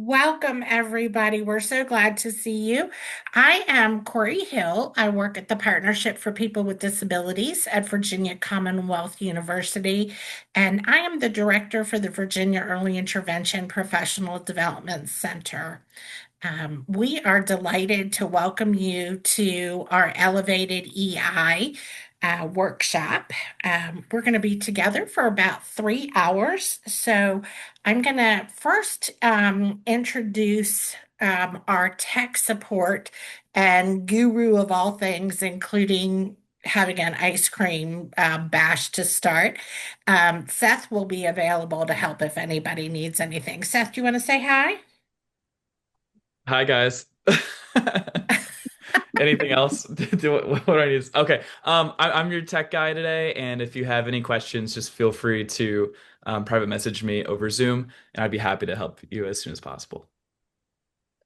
Welcome, everybody. We're so glad to see you. I am Corey Hill. I work at the Partnership for People with Disabilities at Virginia Commonwealth University, and I am the director for the Virginia Early Intervention Professional Development Center. We are delighted to welcome you to our Elevated EI workshop. We're going to be together for about 3 hours. So I'm going to first introduce our tech support and guru of all things, including having an ice cream bash to start. Seth will be available to help if anybody needs anything. Seth, do you want to say hi? Hi guys. Anything else? What do I need? Okay. I'm your tech guy today, and if you have any questions, just feel free to private message me over Zoom, and I'd be happy to help you as soon as possible.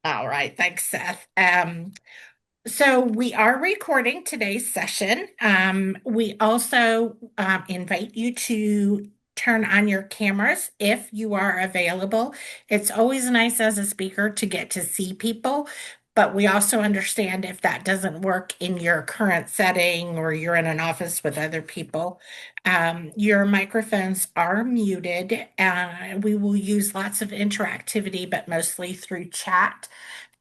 All right, thanks, Seth. So we are recording today's session. We also invite you to turn on your cameras if you are available. It's always nice as a speaker to get to see people, but we also understand if that doesn't work in your current setting or you're in an office with other people. Your microphones are muted. We will use lots of interactivity, but mostly through chat.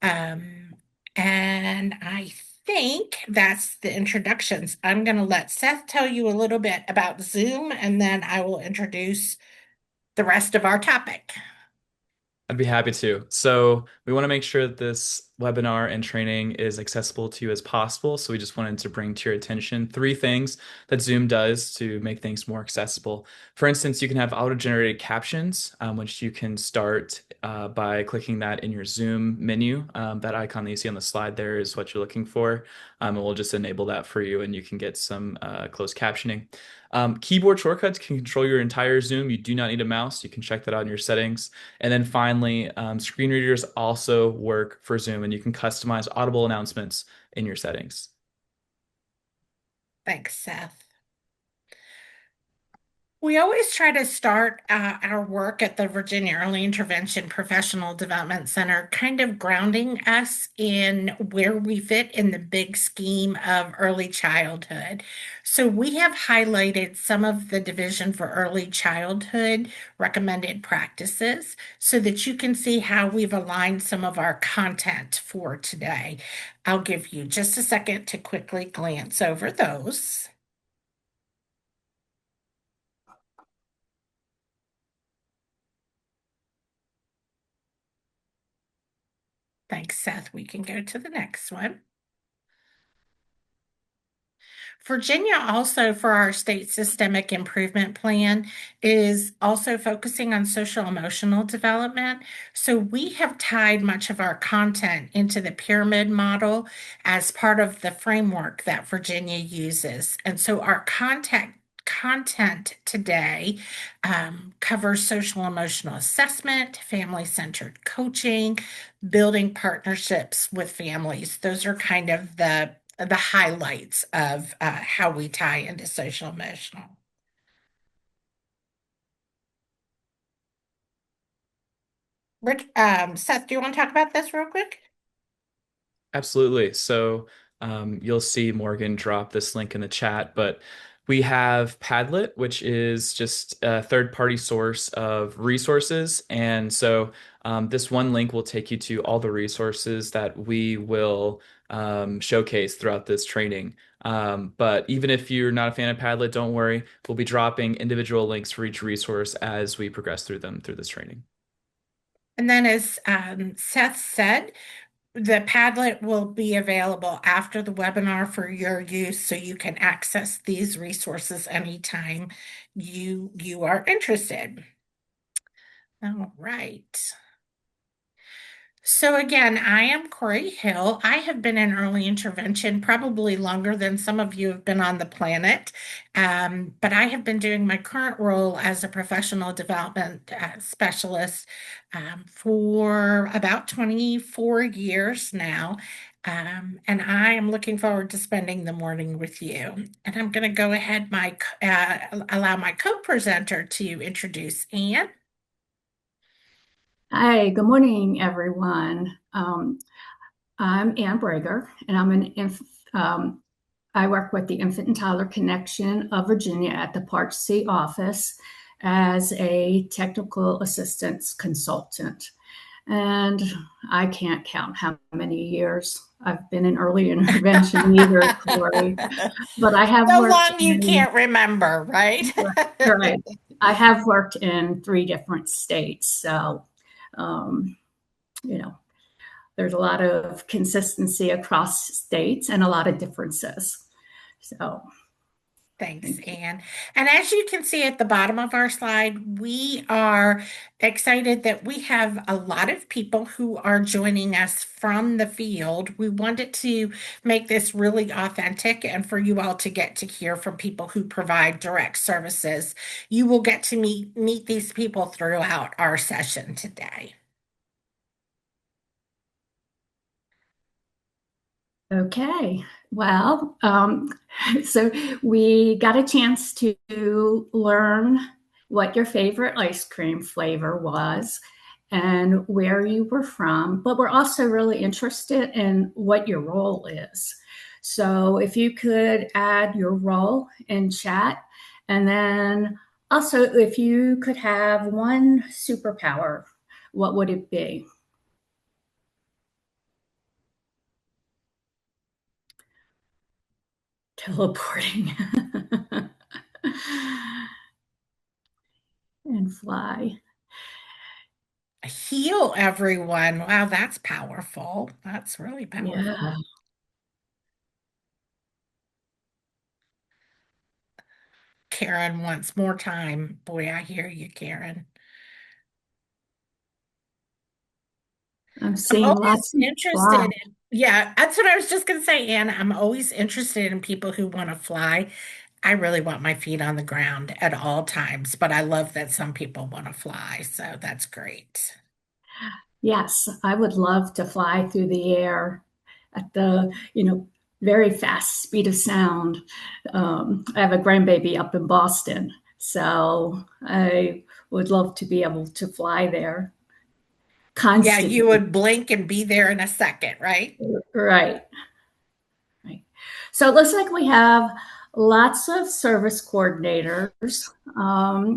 Um, and I think that's the introductions. I'm going to let Seth tell you a little bit about Zoom, and then I will introduce the rest of our topic. I'd be happy to. So, we want to make sure that this webinar and training is accessible to you as possible. So, we just wanted to bring to your attention three things that Zoom does to make things more accessible. For instance, you can have auto-generated captions, which you can start by clicking that in your Zoom menu. That icon that you see on the slide there is what you're looking for. And we'll just enable that for you, and you can get some closed captioning. Keyboard shortcuts can control your entire Zoom. You do not need a mouse. You can check that out in your settings. And then finally, screen readers also work for Zoom, and you can customize audible announcements in your settings. Thanks, Seth. We always try to start our work at the Virginia Early Intervention Professional Development Center, kind of grounding us in where we fit in the big scheme of early childhood. So we have highlighted some of the Division for Early Childhood recommended practices so that you can see how we've aligned some of our content for today. I'll give you just a second to quickly glance over those. Thanks, Seth. We can go to the next one. Virginia also, for our state systemic improvement plan, is also focusing on social emotional development. So we have tied much of our content into the pyramid model as part of the framework that Virginia uses. And so our content today covers social emotional assessment, family centered coaching, building partnerships with families. Those are kind of the highlights of how we tie into social emotional. Seth, do you want to talk about this real quick? Absolutely. So you'll see Morgan drop this link in the chat, but we have Padlet, which is just a third-party source of resources. And so this one link will take you to all the resources that we will showcase throughout this training. But even if you're not a fan of Padlet, don't worry. We'll be dropping individual links for each resource as we progress through them through this training. And then, as Seth said, the Padlet will be available after the webinar for your use, so you can access these resources anytime you are interested. All right. So again, I am Corey Hill. I have been in early intervention probably longer than some of you have been on the planet. But I have been doing my current role as a professional development specialist for about 24 years now. And I am looking forward to spending the morning with you. And I'm going to go ahead, allow my co-presenter to introduce Anne. Hi, good morning, everyone. I'm Ann Brager, and um, I work with the Infant and Toddler Connection of Virginia at the Part C office as a technical assistance consultant. And I can't count how many years I've been in early intervention either, Corey, but I have So worked long you in, can't remember, right? right, I have worked in 3 different states. So, um, you know, there's a lot of consistency across states and a lot of differences. So, Thanks, thank you. Anne. And as you can see at the bottom of our slide, we are excited that we have a lot of people who are joining us from the field. We wanted to make this really authentic and for you all to get to hear from people who provide direct services. You will get to meet these people throughout our session today. Okay. Well, so we got a chance to learn what your favorite ice cream flavor was and where you were from, but we're also really interested in what your role is. So if you could add your role in chat, and then also if you could have one superpower, what would it be? Teleporting. And fly. Heal everyone. Wow, that's powerful. That's really Yeah, powerful. Karen wants more time. Boy, I hear you, Karen. I'm I'm seeing always lots of interested fly. in, yeah, that's what I was just gonna say, Anna. I'm always interested in people who want to fly. I really want my feet on the ground at all times, but I love that some people want to fly, so that's great. Yes, I would love to fly through the air at the, very fast speed of sound. I have a grandbaby up in Boston, so I would love to be able to fly there Yeah, you constantly. would blink and be there in a second, right? Right. Right. So it looks like we have lots of service coordinators.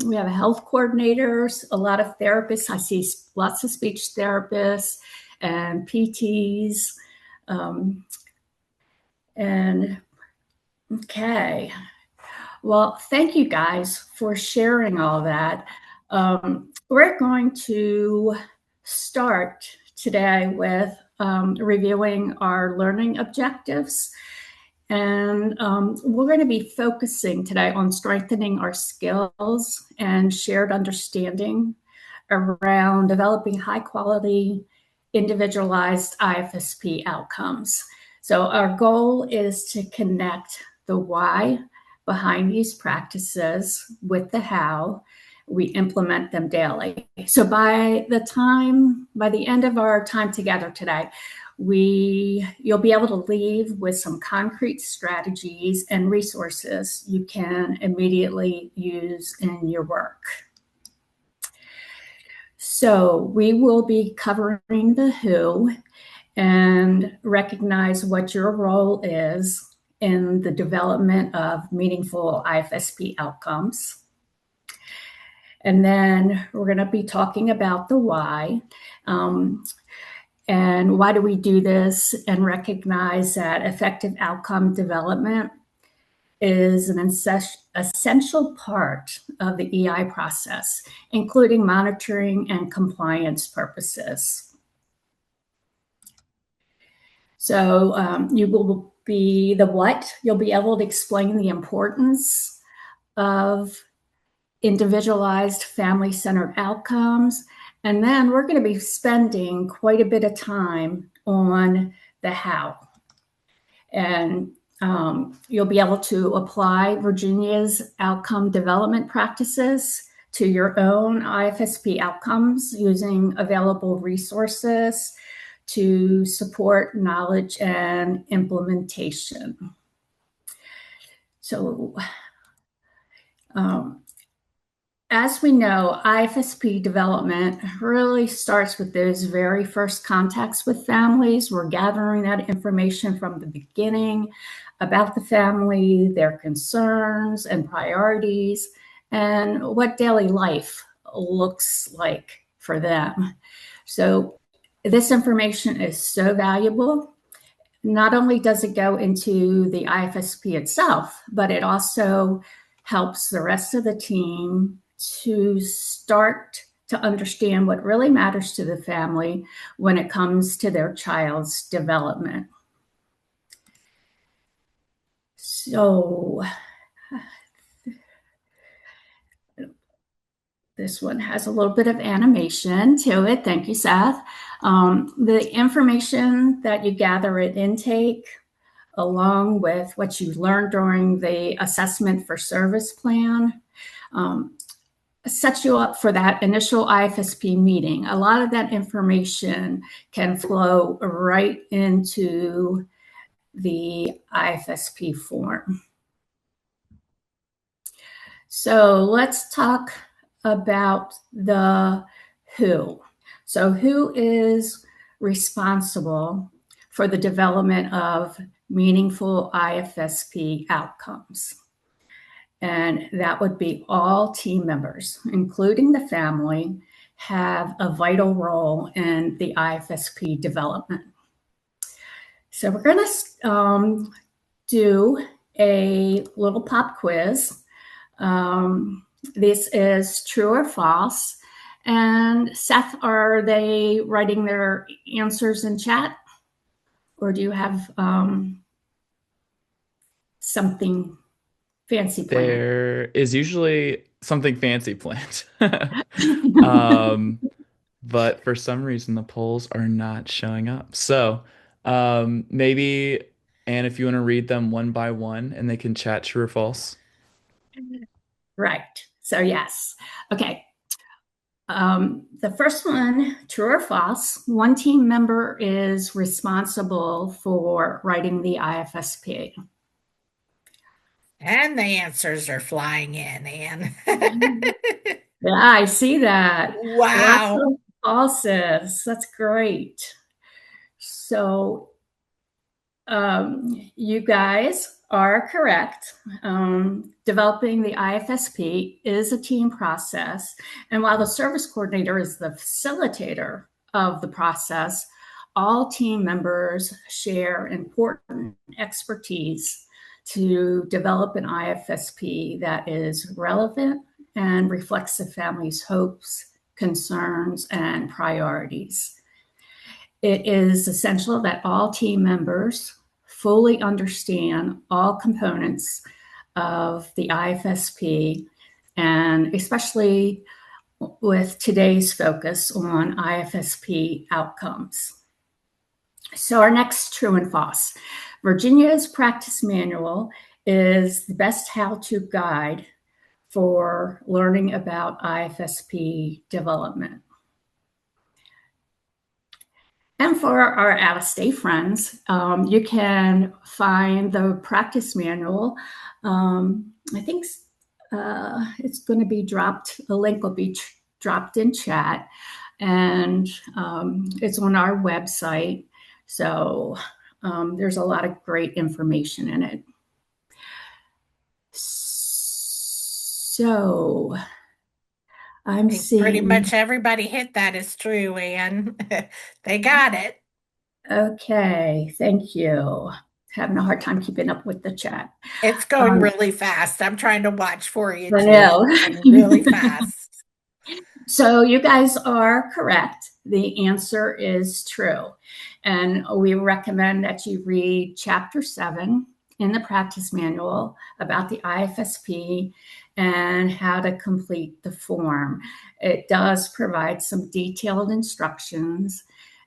We have health coordinators, a lot of therapists. I see lots of speech therapists and PTs. Um, and okay. Well, thank you guys for sharing all that. We're going to start today with reviewing our learning objectives. And we're going to be focusing today on strengthening our skills and shared understanding around developing high quality, individualized IFSP outcomes. So, our goal is to connect the why behind these practices with the how we implement them daily. So, by the end of our time together today, you'll be able to leave with some concrete strategies and resources you can immediately use in your work. So we will be covering the who and recognize what your role is in the development of meaningful IFSP outcomes. And then we're going to be talking about the why. And why do we do this, and recognize that effective outcome development is an essential part of the EI process, including monitoring and compliance purposes. So you will be the what, you'll be able to explain the importance of individualized family centered outcomes. And then we're going to be spending quite a bit of time on the how. And you'll be able to apply Virginia's outcome development practices to your own IFSP outcomes using available resources to support knowledge and implementation. So, um, as we know, IFSP development really starts with those very first contacts with families. We're gathering that information from the beginning about the family, their concerns and priorities, and what daily life looks like for them. So this information is so valuable. Not only does it go into the IFSP itself, but it also helps the rest of the team to start to understand what really matters to the family when it comes to their child's development. So this one has a little bit of animation to it. Thank you, Seth. The information that you gather at intake, along with what you learned during the assessment for service plan, sets you up for that initial IFSP meeting. A lot of that information can flow right into the IFSP form. So let's talk about the who. So who is responsible for the development of meaningful IFSP outcomes? And that would be all team members, including the family, have a vital role in the IFSP development. So we're going to do a little pop quiz. This is true or false. And Seth, are they writing their answers in chat? Or do you have something fancy planned? There is usually something fancy planned. But for some reason the polls are not showing up. So maybe, and if you want to read them one by one and they can chat true or false. Right. So yes. Okay. The first one, true or false, one team member is responsible for writing the IFSP. And the answers are flying in, Anne. Yeah, I see that. Lots Wow. of falses. That's great. So you guys are correct. Developing the IFSP is a team process. And while the service coordinator is the facilitator of the process, all team members share important expertise to develop an IFSP that is relevant and reflects the family's hopes, concerns, and priorities. It is essential that all team members fully understand all components of the IFSP, and especially with today's focus on IFSP outcomes. So our next true and false. Virginia's practice manual is the best how-to guide for learning about IFSP development. And for our out-of-state friends, you can find the practice manual. I think it's going to be dropped. A link will be dropped in chat, and it's on our website. So there's a lot of great information in it. So I'm seeing pretty much everybody hit that is true, Anne. They got it. Okay, thank you. Having a hard time keeping up with the chat. It's going really fast. I'm trying to watch for you I too. know. It's going really fast. So you guys are correct. The answer is true. And we recommend that you read Chapter 7 in the practice manual about the IFSP and how to complete the form. It does provide some detailed instructions,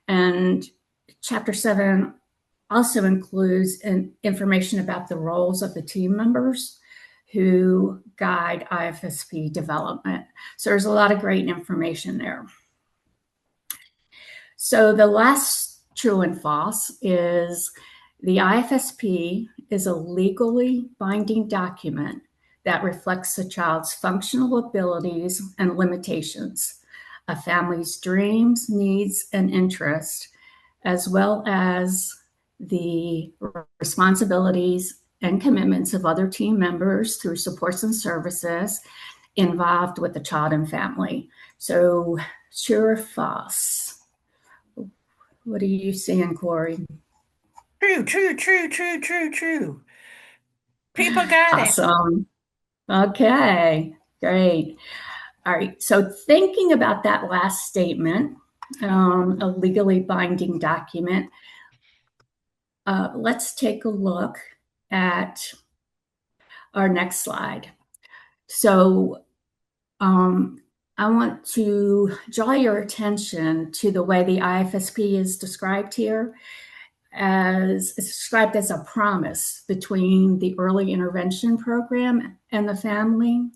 and Chapter 7 also includes information about the roles of the team members who guide IFSP development. So there's a lot of great information there. So the last true and false is the IFSP is a legally binding document that reflects a child's functional abilities and limitations, a family's dreams, needs, and interests, as well as the responsibilities and commitments of other team members through supports and services involved with the child and family. So, true or false? What are you seeing, Corey? True, true, true, true, true, true. People got it. Awesome. Okay, great. All right, so thinking about that last statement, a legally binding document, let's take a look at our next slide. So I want to draw your attention to the way the IFSP is described here. As it's described as a promise between the early intervention program and the family.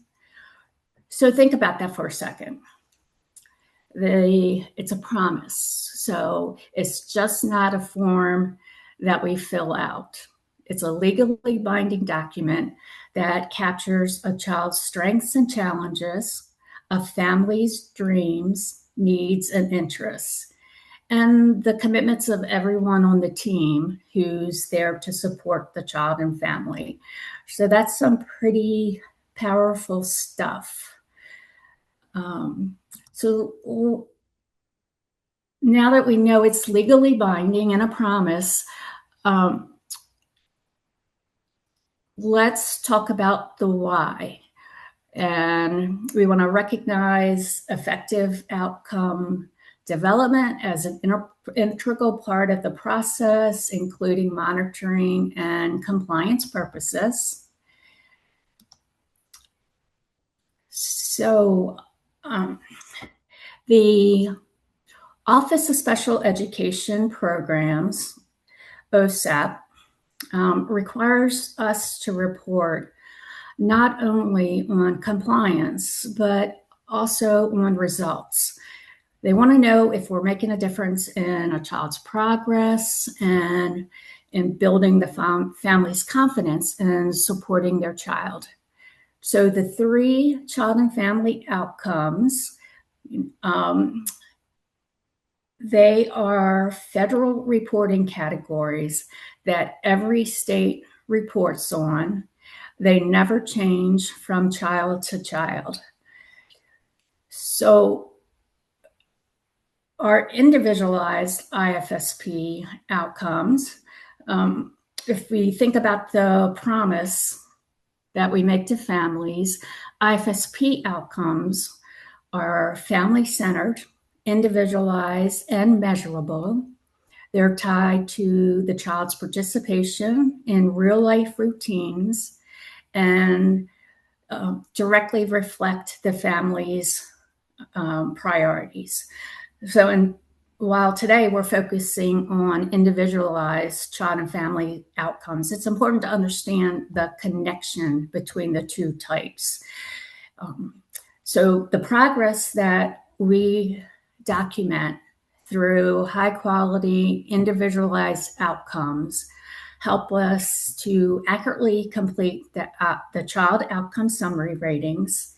So think about that for a second. It's a promise. So it's just not a form that we fill out. It's a legally binding document that captures a child's strengths and challenges, a family's dreams, needs, and interests, and the commitments of everyone on the team who's there to support the child and family. So that's some pretty powerful stuff. So now that we know it's legally binding and a promise, let's talk about the why. And we want to recognize effective outcome development as an integral part of the process, including monitoring and compliance purposes. So the Office of Special Education Programs, OSAP, requires us to report not only on compliance, but also on results. They want to know if we're making a difference in a child's progress and in building the family's confidence in supporting their child. So the 3 child and family outcomes, they are federal reporting categories that every state reports on. They never change from child to child. So our individualized IFSP outcomes, if we think about the promise that we make to families, IFSP outcomes are family-centered, individualized, and measurable. They're tied to the child's participation in real-life routines and directly reflect the family's priorities. So while today we're focusing on individualized child and family outcomes, it's important to understand the connection between the 2 types. So the progress that we document through high quality individualized outcomes help us to accurately complete the child outcome summary ratings.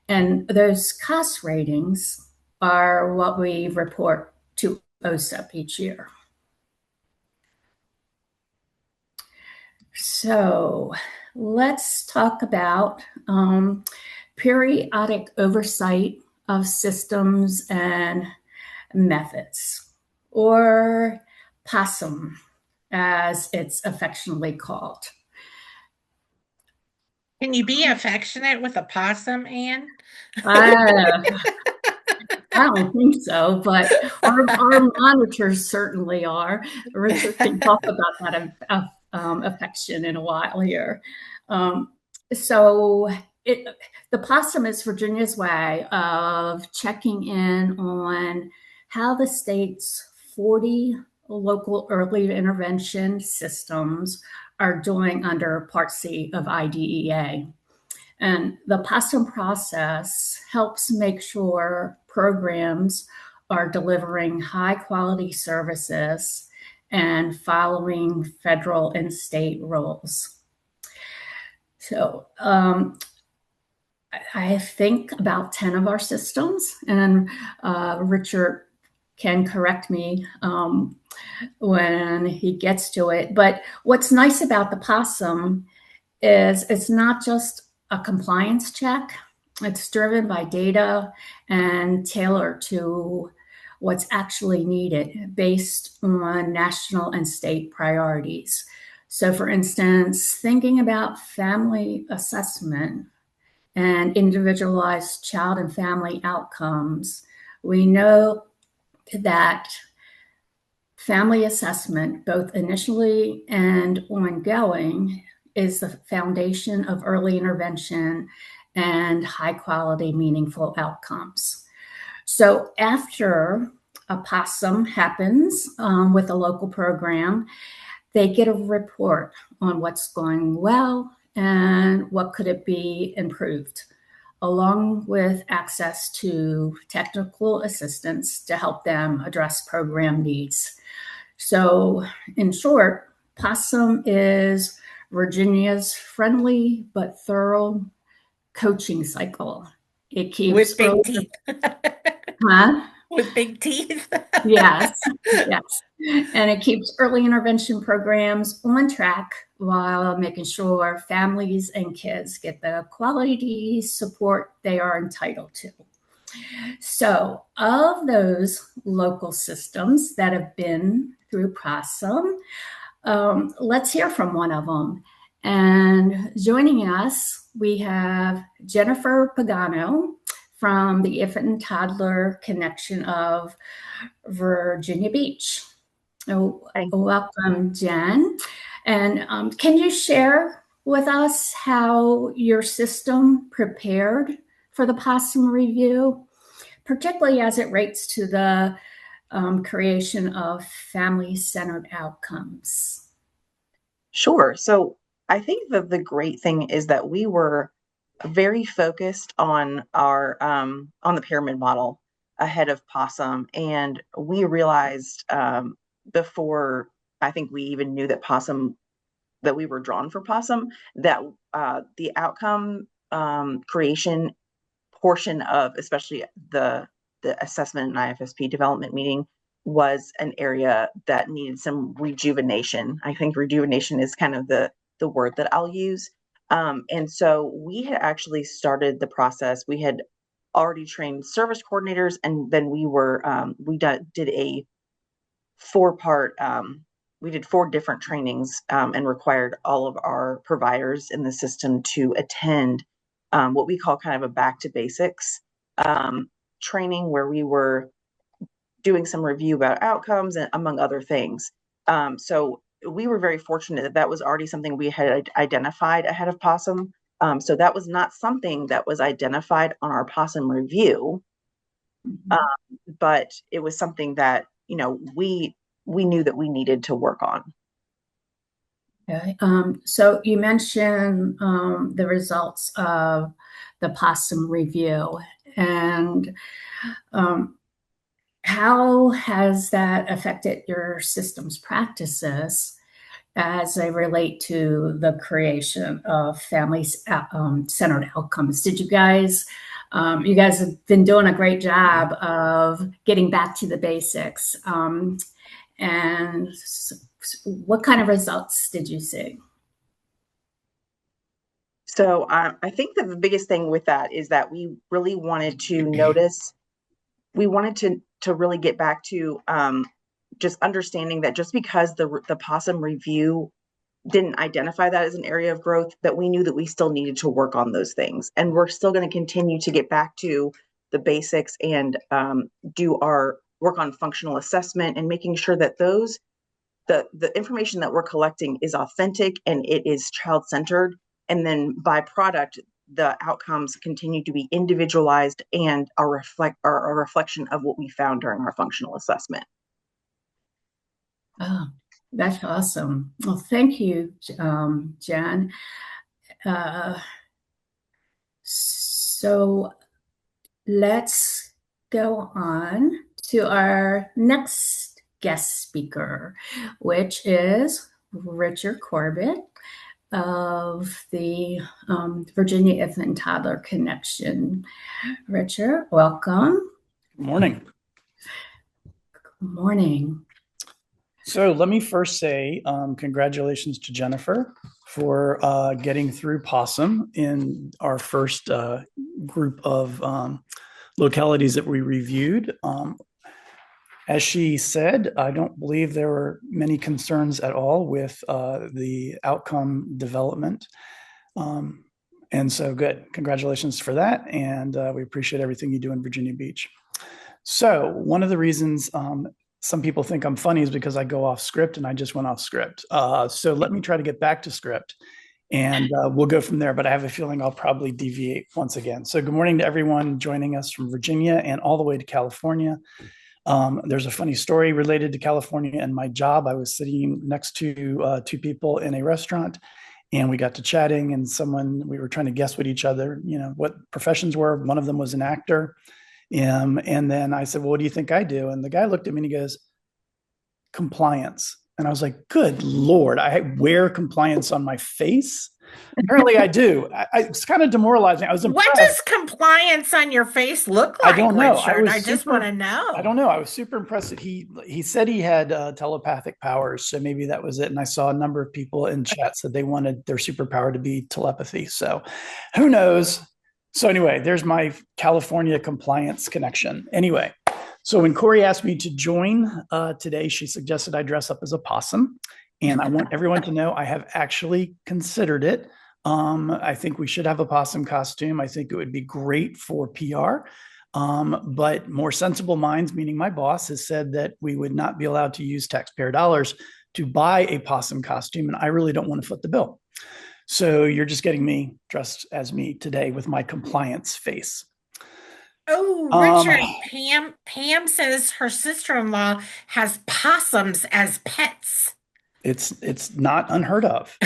And those cost ratings are what we report to OSAP each year. So let's talk about periodic oversight of systems and methods, or POSSUM, as it's affectionately called. Can you be affectionate with a possum, Anne? I don't think so, but our monitors certainly are. Richard can talk about that affection in a while here. So the possum is Virginia's way of checking in on how the state's 40 local early intervention systems are doing under Part C of IDEA. And the POSSUM process helps make sure programs are delivering high quality services and following federal and state rules. So I think about 10 of our systems, and Richard can correct me when he gets to it. But what's nice about the possum is it's not just a compliance check. It's driven by data and tailored to what's actually needed based on national and state priorities. So, for instance, thinking about family assessment and individualized child and family outcomes, we know that family assessment, both initially and ongoing, is the foundation of early intervention and high quality, meaningful outcomes. So, after a possum happens with a local program, they get a report on what's going well and what could it be improved, along with access to technical assistance to help them address program needs. So, in short, Possum is Virginia's friendly but thorough coaching cycle. It keeps With early, big teeth. huh? With big teeth. Yes, yes. And it keeps early intervention programs on track while making sure families and kids get the quality support they are entitled to. So, of those local systems that have been through PROSM, let's hear from one of them. And joining us, we have Jennifer Pagano from the Infant Toddler Connection of Virginia Beach. Oh, Thank welcome, Jen. And can you share with us how your system prepared for the possum review, particularly as it relates to the creation of family-centered outcomes? Sure. So I think that the great thing is that we were very focused on our on the pyramid model ahead of Possum, and we realized before I think we even knew that Possum that we were drawn for Possum that the outcome creation portion of especially the assessment and IFSP development meeting was an area that needed some rejuvenation. I think rejuvenation is kind of the word that I'll use. And so we had actually started the process. We had already trained service coordinators, and then did a four-part. We did four different trainings and required all of our providers in the system to attend what we call kind of a back to basics training, where we were doing some review about outcomes and among other things. So we were very fortunate that that was already something we had identified ahead of Possum. So that was not something that was identified on our Possum review, but it was something that we knew that we needed to work on. Okay. So you mentioned the results of the possum review, and how has that affected your system's practices as they relate to the creation of families centered outcomes? Did you guys have been doing a great job of getting back to the basics. And what kind of results did you see? So I think that the biggest thing with that is that we really wanted to notice, we wanted to really get back to just understanding that just because the Possum review didn't identify that as an area of growth, that we knew that we still needed to work on those things. And we're still going to continue to get back to the basics and do our work on functional assessment and making sure that the information that we're collecting is authentic and it is child-centered. And then by product, the outcomes continue to be individualized and are a reflection of what we found during our functional assessment. Oh, that's awesome. Well, thank you, Jen. So let's go on to our next guest speaker, which is Richard Corbett. of the Virginia Infant and Toddler Connection. Richard, welcome. Good morning. Good morning. So let me first say congratulations to Jennifer for getting through Possum in our first group of localities that we reviewed. As she said, I don't believe there were many concerns at all with the outcome development. And so good. Congratulations for that. And we appreciate everything you do in Virginia Beach. So one of the reasons some people think I'm funny is because I go off script, and I just went off script. So let me try to get back to script, and we'll go from there. But I have a feeling I'll probably deviate once again. So good morning to everyone joining us from Virginia and all the way to California. There's a funny story related to California and my job. I was sitting next to two people in a restaurant, and we got to chatting, and we were trying to guess what each other, what professions were. One of them was an actor. And then I said, well, what do you think I do? And the guy looked at me and he goes, compliance. And I was like, good Lord, I wear compliance on my face? Apparently I do. It's kind of demoralizing. I was impressed. What does compliance on your face look like, I don't know. Richard? I just want to know. I don't know. I was super impressed that he said he had telepathic powers. So maybe that was it. And I saw a number of people in chat said they wanted their superpower to be telepathy. So who knows? So anyway, there's my California compliance connection. Anyway, so when Corey asked me to join today, she suggested I dress up as a possum. And I want everyone to know I have actually considered it. I think we should have a possum costume. I think it would be great for PR. But more sensible minds, meaning my boss, has said that we would not be allowed to use taxpayer dollars to buy a possum costume. And I really don't want to foot the bill. So you're just getting me dressed as me today with my compliance face. Oh, Richard, Pam says her sister-in-law has possums as pets. It's not unheard of.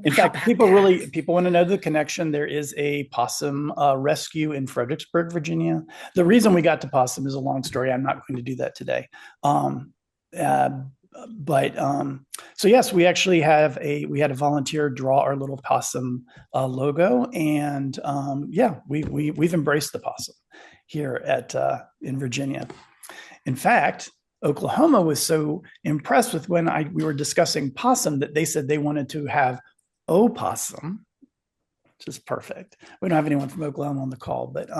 In fact, people want to know the connection. There is a possum rescue in Fredericksburg, Virginia. The reason we got to possum is a long story. I'm not going to do that today. So yes, we actually we had a volunteer draw our little possum logo, and we've embraced the possum here in Virginia. In fact, Oklahoma was so impressed with when we were discussing possum that they said they wanted to have opossum, which is perfect. We don't have anyone from Oklahoma on the call, but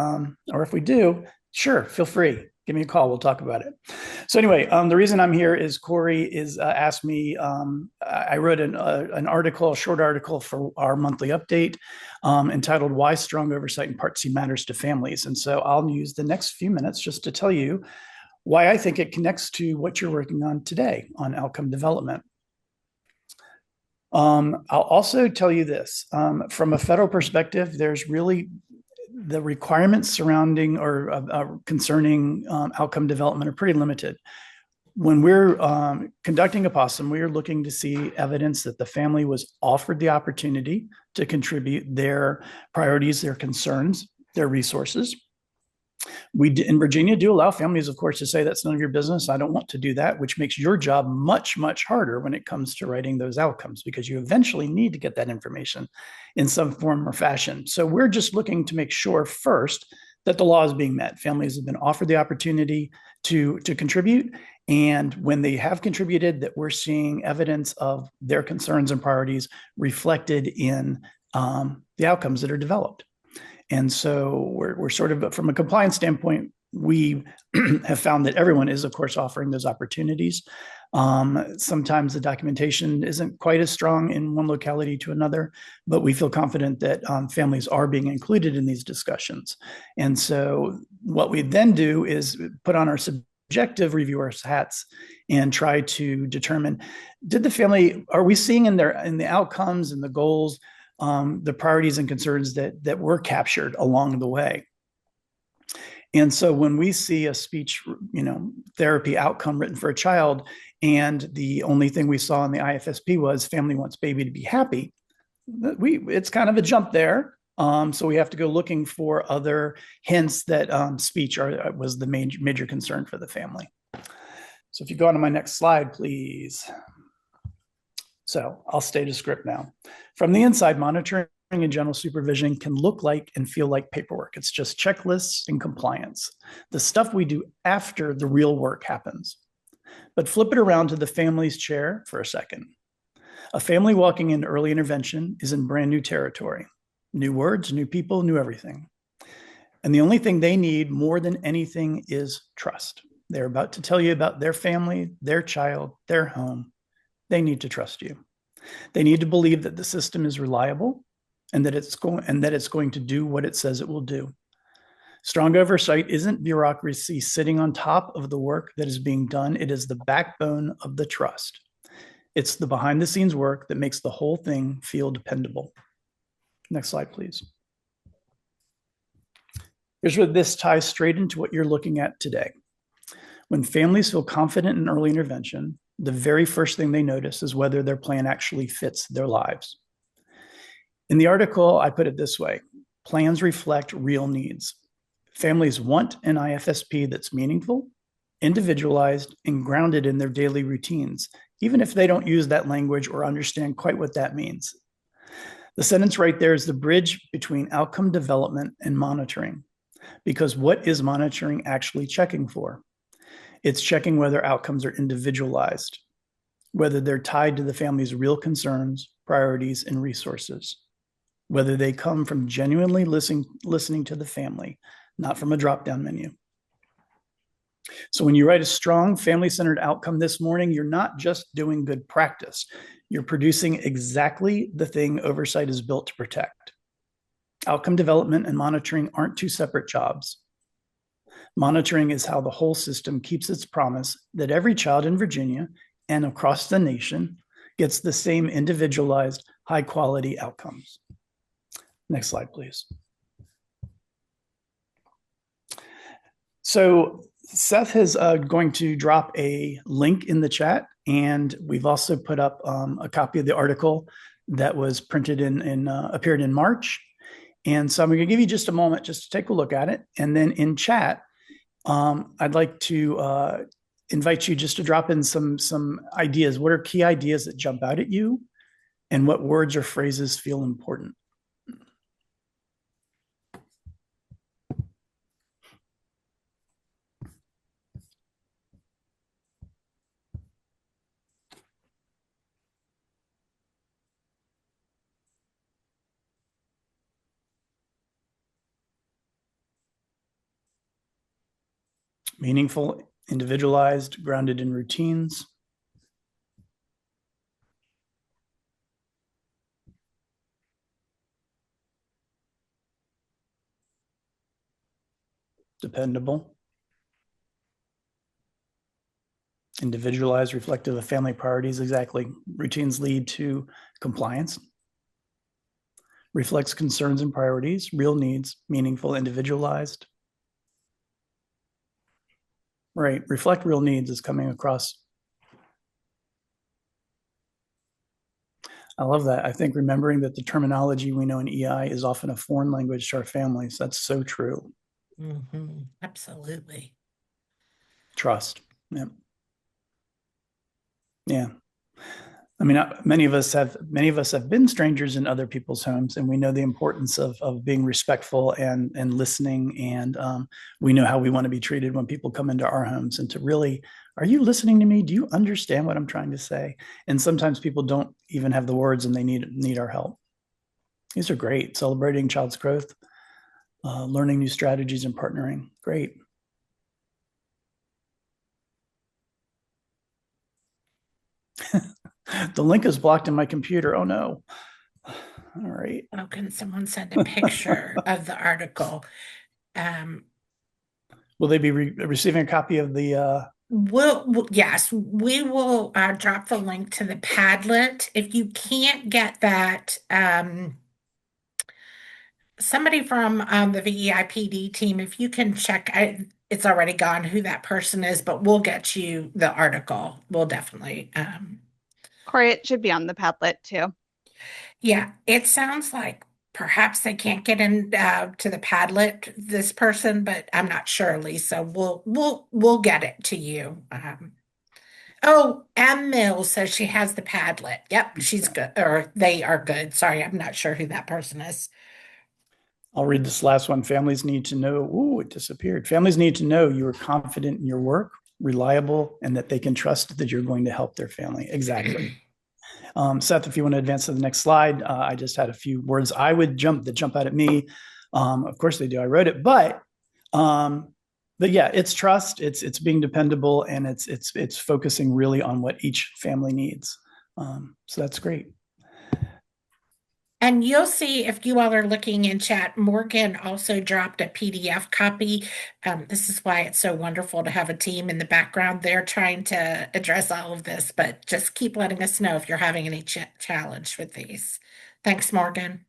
or if we do, sure, feel free. Give me a call. We'll talk about it. So anyway, the reason I'm here is Corey asked me. I wrote a short article for our monthly update entitled "Why Strong Oversight in Part C Matters to Families." And so I'll use the next few minutes just to tell you why I think it connects to what you're working on today on outcome development. I'll also tell you this, from a federal perspective, there's really the requirements surrounding or concerning outcome development are pretty limited. When we're conducting a possum, we are looking to see evidence that the family was offered the opportunity to contribute their priorities, their concerns, their resources. We in Virginia do allow families, of course, to say that's none of your business. I don't want to do that, which makes your job much, much harder when it comes to writing those outcomes, because you eventually need to get that information in some form or fashion. So we're just looking to make sure first that the law is being met. Families have been offered the opportunity to contribute. And when they have contributed, that we're seeing evidence of their concerns and priorities reflected in the outcomes that are developed. And so we're sort of, from a compliance standpoint, we have found that everyone is, of course, offering those opportunities. Sometimes the documentation isn't quite as strong in one locality to another, but we feel confident that families are being included in these discussions. And so what we then do is put on our subjective reviewers hats and try to determine, are we seeing in the outcomes and the goals, the priorities and concerns that were captured along the way. And so when we see a speech, therapy outcome written for a child, and the only thing we saw in the IFSP was family wants baby to be happy, it's kind of a jump there. So we have to go looking for other hints that speech was the major concern for the family. So if you go on to my next slide, please. So I'll state a script now. From the inside, monitoring and general supervision can look like and feel like paperwork. It's just checklists and compliance, the stuff we do after the real work happens. But flip it around to the family's chair for a second. A family walking into early intervention is in brand new territory. New words, new people, new everything. And the only thing they need more than anything is trust. They're about to tell you about their family, their child, their home. They need to trust you. They need to believe that the system is reliable and that it's going to do what it says it will do. Strong oversight isn't bureaucracy sitting on top of the work that is being done. It is the backbone of the trust. It's the behind the scenes work that makes the whole thing feel dependable. Next slide, please. Here's where this ties straight into what you're looking at today. When families feel confident in early intervention, the very first thing they notice is whether their plan actually fits their lives. In the article, I put it this way: plans reflect real needs. Families want an IFSP that's meaningful, individualized, and grounded in their daily routines, even if they don't use that language or understand quite what that means. The sentence right there is the bridge between outcome development and monitoring. Because what is monitoring actually checking for? It's checking whether outcomes are individualized, whether they're tied to the family's real concerns, priorities, and resources, whether they come from genuinely listening to the family, not from a drop-down menu. So when you write a strong family-centered outcome this morning, you're not just doing good practice. You're producing exactly the thing oversight is built to protect. Outcome development and monitoring aren't two separate jobs. Monitoring is how the whole system keeps its promise that every child in Virginia and across the nation gets the same individualized, high-quality outcomes. Next slide, please. So Seth is going to drop a link in the chat, and we've also put up a copy of the article that was printed appeared in March. And so I'm going to give you just a moment just to take a look at it. And then in chat, I'd like to invite you just to drop in some ideas. What are key ideas that jump out at you? And what words or phrases feel important? Meaningful, individualized, grounded in routines. Dependable. Individualized, reflective of family priorities. Exactly. Routines lead to compliance. Reflects concerns and priorities, real needs, meaningful, individualized. Right. Reflect real needs is coming across. I love that. I think remembering that the terminology we know in EI is often a foreign language to our families. That's so true. Mm-hmm. Absolutely. Trust. Yeah. Yeah. I mean, many of us have been strangers in other people's homes, and we know the importance of being respectful and listening, and we know how we want to be treated when people come into our homes. And to really, are you listening to me? Do you understand what I'm trying to say? And sometimes people don't even have the words, and they need our help. These are great. Celebrating child's growth, learning new strategies, and partnering. Great. The link is blocked in my computer. Oh no. All right. Oh, can someone send a picture of the article? Will they be receiving a copy of the Yes, we will drop the link to the Padlet. If you can't get that, somebody from the VEIPD team, if you can check, it's already gone who that person is, but we'll get you the article. We'll definitely. Corey, it should be on the Padlet too. Yeah, it sounds like perhaps they can't get in to the Padlet, this person, but I'm not sure, Lisa. We'll get it to you. Oh, M Mills says she has the Padlet. Yep, she's good, or they are good. Sorry, I'm not sure who that person is. I'll read this last one. Families need to know, ooh, it disappeared. Families need to know you are confident in your work, reliable, and that they can trust that you're going to help their family. Exactly. Seth, if you want to advance to the next slide, I just had a few words I would jump out at me. Of course they do. I wrote it, but yeah, it's trust. It's being dependable, and it's focusing really on what each family needs. So that's great. And you'll see if you all are looking in chat, Morgan also dropped a PDF copy. This is why it's so wonderful to have a team in the background there trying to address all of this, but just keep letting us know if you're having any challenge with these. Thanks, Morgan.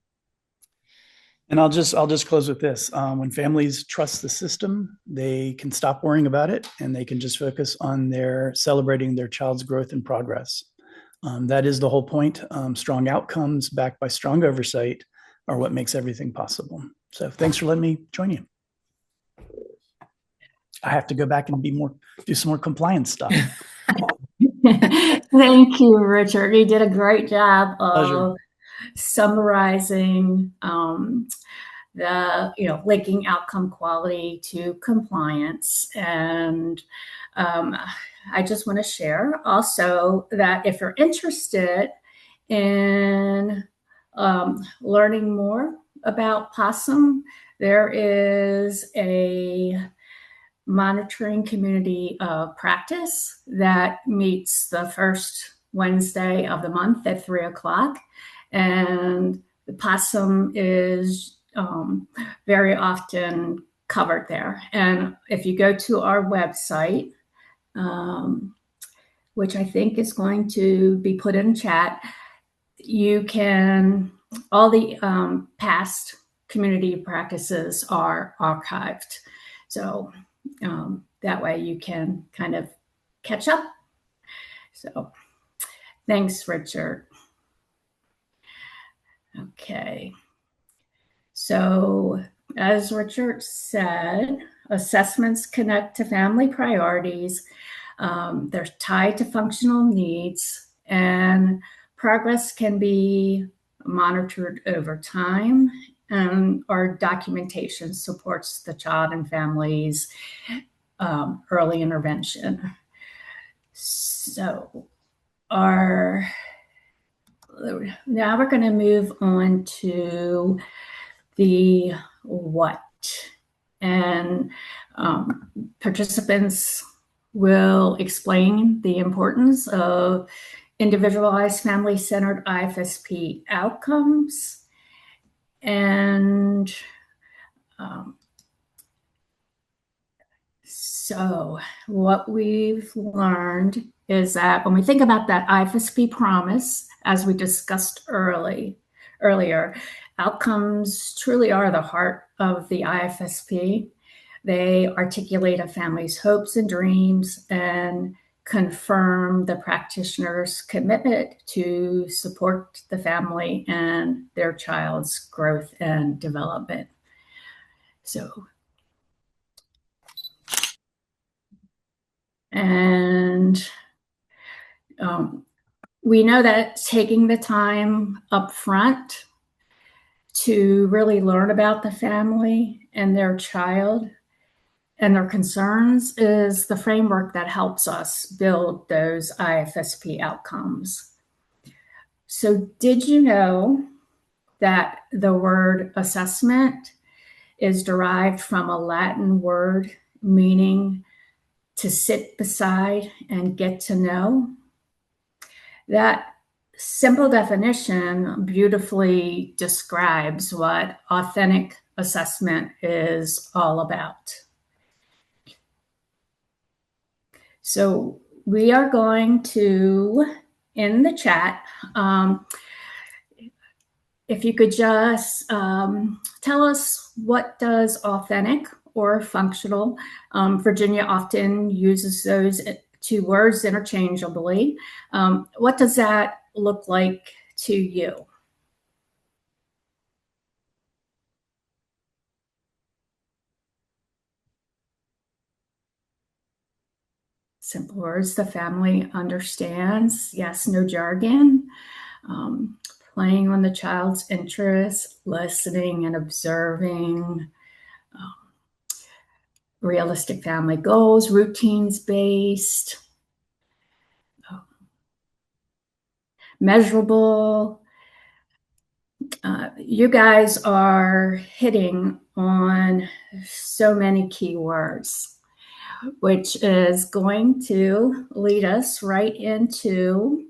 And I'll just close with this. When families trust the system, they can stop worrying about it, and they can just focus on their celebrating their child's growth and progress. That is the whole point. Strong outcomes backed by strong oversight are what makes everything possible. So thanks for letting me join you. I have to go back and do some more compliance stuff. Thank you, Richard. You did a great job Pleasure. of summarizing linking outcome quality to compliance. And I just want to share also that if you're interested in learning more about possum, there is a monitoring community practice that meets the first Wednesday of the month at 3 o'clock. And the possum is very often covered there. And if you go to our website, which I think is going to be put in chat, you can, all the past community practices are archived. So that way you can kind of catch up. So thanks, Richard. Okay. So as Richard said, assessments connect to family priorities. They're tied to functional needs, and progress can be monitored over time, and our documentation supports the child and family's early intervention. So now we're going to move on to the what. And participants will explain the importance of individualized family-centered IFSP outcomes. And so what we've learned is that when we think about that IFSP promise, as we discussed earlier, outcomes truly are the heart of the IFSP. They articulate a family's hopes and dreams and confirm the practitioner's commitment to support the family and their child's growth and development. So, and we know that taking the time up front to really learn about the family and their child and their concerns is the framework that helps us build those IFSP outcomes. So did you know that the word assessment is derived from a Latin word meaning to sit beside and get to know? That simple definition beautifully describes what authentic assessment is all about. So we are going to, in the chat, if you could just tell us, what does authentic or functional? Virginia often uses those two words interchangeably. What does that look like to you? simple words the family understands. Yes, no jargon. Playing on the child's interests, listening and observing, realistic family goals, routines based, measurable. You guys are hitting on so many keywords, which is going to lead us right into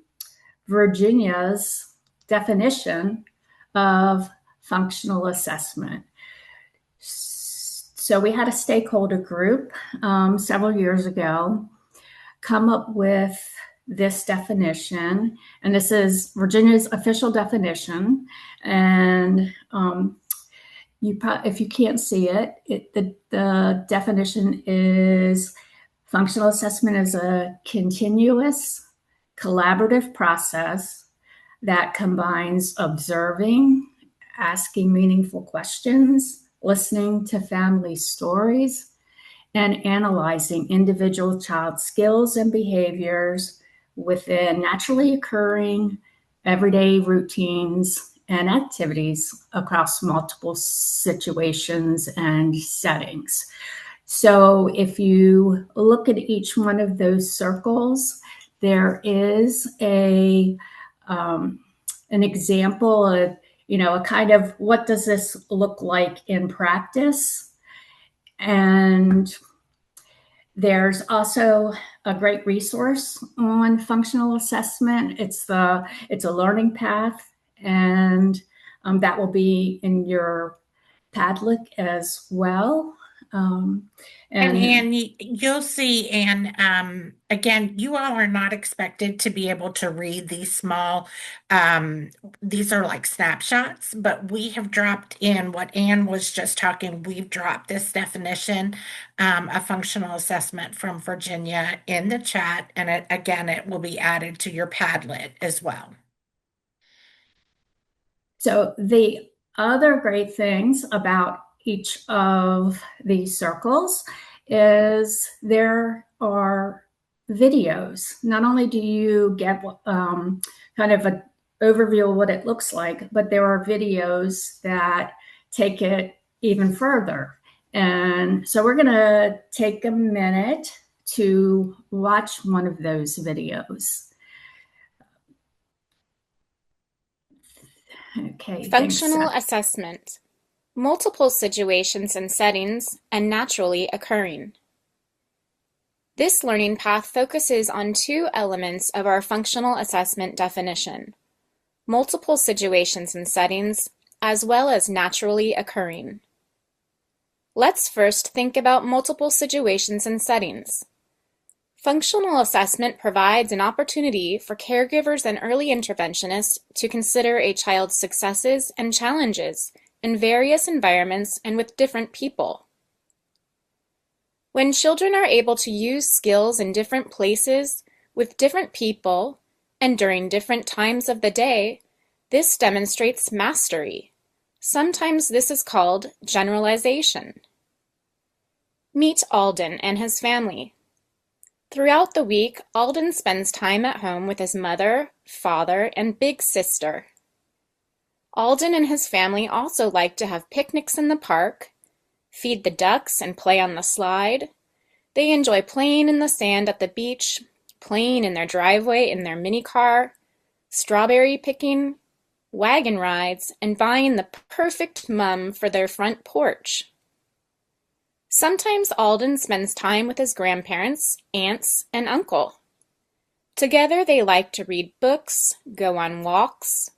Virginia's definition of functional assessment. So we had a stakeholder group several years ago come up with this definition, and this is Virginia's official definition. And if you can't see it, the definition is functional assessment is a continuous collaborative process that combines observing, asking meaningful questions, listening to family stories, and analyzing individual child skills and behaviors within naturally occurring everyday routines and activities across multiple situations and settings. So if you look at each one of those circles, there is an example of, a kind of what does this look like in practice. And there's also a great resource on functional assessment. It's a learning path, and that will be in your Padlet as well. And Anne, you'll see, and again, you all are not expected to be able to read these small, these are like snapshots, but we have dropped in what Anne was just talking. We've dropped this definition of functional assessment from Virginia in the chat, and it will be added to your Padlet as well. So the other great things about each of these circles is there are videos. Not only do you get kind of an overview of what it looks like, but there are videos that take it even further. And so we're going to take a minute to watch one of those videos. Okay. Functional assessment. Multiple situations and settings, and naturally occurring. This learning path focuses on two elements of our functional assessment definition: multiple situations and settings, as well as naturally occurring. Let's first think about multiple situations and settings. Functional assessment provides an opportunity for caregivers and early interventionists to consider a child's successes and challenges in various environments and with different people. When children are able to use skills in different places, with different people, and during different times of the day, this demonstrates mastery. Sometimes this is called generalization. Meet Alden and his family. Throughout the week, Alden spends time at home with his mother, father, and big sister. Alden and his family also like to have picnics in the park, feed the ducks and play on the slide. They enjoy playing in the sand at the beach, playing in their driveway in their mini car, strawberry picking, wagon rides, and buying the perfect mum for their front porch. Sometimes Alden spends time with his grandparents, aunts, and uncle. Together they like to read books, go on walks,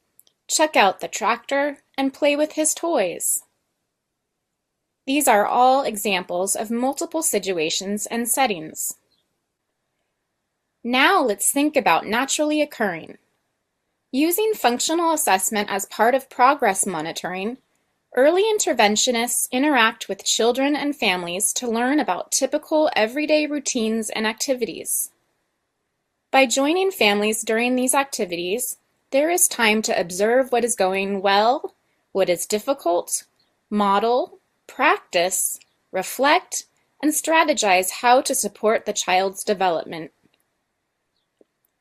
check out the tractor, and play with his toys. These are all examples of multiple situations and settings. Now let's think about naturally occurring. Using functional assessment as part of progress monitoring, early interventionists interact with children and families to learn about typical everyday routines and activities. By joining families during these activities, there is time to observe what is going well, what is difficult, model, practice, reflect, and strategize how to support the child's development.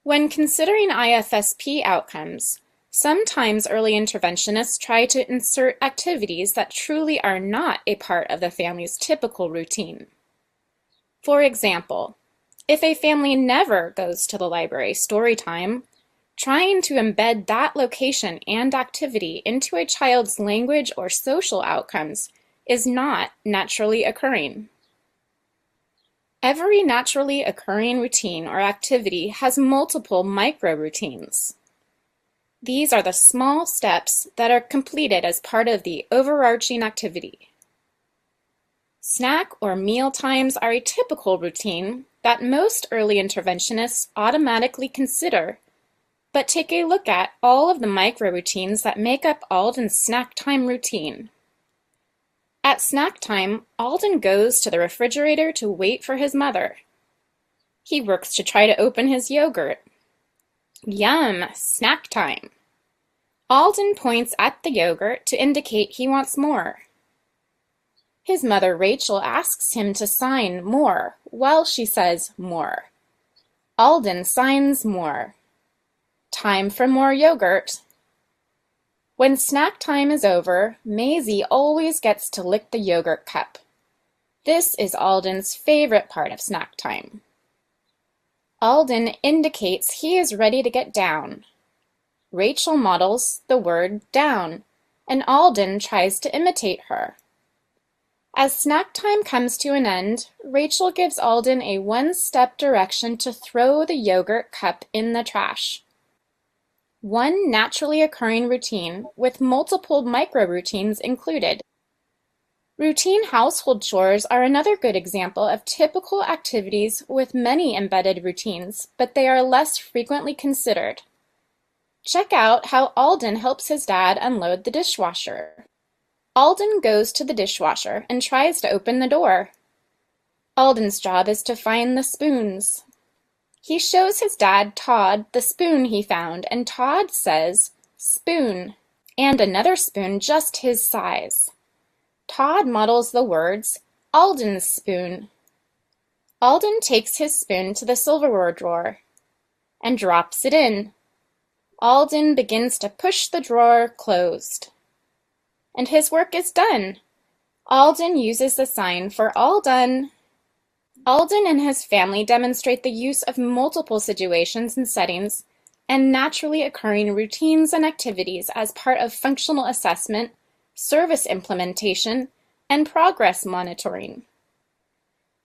When considering IFSP outcomes, sometimes early interventionists try to insert activities that truly are not a part of the family's typical routine. For example, if a family never goes to the library story time, trying to embed that location and activity into a child's language or social outcomes is not naturally occurring. Every naturally occurring routine or activity has multiple micro-routines. These are the small steps that are completed as part of the overarching activity. Snack or meal times are a typical routine that most early interventionists automatically consider, but take a look at all of the micro-routines that make up Alden's snack time routine. At snack time, Alden goes to the refrigerator to wait for his mother. He works to try to open his yogurt. Yum, snack time. Alden points at the yogurt to indicate he wants more. His mother Rachel asks him to sign more while she says more. Alden signs more. Time for more yogurt. When snack time is over, Maisie always gets to lick the yogurt cup. This is Alden's favorite part of snack time. Alden indicates he is ready to get down. Rachel models the word down, and Alden tries to imitate her. As snack time comes to an end, Rachel gives Alden a one-step direction to throw the yogurt cup in the trash. One naturally occurring routine with multiple micro-routines included. Routine household chores are another good example of typical activities with many embedded routines, but they are less frequently considered. Check out how Alden helps his dad unload the dishwasher. Alden goes to the dishwasher and tries to open the door. Alden's job is to find the spoons. He shows his dad, Todd, the spoon he found, and Todd says, spoon, and another spoon just his size. Todd models the words, Alden's spoon. Alden takes his spoon to the silverware drawer and drops it in. Alden begins to push the drawer closed. And his work is done. Alden uses the sign for all done. Alden and his family demonstrate the use of multiple situations and settings and naturally occurring routines and activities as part of functional assessment, service implementation, and progress monitoring.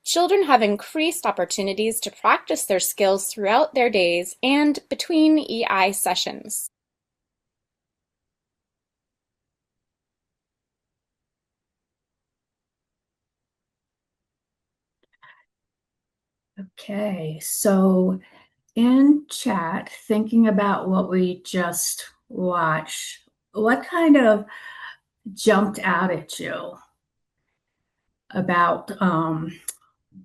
Children have increased opportunities to practice their skills throughout their days and between EI sessions. Okay, so in chat, thinking about what we just watched, what kind of jumped out at you about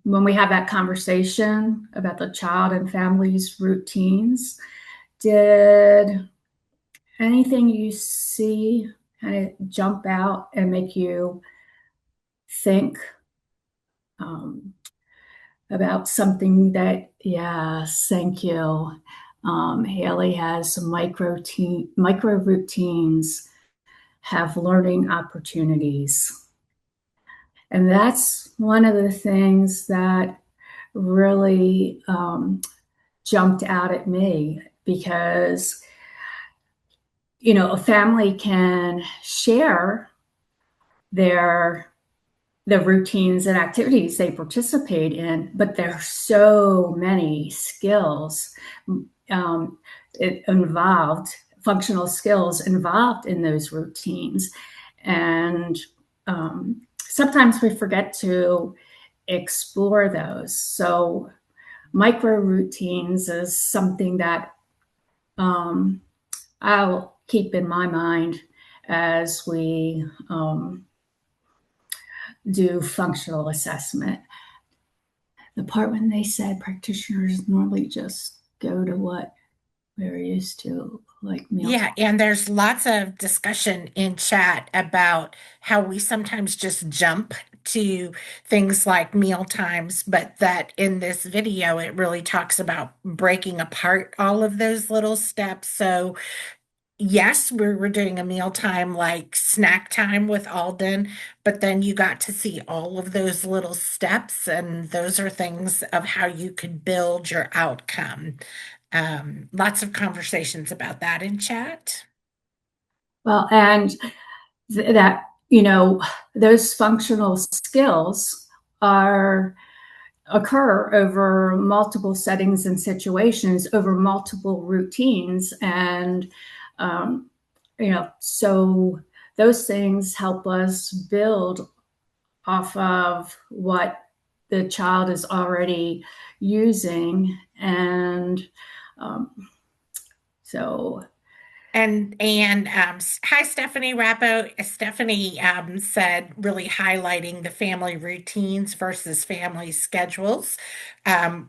when we have that conversation about the child and family's routines? Did anything you see kind of jump out and make you think about something that, yes, thank you. Haley has some micro routines, have learning opportunities. And that's one of the things that really jumped out at me because, you know, a family can share the routines and activities they participate in, but there are so many skills functional skills involved in those routines. And sometimes we forget to explore those. So micro routines is something that I'll keep in my mind as we do functional assessment. The part when they said practitioners normally just go to what we're used to, like meal. Yeah, and there's lots of discussion in chat about how we sometimes just jump to things like meal times, but that in this video, it really talks about breaking apart all of those little steps. So yes, we were doing a mealtime like snack time with Alden, but then you got to see all of those little steps, and those are things of how you could build your outcome. Lots of conversations about that in chat. Well, and that, those functional skills are occur over multiple settings and situations, over multiple routines. And, so those things help us build off of what the child is already using. And so Hi, Stephanie Rappo. Stephanie said, really highlighting the family routines versus family schedules,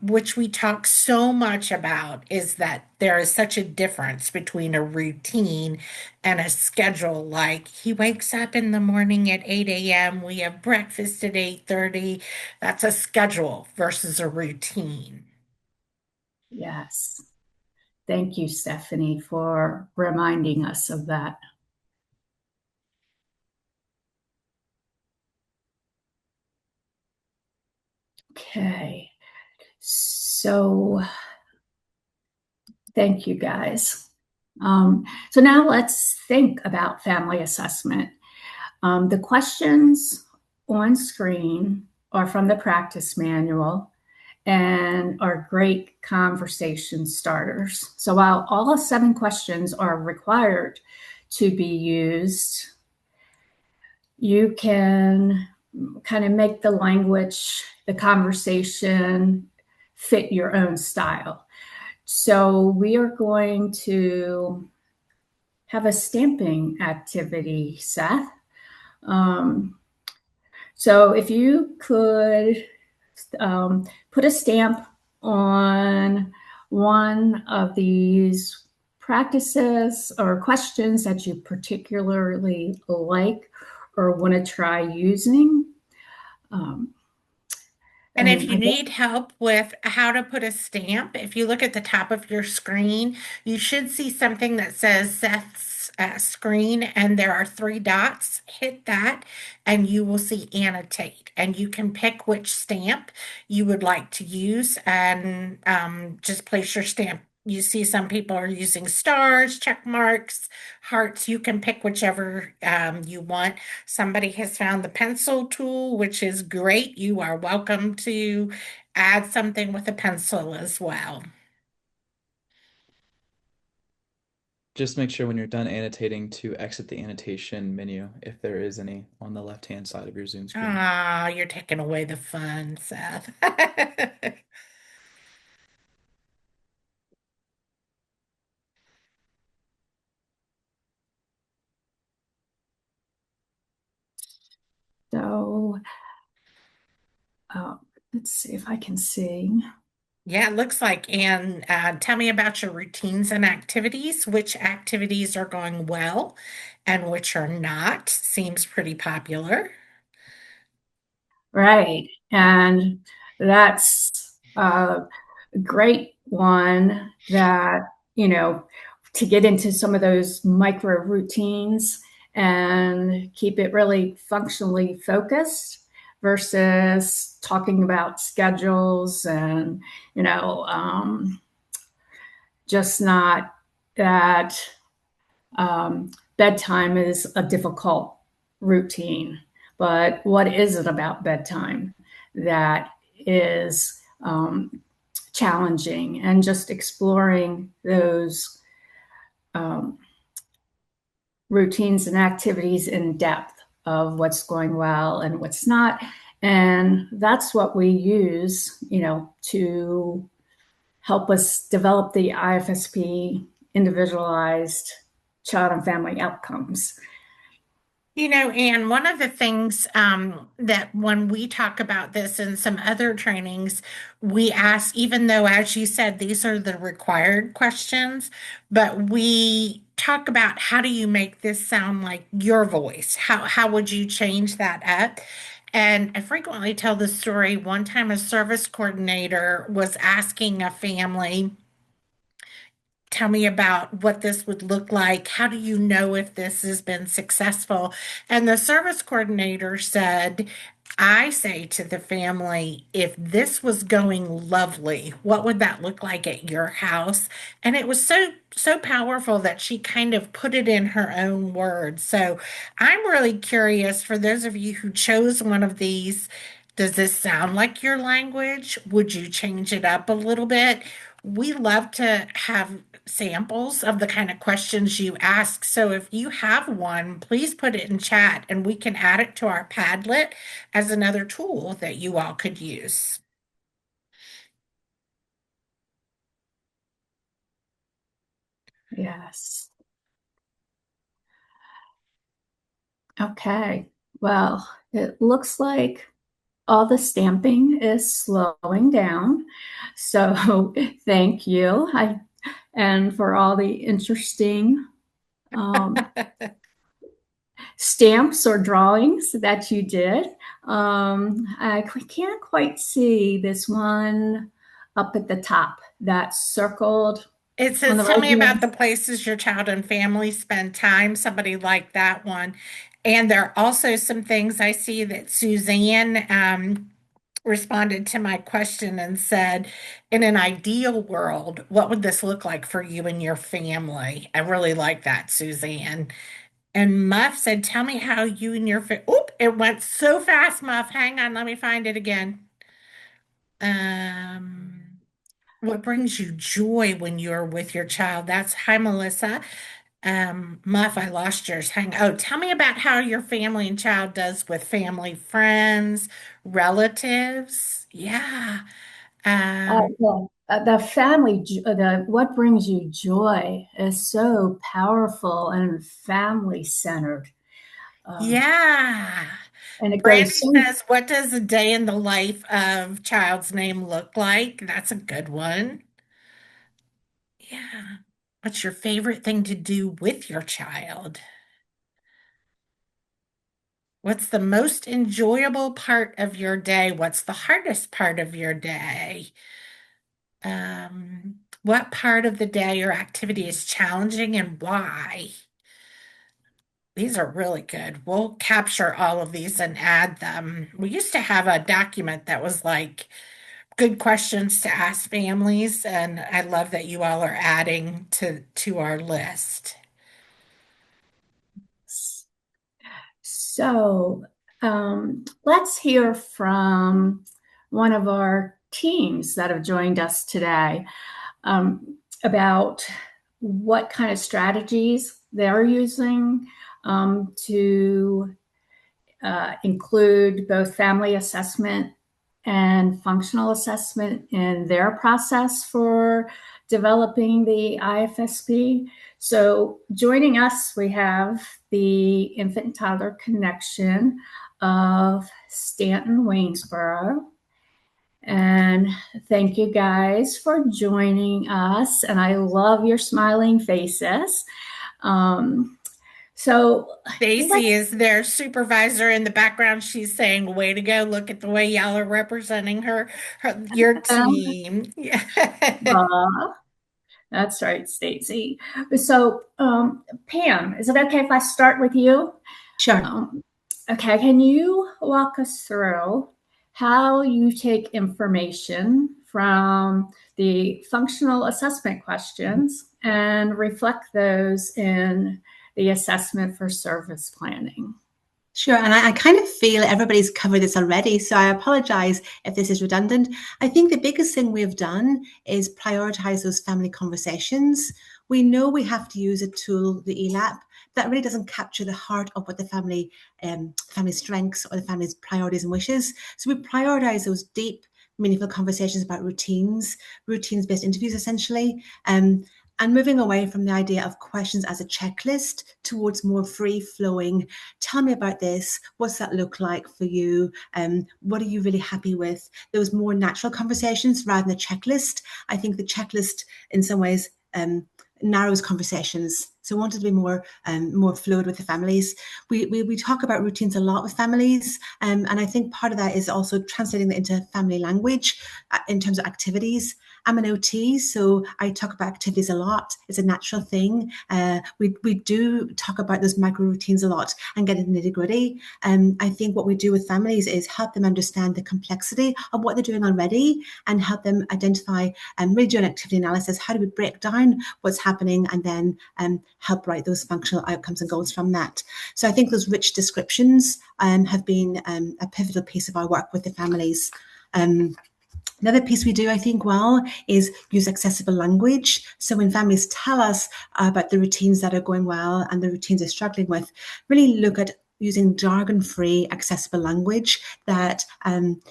which we talk so much about, is that there is such a difference between a routine and a schedule. Like he wakes up in the morning at 8 a.m., we have breakfast at 8:30. That's a schedule versus a routine. yes. Thank you, Stephanie, for reminding us of that. Okay, so thank you guys. So now let's think about family assessment. The questions on screen are from the practice manual and are great conversation starters. So while all 7 questions are required to be used, you can kind of make the language, the conversation fit your own style. So we are going to have a stamping activity, Seth. So if you could put a stamp on one of these practices or questions that you particularly like or want to try using. And if you need help with how to put a stamp, if you look at the top of your screen, you should see something that says Seth's screen, and there are 3 dots. Hit that, and you will see annotate. And you can pick which stamp you would like to use and just place your stamp. You see some people are using stars, check marks, hearts. You can pick whichever you want. Somebody has found the pencil tool, which is great. You are welcome to add something with a pencil as well. Just make sure when you're done annotating to exit the annotation menu if there is any on the left-hand side of your Zoom screen. Ah, you're taking away the fun, Seth. So let's see if I can see. Yeah, it looks like. And tell me about your routines and activities. Which activities are going well and which are not? Seems pretty popular. Right. And that's a great one that, to get into some of those micro routines and keep it really functionally focused versus talking about schedules and, just not that bedtime is a difficult routine. But what is it about bedtime that is challenging, and just exploring those routines and activities in depth of what's going well and what's not. And that's what we use, to help us develop the IFSP, individualized child and family outcomes. Anne, one of the things that when we talk about this in some other trainings, we ask, even though, as you said, these are the required questions, but we talk about how do you make this sound like your voice? How would you change that up? And I frequently tell this story. One time, a service coordinator was asking a family, tell me about what this would look like. How do you know if this has been successful? And the service coordinator said, I say to the family, if this was going lovely, what would that look like at your house? And it was so powerful that she kind of put it in her own words. So I'm really curious for those of you who chose one of these, does this sound like your language? Would you change it up a little bit? We love to have samples of the kind of questions you ask. So if you have one, please put it in chat and we can add it to our Padlet as another tool that you all could use. Yes. Okay. Well, it looks like all the stamping is slowing down. So thank you. And for all the interesting stamps or drawings that you did. I can't quite see this one up at the top that's circled It on the says, tell right me about hand. the places your child and family spend time. Somebody liked that one. And there are also some things I see that Suzanne responded to my question and said, in an ideal world, what would this look like for you and your family? I really like that, Suzanne. And Muff said, tell me how you and your oop, it went so fast, Muff. Hang on, let me find it again. Um, what brings you joy when you're with your child? That's hi, Melissa. Muff, I lost yours. Tell me about how your family and child does with family, friends, relatives. Yeah. Um, The family, what brings you joy is so powerful and family centered. yeah. And it Brandy goes so. says, what does a day in the life of child's name look like? That's a good one. Yeah. What's your favorite thing to do with your child? What's the most enjoyable part of your day? What's the hardest part of your day? What part of the day or activity is challenging and why? These are really good. We'll capture all of these and add them. We used to have a document that was like good questions to ask families, and I love that you all are adding to our list. So let's hear from one of our teams that have joined us today about what kind of strategies they're using to include both family assessment and functional assessment in their process for developing the IFSP. So joining us, we have the Infant and Toddler Connection of Stanton, Waynesboro. And thank you guys for joining us. And I love your smiling faces. So Stacy is their supervisor in the background. She's saying, way to go. Look at the way y'all are representing your team. Yeah. That's right, Stacy. So, Pam, is it okay if I start with you? Sure. Okay, can you walk us through how you take information from the functional assessment questions and reflect those in the assessment for service planning? Sure, and I kind of feel everybody's covered this already, so I apologize if this is redundant. I think the biggest thing we've done is prioritize those family conversations. We know we have to use a tool, the ELAP, that really doesn't capture the heart of what the family strengths or the family's priorities and wishes. So we prioritize those deep, meaningful conversations about routines-based interviews, essentially. And moving away from the idea of questions as a checklist towards more free-flowing, tell me about this, what's that look like for you, what are you really happy with? Those more natural conversations rather than a checklist. I think the checklist in some ways narrows conversations. So we wanted to be more fluid with the families. We talk about routines a lot with families, and I think part of that is also translating that into family language in terms of activities. I'm an OT, so I talk about activities a lot. It's a natural thing. We do talk about those micro routines a lot and get into nitty gritty. I think what we do with families is help them understand the complexity of what they're doing already and help them identify and really do an activity analysis. How do we break down what's happening and then help write those functional outcomes and goals from that? So I think those rich descriptions have been a pivotal piece of our work with the families. Another piece we do, I think, well, is use accessible language. So when families tell us about the routines that are going well and the routines they're struggling with, really look at using jargon-free, accessible language that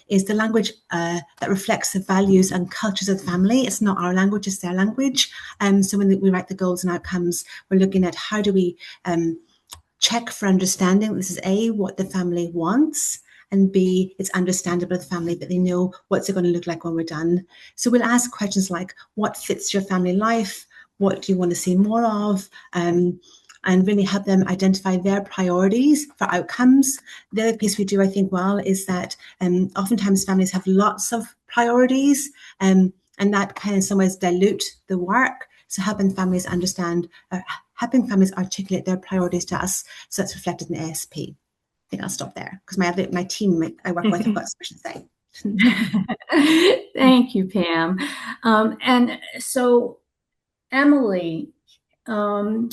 is the language that reflects the values and cultures of the family. It's not our language, it's their language. So when we write the goals and outcomes, we're looking at how do we check for understanding. This is A, what the family wants, and B, it's understandable to the family that they know what's it going to look like when we're done. So we'll ask questions like, what fits your family life? What do you want to see more of? And really help them identify their priorities for outcomes. The other piece we do, I think, well, is that oftentimes families have lots of priorities, and that kind of in some ways dilute the work. So helping families understand, helping families articulate their priorities to us, so that's reflected in ASP. I think I'll stop there because my team I work with have got so much to say. Thank you, Pam. And so, Emily, can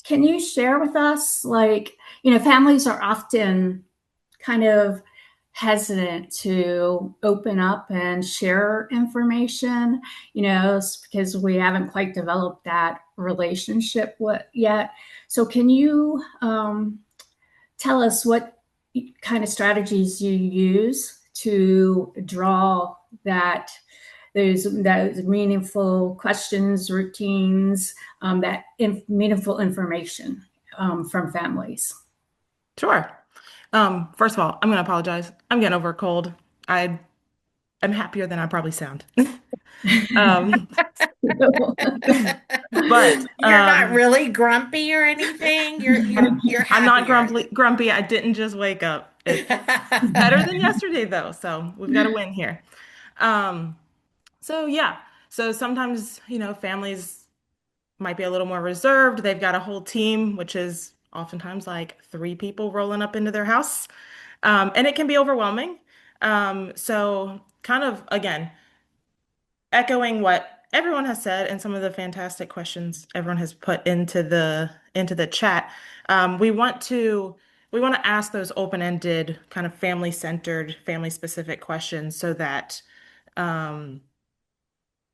you share with us, like, families are often kind of hesitant to open up and share information, because we haven't quite developed that relationship yet. So can you tell us what kind of strategies you use to draw those meaningful questions, routines, meaningful information from families? Sure. First of all, I'm going to apologize. I'm getting over a cold. I'm happier than I probably sound. But you're not really grumpy or anything. You're I'm not happier. grumpy. I didn't just wake up. It's better than yesterday though, so we've got to win here. So yeah. So sometimes, families might be a little more reserved. They've got a whole team, which is oftentimes like 3 people rolling up into their house. And it can be overwhelming. So kind of, again, echoing what everyone has said and some of the fantastic questions everyone has put into the chat. We want to ask those open-ended, kind of family-centered, family-specific questions so that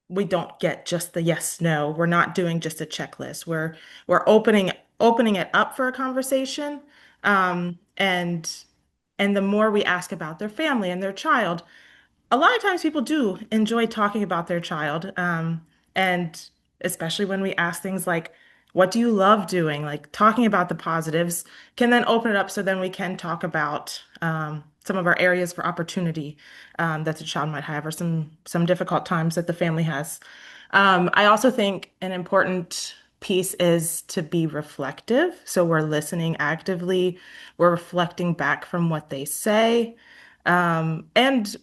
we don't get just the yes, no. We're not doing just a checklist. We're opening it up for a conversation. And the more we ask about their family and their child, a lot of times people do enjoy talking about their child. And especially when we ask things like, what do you love doing? Like talking about the positives can then open it up so then we can talk about some of our areas for opportunity that the child might have or some difficult times that the family has. I also think an important piece is to be reflective. So we're listening actively, we're reflecting back from what they say. And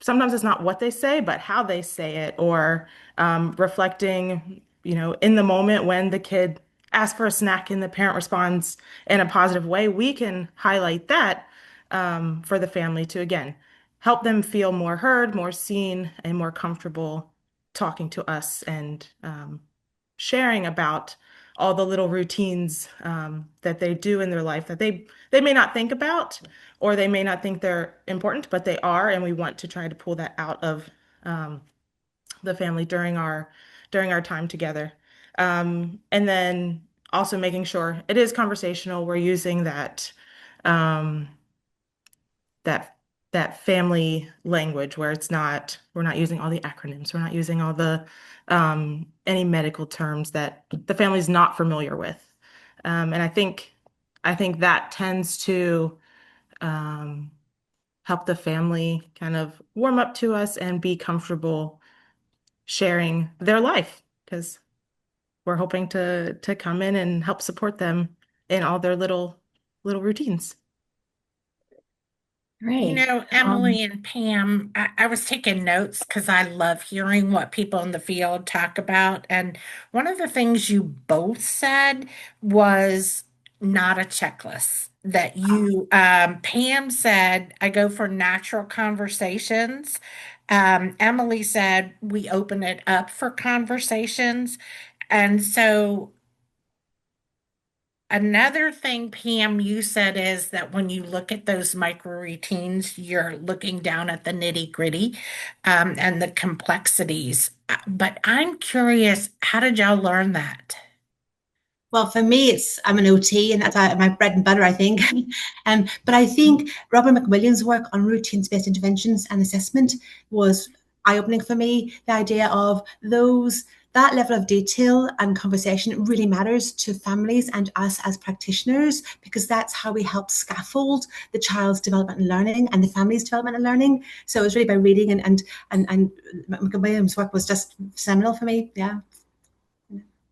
sometimes it's not what they say, but how they say it, or reflecting, in the moment when the kid asks for a snack and the parent responds in a positive way, we can highlight that for the family to, again, help them feel more heard, more seen, and more comfortable talking to us and sharing about all the little routines that they do in their life that they may not think about or they may not think they're important, but they are, and we want to try to pull that out of the family during our time together. And then also making sure it is conversational. We're using um, that that family language where we're not using all the acronyms, we're not using all the any medical terms that the family's not familiar with. And I think that tends to help the family kind of warm up to us and be comfortable sharing their life because we're hoping to come in and help support them in all their little routines. Great. Emily and Pam, I was taking notes because I love hearing what people in the field talk about. And one of the things you both said was not a checklist. That Pam said, I go for natural conversations. Emily said, we open it up for conversations. And so another thing, Pam, you said is that when you look at those micro routines, you're looking down at the nitty-gritty, and the complexities. But I'm curious, how did y'all learn that? Well, for me, I'm an OT, and that's my bread and butter, I think. But I think Robert McWilliams' work on routines-based interventions and assessment was eye-opening for me. The idea of that level of detail and conversation really matters to families and us as practitioners, because that's how we help scaffold the child's development and learning and the family's development and learning. So it was really by reading, and McWilliams' work was just seminal for me. Yeah.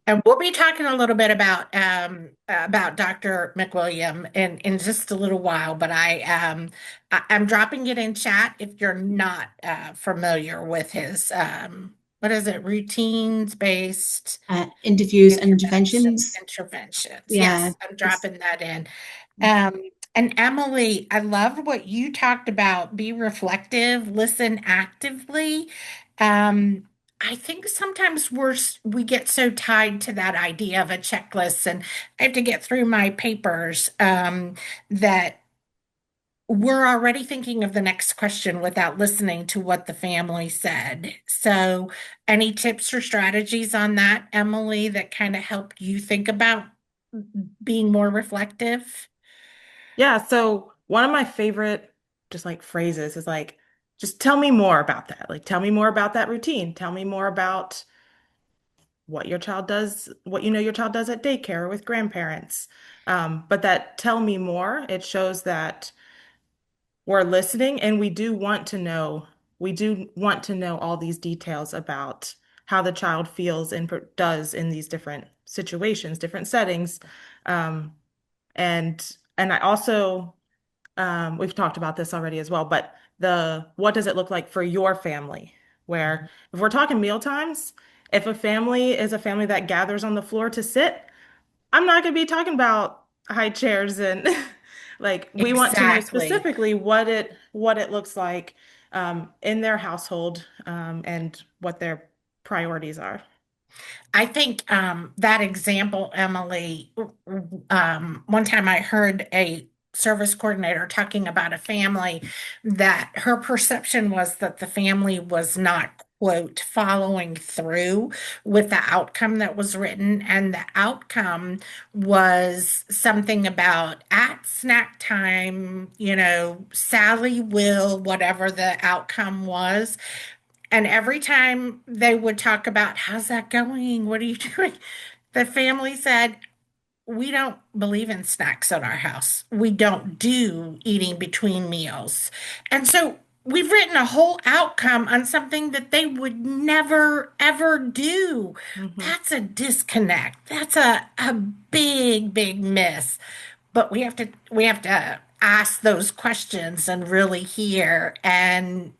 And we'll be talking a little bit about Dr. McWilliam in just a little while, but I'm dropping it in chat if you're not familiar with his what is it, routines based Interviews and interventions. interventions. Yeah. Yes, I'm dropping that in. Um, and Emily, I loved what you talked about. Be reflective, listen actively. Um, I think sometimes we get so tied to that idea of a checklist and I have to get through my papers, that we're already thinking of the next question without listening to what the family said. So, any tips or strategies on that, Emily, that kind of help you think about being more reflective? Yeah, so one of my favorite just like phrases is like, just tell me more about that. Like, tell me more about that routine. Tell me more about what your child does, what you know your child does at daycare or with grandparents. But that tell me more, it shows that we're listening and we do want to know all these details about how the child feels and does in these different situations, different settings. Um, and I also we've talked about this already as well, but the what does it look like for your family? Where if we're talking meal times, if a family is a family that gathers on the floor to sit, I'm not going to be talking about high chairs and like we want to know Exactly. specifically what it looks like in their household and what their priorities are. I think that example, Emily, one time I heard a service coordinator talking about a family that her perception was that the family was not, quote, following through with the outcome that was written. And the outcome was something about at snack time, Sally will, whatever the outcome was. And every time they would talk about, how's that going? What are you doing? The family said, we don't believe in snacks at our house. We don't do eating between meals. And so we've written a whole outcome on something that they would never, ever do. Mhm. That's a disconnect. That's a big, big miss. But we have to ask those questions and really hear. And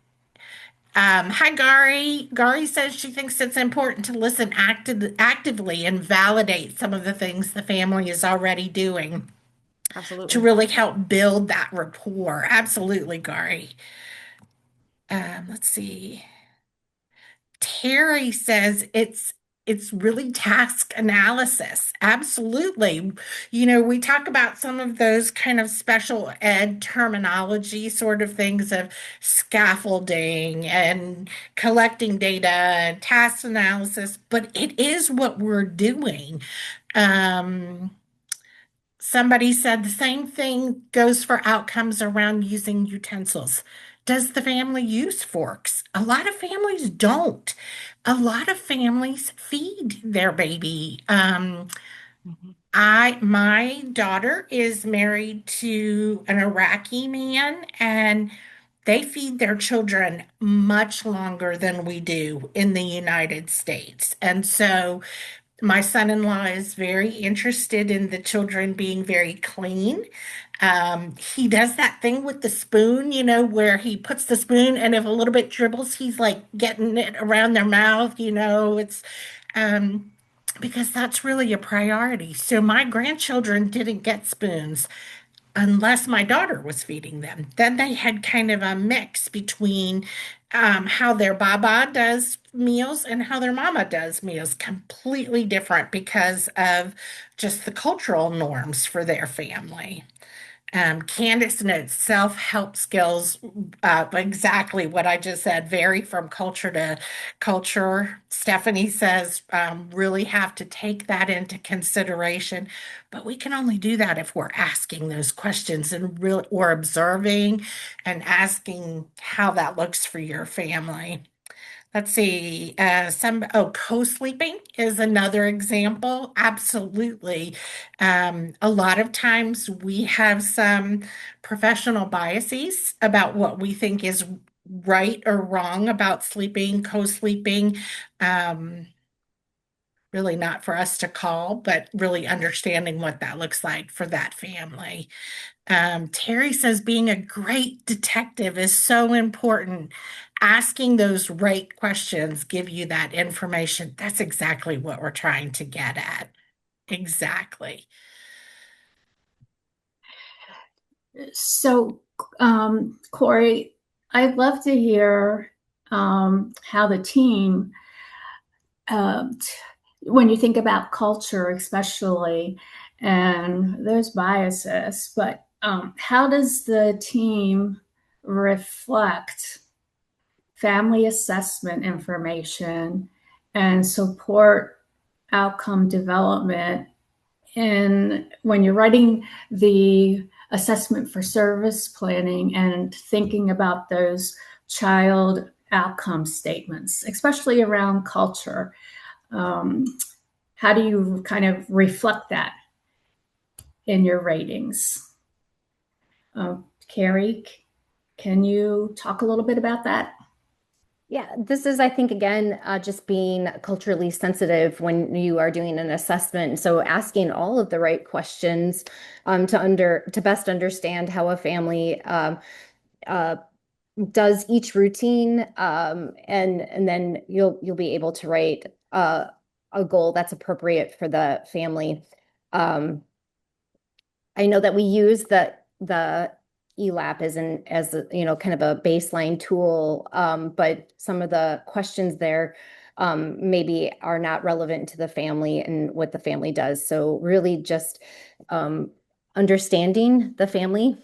hi, Gari. Gari says she thinks it's important to listen actively and validate some of the things the family is already doing to Absolutely. really help build that rapport. Absolutely, Gari. Let's see. Terry says it's really task analysis. Absolutely. We talk about some of those kind of special ed terminology sort of things of scaffolding and collecting data and task analysis, but it is what we're doing. Um, Somebody said the same thing goes for outcomes around using utensils. Does the family use forks? A lot of families don't. A lot of families feed their baby. Mhm. My daughter is married to an Iraqi man, and they feed their children much longer than we do in the United States. And so My son-in-law is very interested in the children being very clean. He does that thing with the spoon, where he puts the spoon and if a little bit dribbles, he's like getting it around their mouth, it's um, because that's really a priority. So my grandchildren didn't get spoons unless my daughter was feeding them. Then they had kind of a mix between how their baba does meals and how their mama does meals, completely different because of just the cultural norms for their family. Candace notes self-help skills, exactly what I just said, vary from culture to culture. Stephanie says, really have to take that into consideration, but we can only do that if we're asking those questions and real or observing and asking how that looks for your family. Let's see, co-sleeping is another example. Absolutely. A lot of times we have some professional biases about what we think is right or wrong about sleeping, co-sleeping. Um, Really not for us to call, but really understanding what that looks like for that family. Terry says being a great detective is so important. Asking those right questions give you that information. That's exactly what we're trying to get at. Exactly. So, Corey, I'd love to hear how the team, um, when you think about culture, especially, and there's biases, but how does the team reflect family assessment information and support outcome development? And when you're writing the assessment for service planning and thinking about those child outcome statements, especially around culture, um, how do you kind of reflect that in your ratings? Carrie, can you talk a little bit about that? Yeah, this is, I think, again, just being culturally sensitive when you are doing an assessment. So asking all of the right questions to best understand how a family uh, does each routine, and then you'll be able to write a goal that's appropriate for the family. I know that we use the ELAP as a, kind of a baseline tool, but some of the questions there maybe are not relevant to the family and what the family does. So really just understanding the family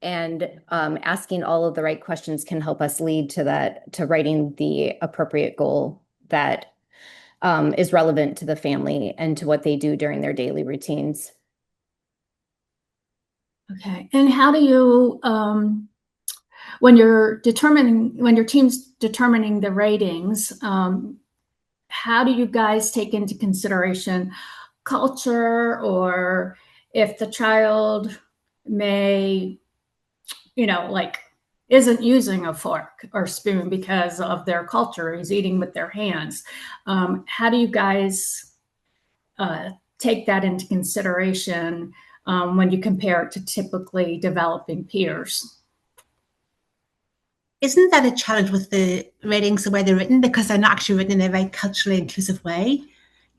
and asking all of the right questions can help us lead to writing the appropriate goal that is relevant to the family and to what they do during their daily routines. Okay. And how do you, when your team's determining the ratings, how do you guys take into consideration culture, or if the child may, like isn't using a fork or spoon because of their culture, is eating with their hands? How do you guys take that into consideration when you compare it to typically developing peers? Isn't that a challenge with the ratings, the way they're written, because they're not actually written in a very culturally inclusive way?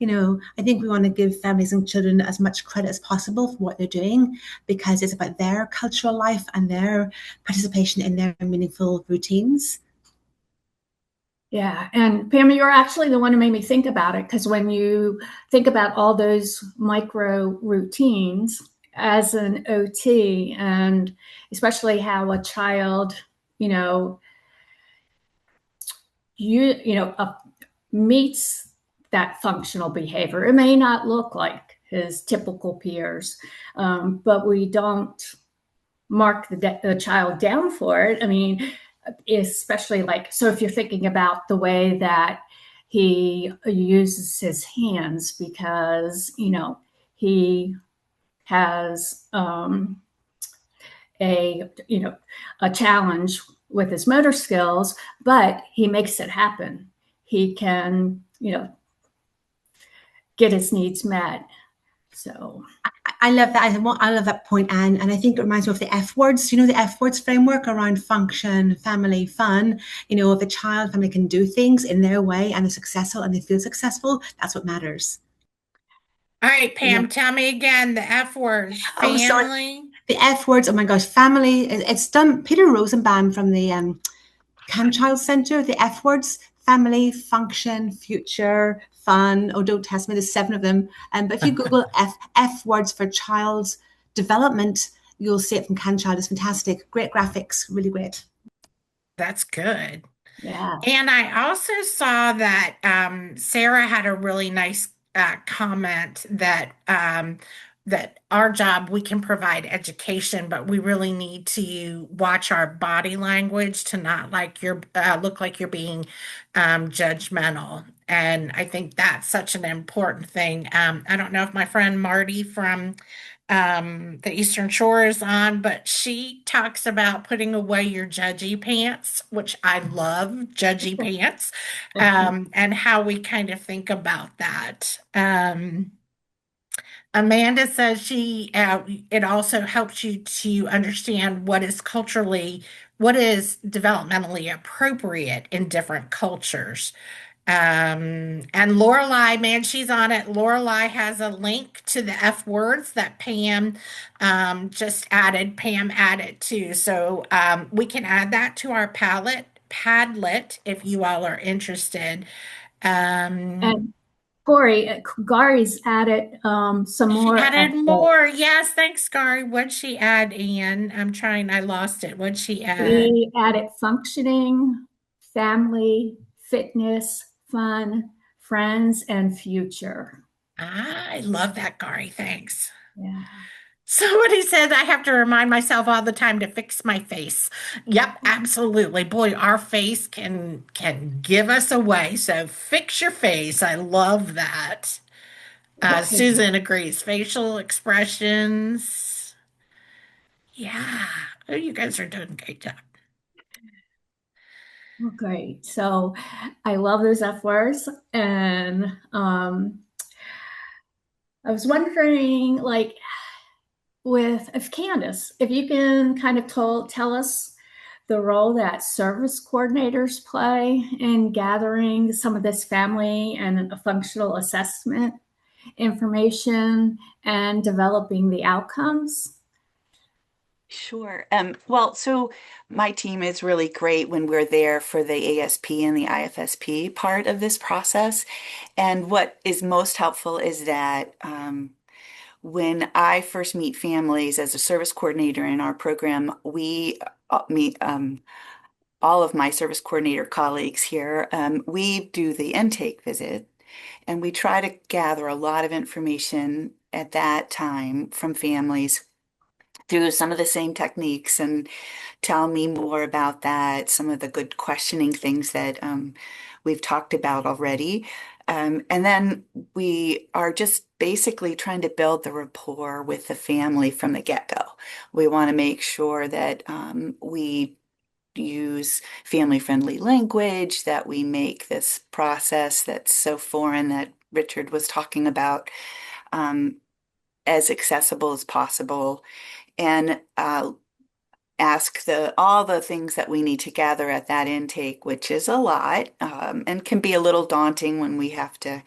I think we want to give families and children as much credit as possible for what they're doing, because it's about their cultural life and their participation in their meaningful routines. Yeah, and Pam, you're actually the one who made me think about it, because when you think about all those micro routines as an OT, and especially how a child, meets that functional behavior. It may not look like his typical peers, but we don't mark the child down for it. I mean, especially so if you're thinking about the way that he uses his hands, because he has a challenge with his motor skills, but he makes it happen. He can get his needs met. So I love that. I love that point, Anne. And I think it reminds me of the F words. You know, the F words framework around function, family, fun. You know, if a child, family can do things in their way and they're successful and they feel successful, that's what matters. All right, You know. Pam, tell me again the F words. Oh, sorry. Family. The F words. Oh my gosh, family. It's done. Peter Rosenbaum from the Can Child Center. The F words: family, function, future, fun. Oh, don't test me. There's 7 of them. But if you Google F words for child development, you'll see it from Can Child. It's fantastic. Great graphics. Really great. That's good. yeah. And I also saw that Sarah had a really nice comment that that our job, we can provide education, but we really need to watch our body language to not like you're look like you're being judgmental. And I think that's such an important thing. I don't know if my friend Marty from the Eastern Shore is on, but she talks about putting away your judgy pants, which I love, judgy pants, and how we kind of think about that. Amanda says it also helps you to understand what is developmentally appropriate in different cultures. And Lorelai, man, she's on it. Lorelai has a link to the F words that Pam just added. Pam added too. So we can add that to our Padlet if you all are interested. And Corey, Gari's added some She more added more. Yes, thanks, Gary. What'd she add, Ian? I lost it. What'd she add? He added functioning, family, fitness, fun, friends, and future. I love that, Gary. Thanks. Yeah. Somebody said I have to remind myself all the time to fix my face. Yep, absolutely. Boy, our face can give us away. So fix your face. I love that. Susan agrees. Facial expressions. Yeah. Oh, you guys are doing a great job. Well, great. So I love those F words. And I was wondering, like, if Candace, if you can kind of tell us the role that service coordinators play in gathering some of this family and functional assessment information and developing the outcomes. Sure. Well, so my team is really great when we're there for the ASP and the IFSP part of this process. And what is most helpful is that when I first meet families as a service coordinator in our program, we meet all of my service coordinator colleagues here. We do the intake visit and we try to gather a lot of information at that time from families through some of the same techniques and tell me more about that, some of the good questioning things that we've talked about already. And then we are just basically trying to build the rapport with the family from the get-go. We want to make sure that we use family-friendly language, that we make this process that's so foreign that Richard was talking about as accessible as possible. And ask all the things that we need to gather at that intake, which is a lot, and can be a little daunting when we have to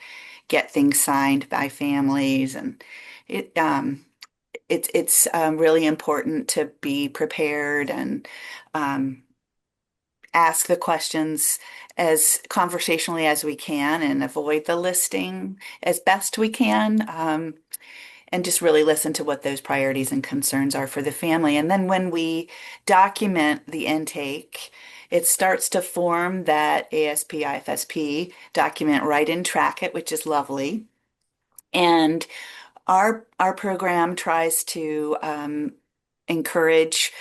get things signed by families. And it's really important to be prepared and ask the questions as conversationally as we can and avoid the listing as best we can. And just really listen to what those priorities and concerns are for the family. And then when we document the intake, it starts to form that ASP IFSP document right in Track-It, which is lovely. And our program tries to encourage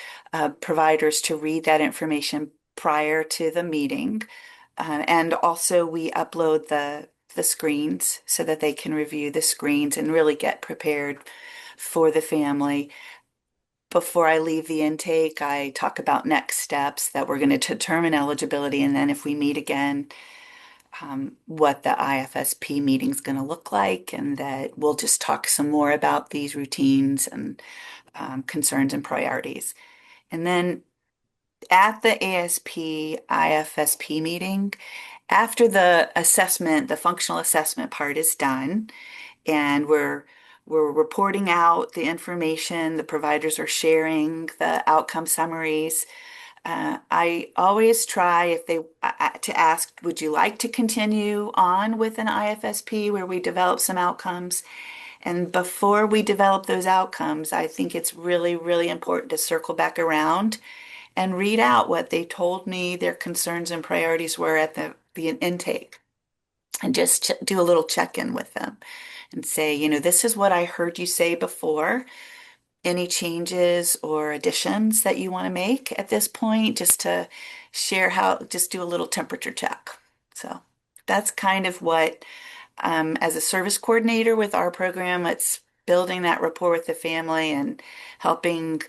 providers to read that information prior to the meeting. And also we upload the screens so that they can review the screens and really get prepared for the family. Before I leave the intake, I talk about next steps that we're going to determine eligibility. And then if we meet again, what the IFSP meeting is going to look like, and that we'll just talk some more about these routines and concerns and priorities. And then at the ASP IFSP meeting, after the assessment, the functional assessment part is done, and we're reporting out the information, the providers are sharing the outcome summaries. I always try if they to ask, would you like to continue on with an IFSP where we develop some outcomes? And before we develop those outcomes, I think it's really, really important to circle back around and read out what they told me their concerns and priorities were at the intake, and just do a little check-in with them and say, this is what I heard you say before. Any changes or additions that you want to make at this point, just to share just do a little temperature check. So that's kind of what, as a service coordinator with our program, it's building that rapport with the family and helping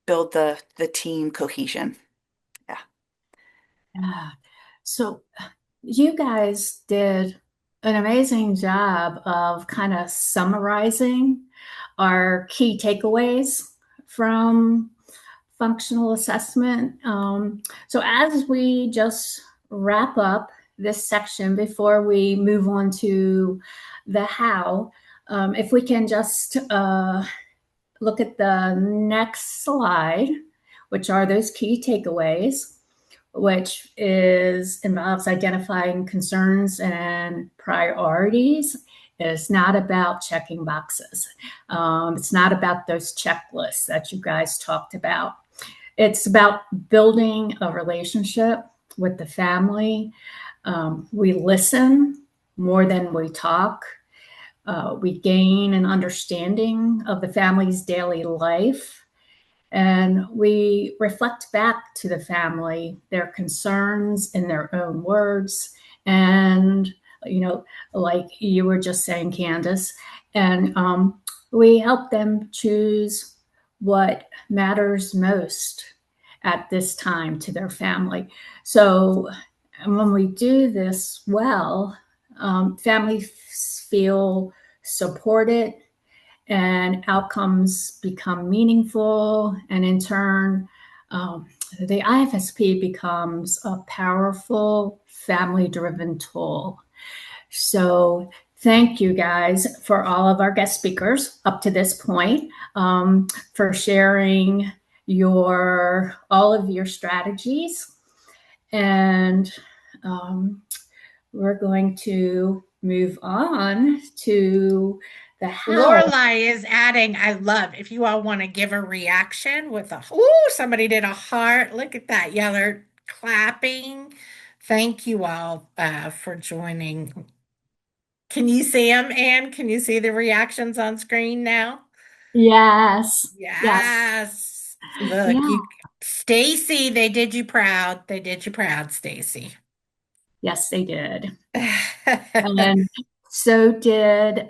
build the team cohesion. Yeah. Yeah. So you guys did an amazing job of kind of summarizing our key takeaways from functional assessment. So as we just wrap up this section before we move on to the how, if we can just look at the next slide, which are those key takeaways, which involves identifying concerns and priorities. It's not about checking boxes. It's not about those checklists that you guys talked about. It's about building a relationship with the family. We listen more than we talk. We gain an understanding of the family's daily life. And we reflect back to the family their concerns in their own words. And, like you were just saying, Candace, and we help them choose what matters most at this time to their family. So when we do this well, families feel supported and outcomes become meaningful. And in turn, the IFSP becomes a powerful family-driven tool. So thank you guys for all of our guest speakers up to this point, for sharing all of your strategies. And we're going to move on to the how. Lorelai is adding, I love, if you all want to give a reaction with somebody did a heart. Look at that. Yeah, they're clapping. Thank you all for joining. Can you see them, Anne? Can you see the reactions on screen now? Yes. Yes. Look, Yeah. Stacy, they did you proud. They did you proud, Stacy. Yes, they did. And so did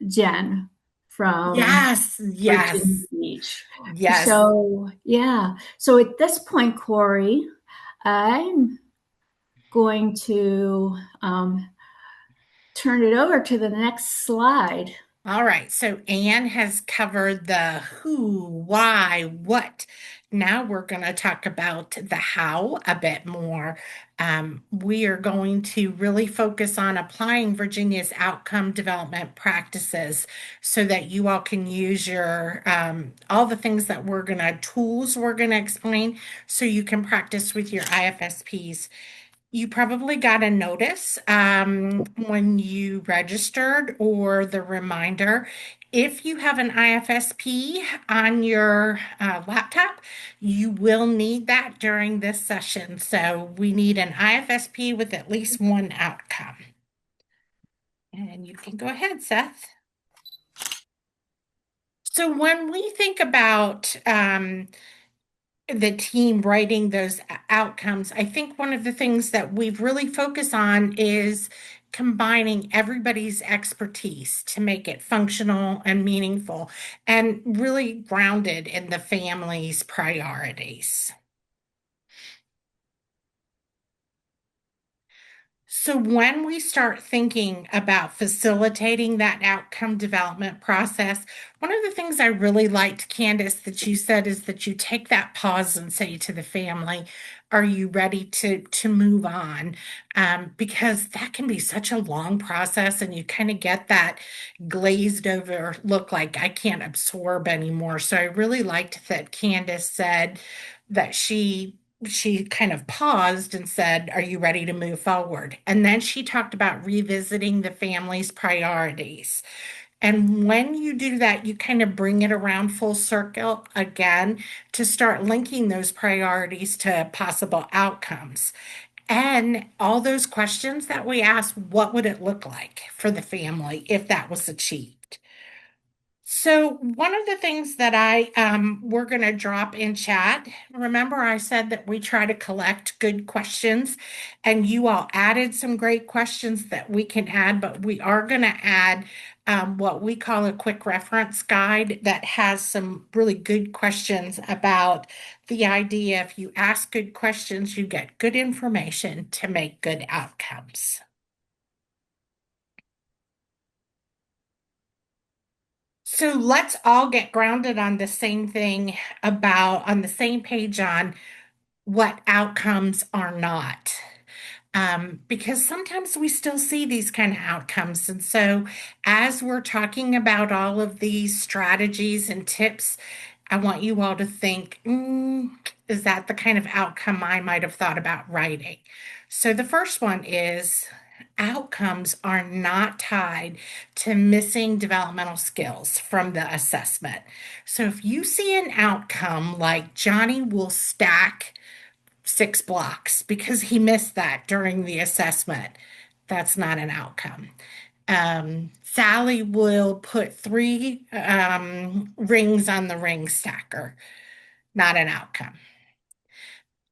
Jen from Virginia Beach. Yes. So, yeah. So at this point, Corey, I'm going to turn it over to the next slide. All right. So Anne has covered the who, why, what. Now we're going to talk about the how a bit more. We are going to really focus on applying Virginia's outcome development practices so that you all can use your all the things that tools we're going to explain so you can practice with your IFSPs. You probably got a notice when you registered or the reminder. If you have an IFSP on your laptop, you will need that during this session. So we need an IFSP with at least one outcome. And you can go ahead, Seth. So when we think about the team writing those outcomes, I think one of the things that we've really focused on is combining everybody's expertise to make it functional and meaningful and really grounded in the family's priorities. So when we start thinking about facilitating that outcome development process, one of the things I really liked, Candace, that you said is that you take that pause and say to the family, are you ready to move on? Because that can be such a long process, and you kind of get that glazed over look like I can't absorb anymore. So I really liked that Candace said that she kind of paused and said, are you ready to move forward? And then she talked about revisiting the family's priorities. And when you do that, you kind of bring it around full circle again to start linking those priorities to possible outcomes. And all those questions that we asked, what would it look like for the family if that was achieved? So one of the things that we're going to drop in chat. Remember, I said that we try to collect good questions, and you all added some great questions that we can add, but we are going to add what we call a quick reference guide that has some really good questions about the idea if you ask good questions, you get good information to make good outcomes. So let's all get grounded on the same thing on the same page on what outcomes are not. Because sometimes we still see these kind of outcomes. And so, as we're talking about all of these strategies and tips, I want you all to think, is that the kind of outcome I might have thought about writing? So, the first one is outcomes are not tied to missing developmental skills from the assessment. So, if you see an outcome like Johnny will stack 6 blocks because he missed that during the assessment, that's not an outcome. Sally will put 3 rings on the ring stacker, not an outcome.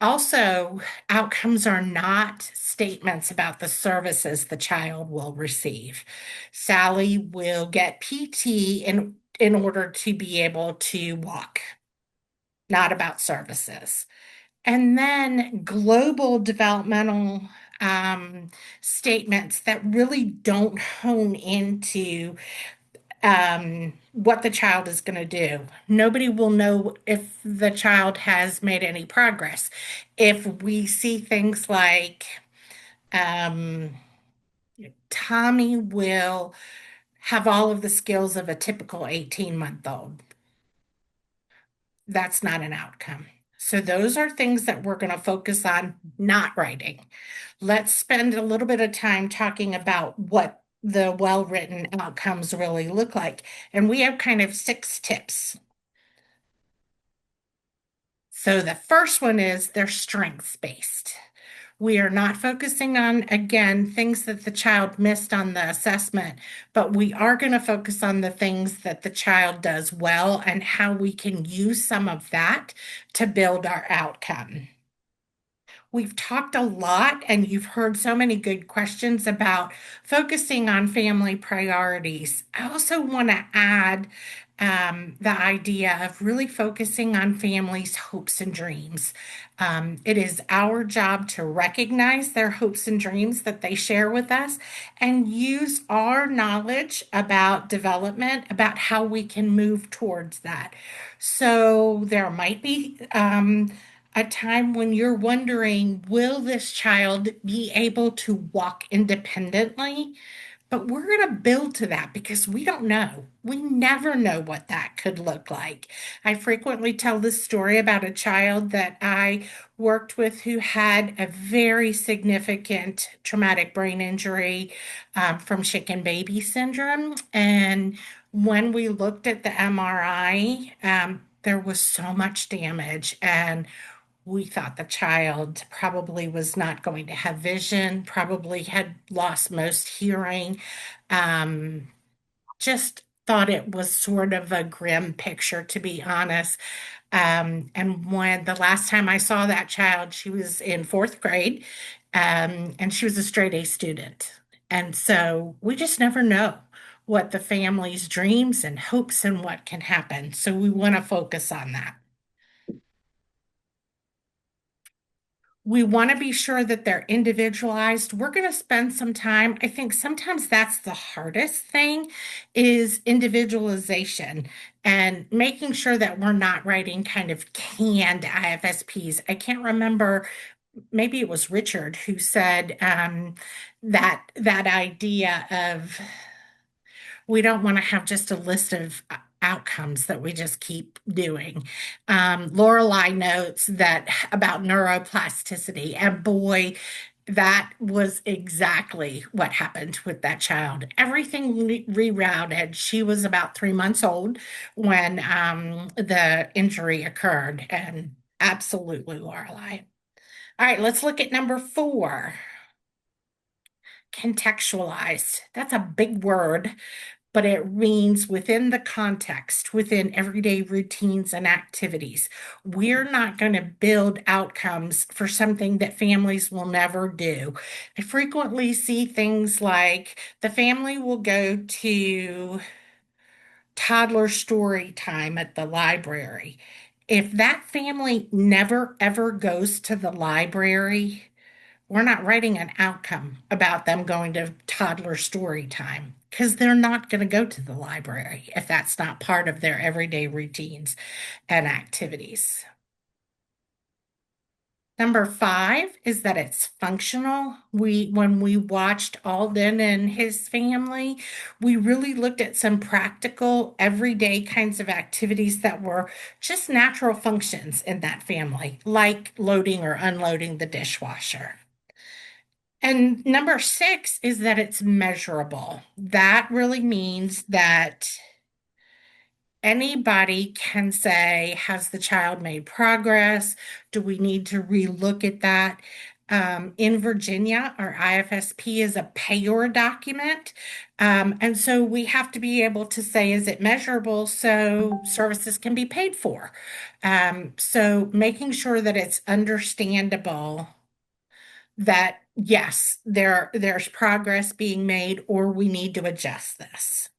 Also, outcomes are not statements about the services the child will receive. Sally will get PT in order to be able to walk, not about services. And then global developmental statements that really don't hone into what the child is going to do. Nobody will know if the child has made any progress. If we see things like Tommy will have all of the skills of a typical 18-month-old, that's not an outcome. So those are things that we're going to focus on not writing. Let's spend a little bit of time talking about what the well-written outcomes really look like. And we have kind of 6 tips. So the first one is they're strengths-based. We are not focusing on, again, things that the child missed on the assessment, but we are going to focus on the things that the child does well and how we can use some of that to build our outcome. We've talked a lot, and you've heard so many good questions about focusing on family priorities. I also want to add the idea of really focusing on families' hopes and dreams. It is our job to recognize their hopes and dreams that they share with us and use our knowledge about development, about how we can move towards that. So there might be a time when you're wondering, will this child be able to walk independently? But we're going to build to that because we don't know. We never know what that could look like. I frequently tell this story about a child that I worked with who had a very significant traumatic brain injury from chicken baby syndrome. And when we looked at the MRI, there was so much damage, and we thought the child probably was not going to have vision, probably had lost most hearing. Just thought it was sort of a grim picture, to be honest. And when the last time I saw that child, she was in 4th grade, and she was a straight A student. And so we just never know what the family's dreams and hopes and what can happen. So we want to focus on that. We want to be sure that they're individualized. We're going to spend some time. I think sometimes that's the hardest thing is individualization and making sure that we're not writing kind of canned IFSPs. I can't remember, maybe it was Richard who said that idea of we don't want to have just a list of outcomes that we just keep doing. Lorelei notes that about neuroplasticity, and boy, that was exactly what happened with that child. Everything rerouted. She was about 3 months old when the injury occurred, and absolutely, Lorelei. All right, let's look at number 4. Contextualized. That's a big word, but it means within the context, within everyday routines and activities. We're not going to build outcomes for something that families will never do. I frequently see things like the family will go to toddler story time at the library. If that family never ever goes to the library, we're not writing an outcome about them going to toddler story time because they're not going to go to the library if that's not part of their everyday routines and activities. Number 5 is that it's functional. When we watched Alden and his family, we really looked at some practical, everyday kinds of activities that were just natural functions in that family, like loading or unloading the dishwasher. And number 6 is that it's measurable. That really means that anybody can say, has the child made progress? Do we need to relook at that? In Virginia, our IFSP is a payor document. And so we have to be able to say, is it measurable so services can be paid for? So making sure that it's understandable that yes, there's progress being made or we need to adjust this.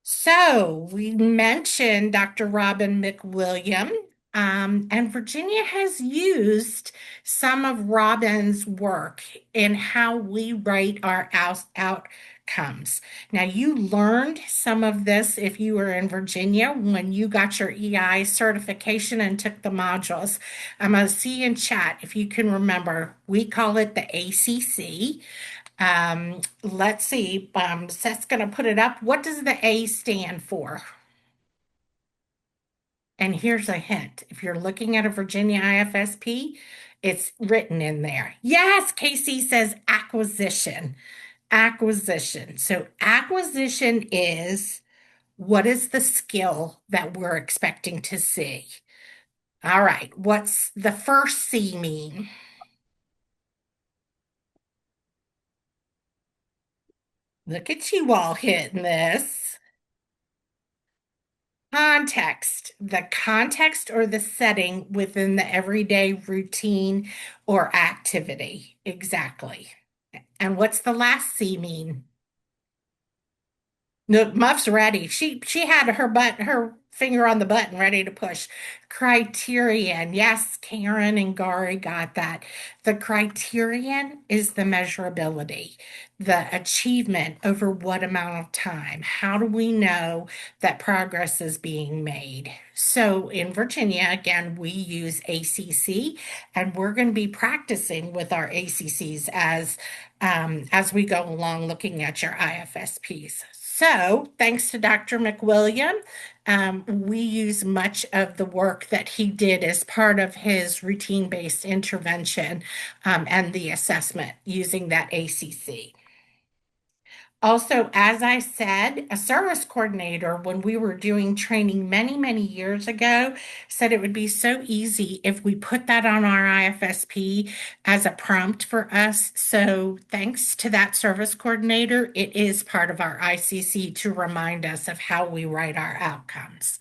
So we mentioned Dr. Robin McWilliam, and Virginia has used some of Robin's work in how we write our outcomes. Now, you learned some of this if you were in Virginia when you got your EI certification and took the modules. I'm going to see in chat if you can remember. We call it the ACC. Let's see. Seth's going to put it up. What does the A stand for? And here's a hint. If you're looking at a Virginia IFSP, it's written in there. Yes, Casey says acquisition. Acquisition. So acquisition is what is the skill that we're expecting to see? All right. What's the first C mean? Look at you all hitting this. Context, the context or the setting within the everyday routine or activity. Exactly. And what's the last C mean? No, Muff's ready. She had her finger on the button ready to push. Criterion. Yes, Karen and Gary got that. The criterion is the measurability, the achievement over what amount of time. How do we know that progress is being made? So in Virginia, again, we use ACC, and we're going to be practicing with our ACCs as we go along looking at your IFSPs. So, thanks to Dr. McWilliam, we use much of the work that he did as part of his routine-based intervention and the assessment using that ACC. Also, as I said, a service coordinator, when we were doing training many, many years ago, said it would be so easy if we put that on our IFSP as a prompt for us. So, thanks to that service coordinator, it is part of our ICC to remind us of how we write our outcomes.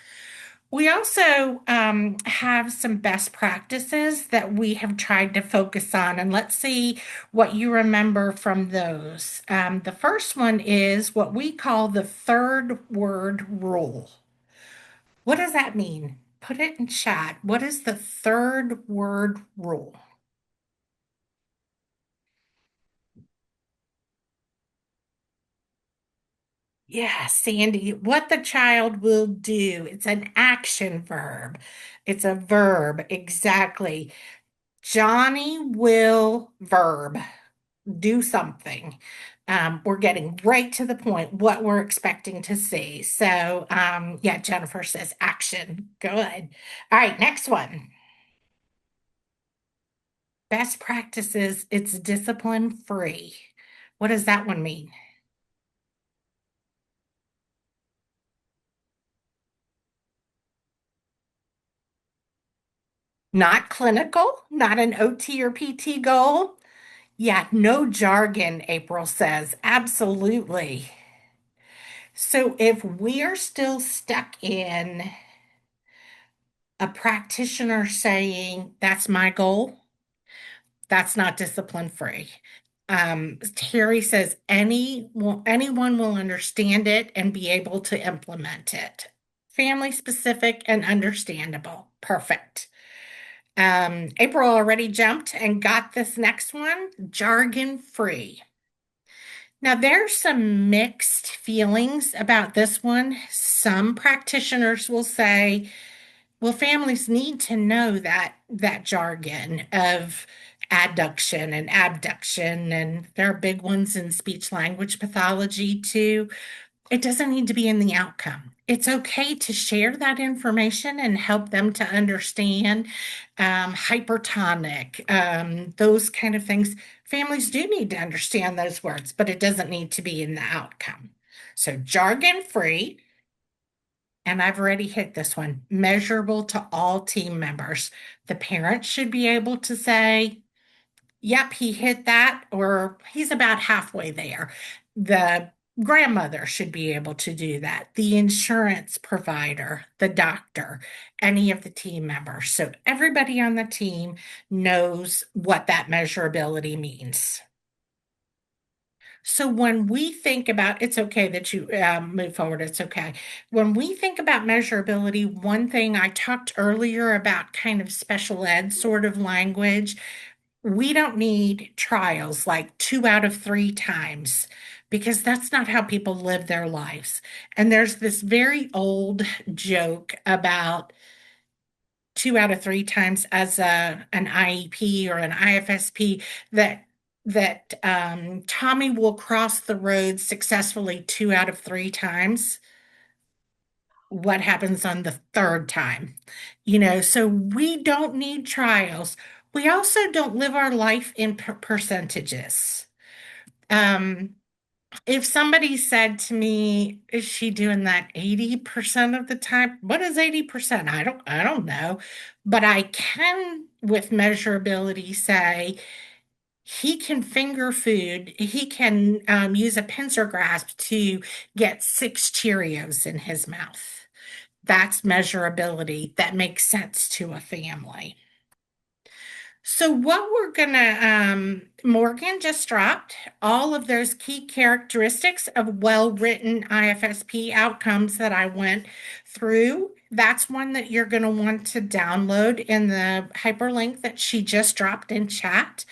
We also have some best practices that we have tried to focus on, and let's see what you remember from those. The first one is what we call the third word rule. What does that mean? Put it in chat. What is the third word rule? Yeah, Sandy, what the child will do. It's an action verb. It's a verb, exactly. Johnny will verb do something. We're getting right to the point, what we're expecting to see. So, yeah, Jennifer says action. Good. All right, next one. Best practices, it's discipline free. What does that one mean? Not clinical, not an OT or PT goal. Yeah, no jargon, April says. Absolutely. So if we're still stuck in a practitioner saying, that's my goal, that's not discipline free. Terry says anyone will understand it and be able to implement it. Family specific and understandable. Perfect. April already jumped and got this next one, jargon free. Now, there's some mixed feelings about this one. Some practitioners will say, well, families need to know that jargon of adduction and abduction, and there are big ones in speech language pathology too. It doesn't need to be in the outcome. It's okay to share that information and help them to understand hypertonic, those kind of things. Families do need to understand those words, but it doesn't need to be in the outcome. So, jargon free, and I've already hit this one, measurable to all team members. The parents should be able to say, yep, he hit that, or he's about halfway there. The grandmother should be able to do that. The insurance provider, the doctor, any of the team members. So everybody on the team knows what that measurability means. So when we think about, it's okay that you move forward, it's okay. When we think about measurability, one thing I talked earlier about kind of special ed sort of language, we don't need trials like 2 out of 3 times because that's not how people live their lives. And there's this very old joke about 2 out of 3 times as an IEP or an IFSP that Tommy will cross the road successfully 2 out of 3 times. What happens on the third time? So we don't need trials. We also don't live our life in percentages. Um, if somebody said to me, is she doing that 80% of the time? What is 80%? I don't know. But I can, with measurability, say he can finger food. He can use a pincer grasp to get 6 Cheerios in his mouth. That's measurability that makes sense to a family. So what we're gonna, Morgan just dropped all of those key characteristics of well-written IFSP outcomes that I went through. That's one that you're gonna want to download in the hyperlink that she just dropped in chat.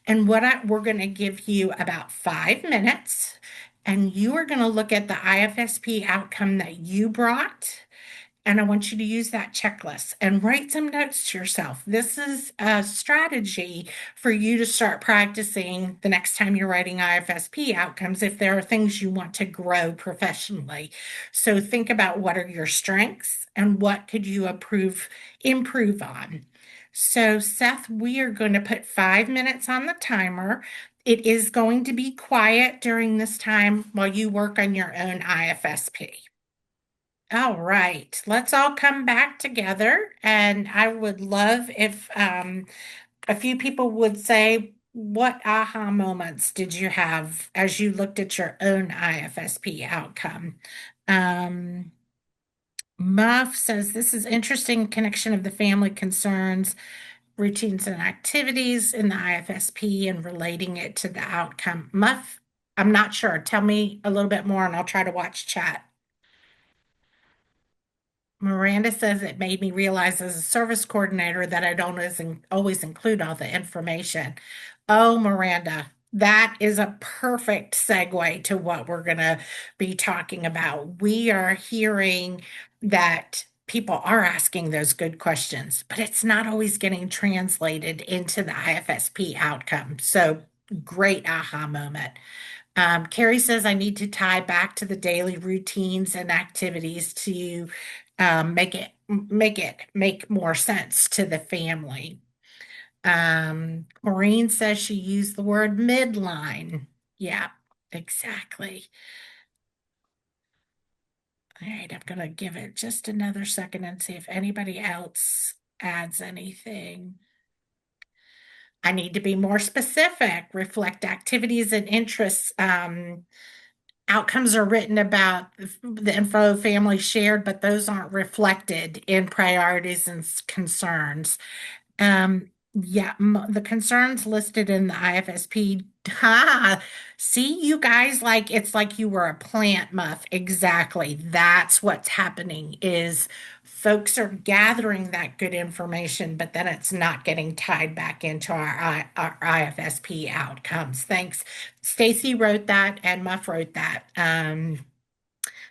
And we're gonna give you about 5 minutes, and you are gonna look at the IFSP outcome that you brought, and I want you to use that checklist and write some notes to yourself. This is a strategy for you to start practicing the next time you're writing IFSP outcomes if there are things you want to grow professionally. So think about what are your strengths and what could you improve on. So Seth, we are going to put 5 minutes on the timer. It is going to be quiet during this time while you work on your own IFSP. All right, let's all come back together. And I would love if a few people would say, what aha moments did you have as you looked at your own IFSP outcome? Muff says, this is interesting connection of the family concerns, routines and activities in the IFSP and relating it to the outcome. Muff, I'm not sure. Tell me a little bit more and I'll try to watch chat. Miranda says it made me realize as a service coordinator that I don't always include all the information. Oh, Miranda, that is a perfect segue to what we're going to be talking about. We are hearing that people are asking those good questions, but it's not always getting translated into the IFSP outcome. So, great aha moment. Carrie says I need to tie back to the daily routines and activities to make more sense to the family. Maureen says she used the word midline. Yeah, exactly. All right, I'm gonna give it just another second and see if anybody else adds anything. I need to be more specific, reflect activities and interests. Outcomes are written about the info family shared, but those aren't reflected in priorities and concerns. Yeah, the concerns listed in the IFSP. Ha, see, you guys, like it's like you were a plant muff. Exactly. That's what's happening is folks are gathering that good information, but then it's not getting tied back into our IFSP outcomes. Thanks. Stacy wrote that and Muff wrote that.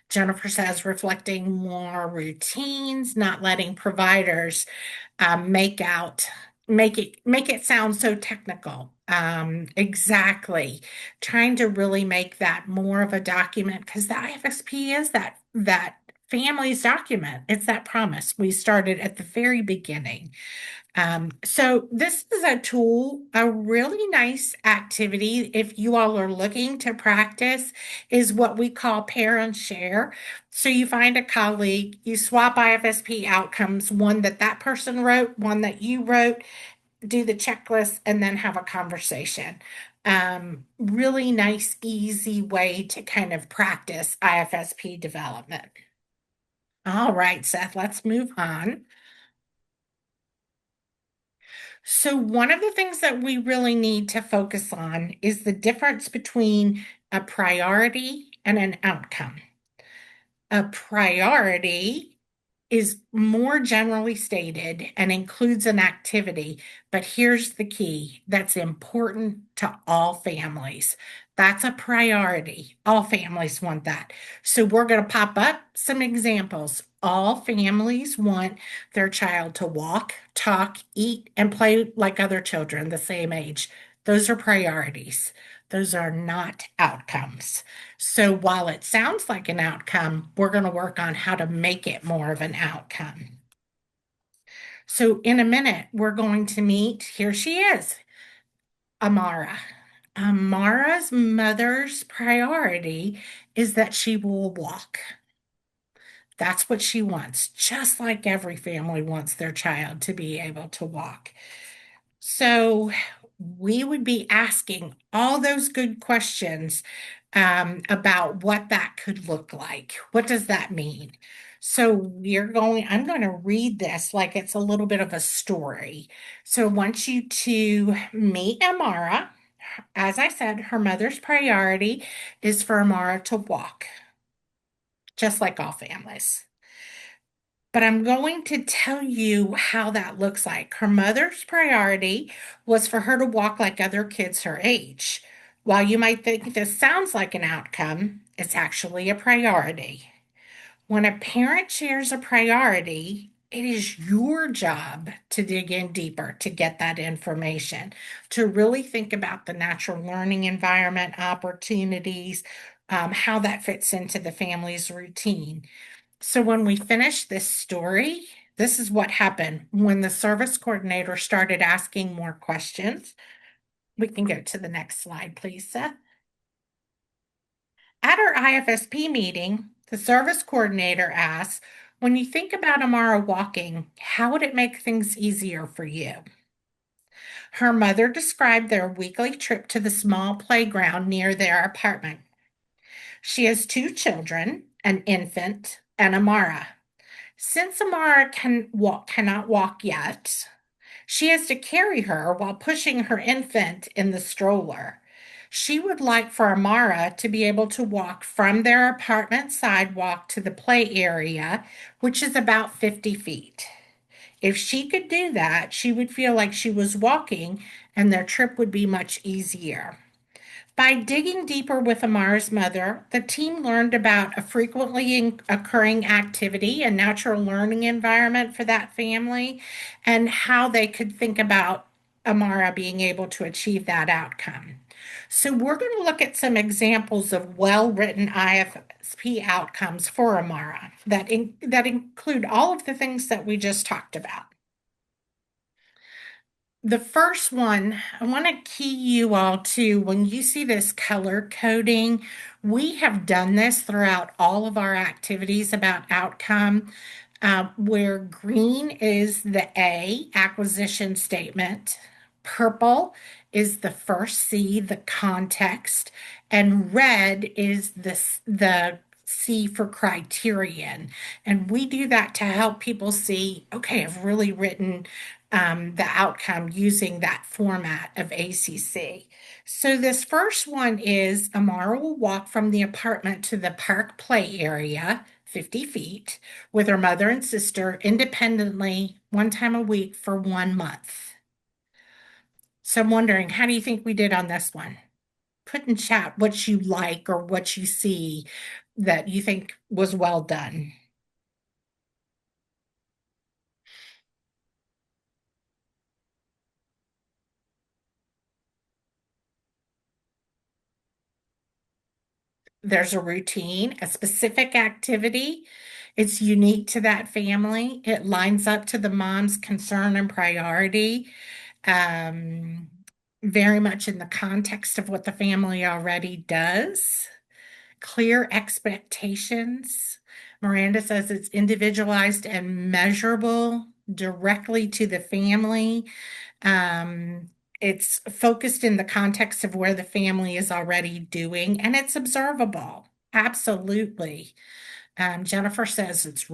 Jennifer says reflecting more routines, not letting providers make out make it sound so technical. Exactly. Trying to really make that more of a document because the IFSP is that family's document. It's that promise we started at the very beginning. So this is a tool, a really nice activity if you all are looking to practice is what we call pair and share. So you find a colleague, you swap IFSP outcomes, one that that person wrote, one that you wrote, do the checklist, and then have a conversation. Really nice, easy way to kind of practice IFSP development. All right, Seth, let's move on. So, one of the things that we really need to focus on is the difference between a priority and an outcome. A priority is more generally stated and includes an activity, but here's the key that's important to all families. That's a priority. All families want that. So we're going to pop up some examples. All families want their child to walk, talk, eat, and play like other children the same age. Those are priorities. Those are not outcomes. So while it sounds like an outcome, we're going to work on how to make it more of an outcome. So in a minute, we're going to meet, here she is, Amara. Amara's mother's priority is that she will walk. That's what she wants, just like every family wants their child to be able to walk. So we would be asking all those good questions about what that could look like. What does that mean? So I'm going to read this like it's a little bit of a story. So I want you to meet Amara. As I said, her mother's priority is for Amara to walk, just like all families. But I'm going to tell you how that looks like. Her mother's priority was for her to walk like other kids her age. While you might think this sounds like an outcome, it's actually a priority. When a parent shares a priority, it is your job to dig in deeper to get that information, to really think about the natural learning environment, opportunities, how that fits into the family's routine. So when we finished this story, this is what happened. When the service coordinator started asking more questions, we can go to the next slide, please, Seth. At our IFSP meeting, the service coordinator asked, when you think about Amara walking, how would it make things easier for you? Her mother described their weekly trip to the small playground near their apartment. She has two children, an infant and Amara. Since Amara cannot walk yet, she has to carry her while pushing her infant in the stroller. She would like for Amara to be able to walk from their apartment sidewalk to the play area, which is about 50 feet. If she could do that, she would feel like she was walking and their trip would be much easier. By digging deeper with Amara's mother, the team learned about a frequently occurring activity and natural learning environment for that family and how they could think about Amara being able to achieve that outcome. So, we're going to look at some examples of well written IFSP outcomes for Amara that include all of the things that we just talked about. The first one, I want to key you all to when you see this color coding, we have done this throughout all of our activities about outcome, where green is the A, acquisition statement, purple is the first C, the context, and red is the C for criterion. And we do that to help people see, okay, I've really written the outcome using that format of ACC. So this first one is Amara will walk from the apartment to the park play area, 50 feet, with her mother and sister independently 1 time a week for 1 month. So I'm wondering, how do you think we did on this one? Put in chat what you like or what you see that you think was well done. There's a routine, a specific activity. It's unique to that family. It lines up to the mom's concern and priority, um, very much in the context of what the family already does. Clear expectations. Miranda says it's individualized and measurable directly to the family. Um, it's focused in the context of where the family is already doing, and it's observable. Absolutely. Jennifer says it's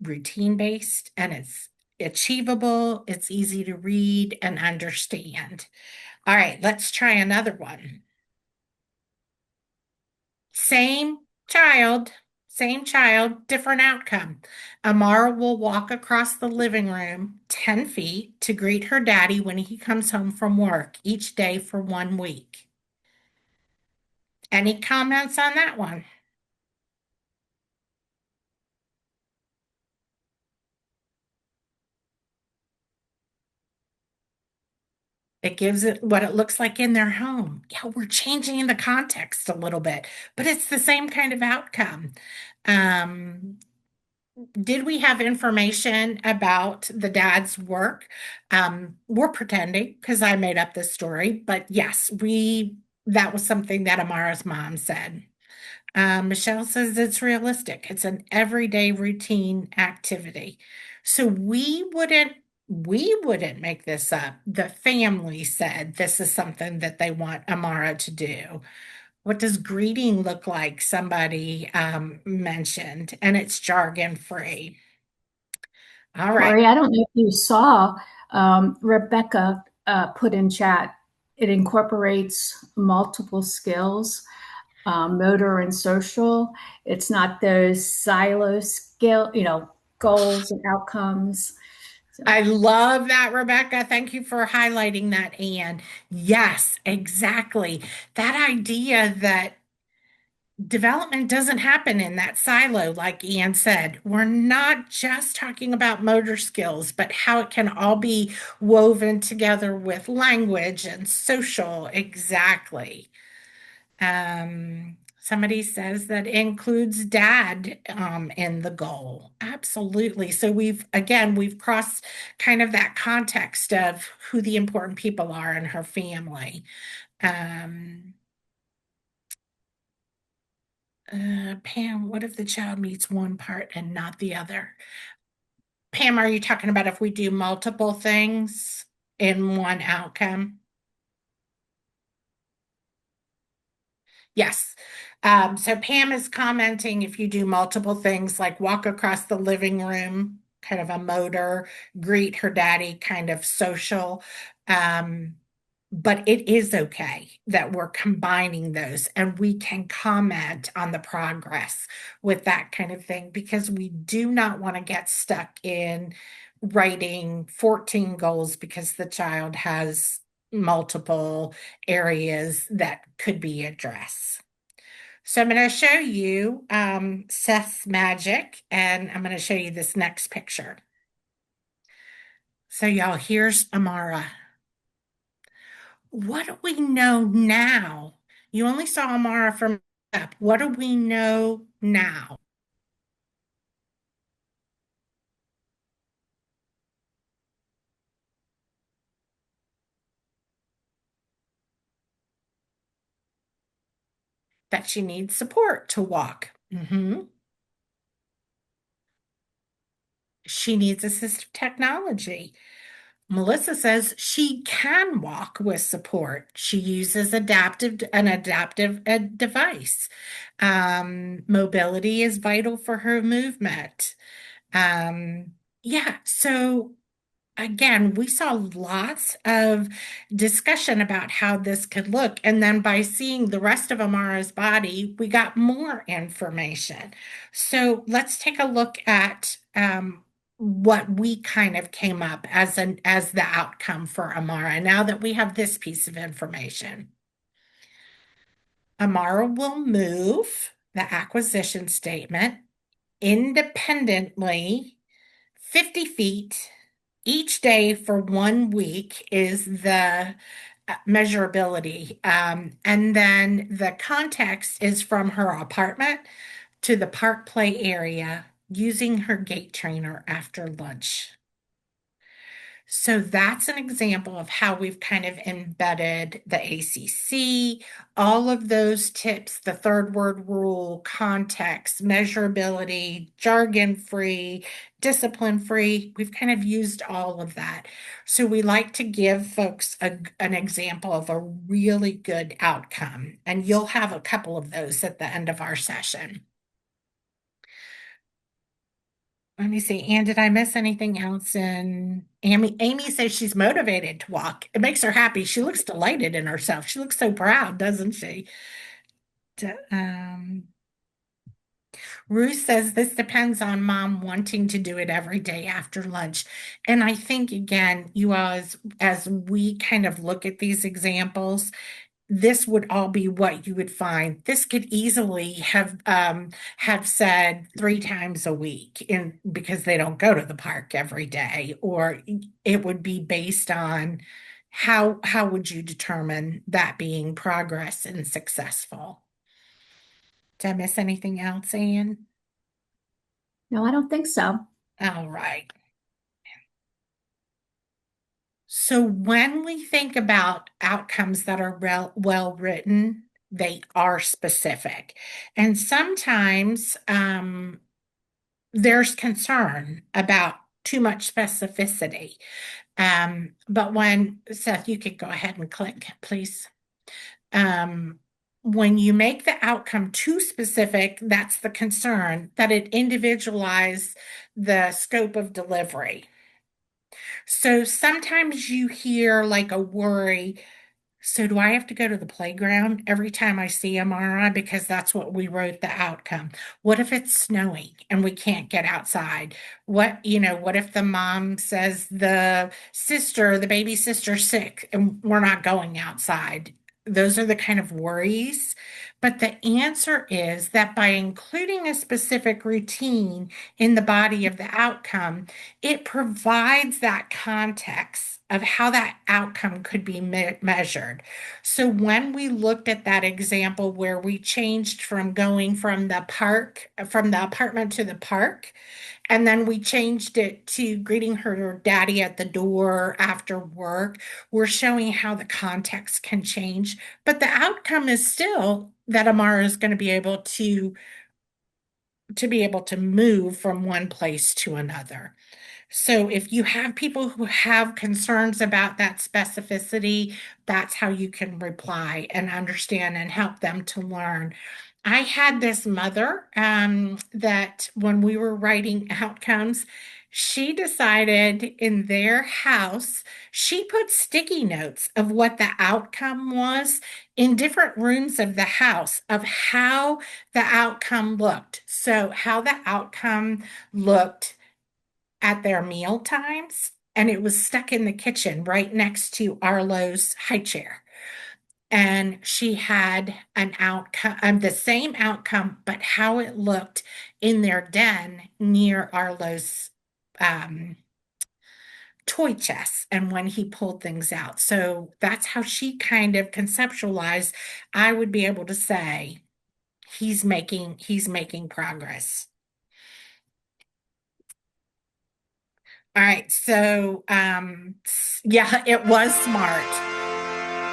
routine based and it's achievable, it's easy to read and understand. All right, let's try another one. Same child, same child, different outcome. Amara will walk across the living room 10 feet to greet her daddy when he comes home from work each day for 1 week. Any comments on that one? It gives it what it looks like in their home. Yeah, we're changing the context a little bit, but it's the same kind of outcome. Um, did we have information about the dad's work? We're pretending because I made up this story, but yes, that was something that Amara's mom said. Michelle says it's realistic. It's an everyday routine activity. So we wouldn't make this up. The family said this is something that they want Amara to do. What does greeting look like? Somebody mentioned, and it's jargon free. All right. Corey, I don't know if you saw Rebecca put in chat. It incorporates multiple skills, motor and social. It's not those silo skill, goals and outcomes. So. I love that, Rebecca. Thank you for highlighting that, Anne. Yes, exactly. That idea that development doesn't happen in that silo, like Ian said. We're not just talking about motor skills, but how it can all be woven together with language and social. Exactly. Somebody says that includes dad in the goal. Absolutely. So we've crossed kind of that context of who the important people are in her family. Pam, what if the child meets one part and not the other? Pam, are you talking about if we do multiple things in one outcome? Yes. So Pam is commenting if you do multiple things like walk across the living room, kind of a motor, greet her daddy, kind of social. Um, But it is okay that we're combining those and we can comment on the progress with that kind of thing because we do not want to get stuck in writing 14 goals because the child has multiple areas that could be addressed. So I'm going to show you Seth's magic, and I'm going to show you this next picture. So y'all, here's Amara. What do we know now? You only saw Amara from up. What do we know now? That she needs support to walk. She needs assistive technology. Melissa says she can walk with support. She uses an adaptive device. Mobility is vital for her movement. Yeah, so again, we saw lots of discussion about how this could look. And then by seeing the rest of Amara's body, we got more information. So let's take a look at what we kind of came up as the outcome for Amara now that we have this piece of information. Amara will move the acquisition statement independently 50 feet each day for 1 week is the measurability. And then the context is from her apartment to the park play area using her gait trainer after lunch. So that's an example of how we've kind of embedded the ACC, all of those tips, the third word rule, context, measurability, jargon free, discipline free. We've kind of used all of that. So we like to give folks an example of a really good outcome. And you'll have a couple of those at the end of our session. Let me see. Ann, did I miss anything else? And Amy says she's motivated to walk. It makes her happy. She looks delighted in herself. She looks so proud, doesn't she? Ruth says this depends on mom wanting to do it every day after lunch. And I think, again, you all, as we kind of look at these examples, this would all be what you would find. This could easily have said 3 times a week because they don't go to the park every day, or it would be based on how would you determine that being progress and successful? Did I miss anything else, Anne? No, I don't think so. All right. So when we think about outcomes that are well written, they are specific. And sometimes there's concern about too much specificity. But when, Seth, you could go ahead and click, please. When you make the outcome too specific, that's the concern, that it individualizes the scope of delivery. So sometimes you hear like a worry. So do I have to go to the playground every time I see Amara? Because that's what we wrote the outcome. What if it's snowing and we can't get outside? What if the mom says the baby sister's sick and we're not going outside? Those are the kind of worries. But the answer is that by including a specific routine in the body of the outcome, it provides that context of how that outcome could be measured. So when we looked at that example where we changed from going from the apartment to the park, and then we changed it to greeting her daddy at the door after work, we're showing how the context can change. But the outcome is still that Amara is going to be able to move from one place to another. So if you have people who have concerns about that specificity, that's how you can reply and understand and help them to learn. I had this mother that when we were writing outcomes, She decided in their house, she put sticky notes of what the outcome was in different rooms of the house of how the outcome looked. So, how the outcome looked at their meal times, and it was stuck in the kitchen right next to Arlo's high chair. And she had an outcome, the same outcome, but how it looked in their den near Arlo's toy chest and when he pulled things out. So that's how she kind of conceptualized. I would be able to say he's making progress. All right, so yeah, it was smart.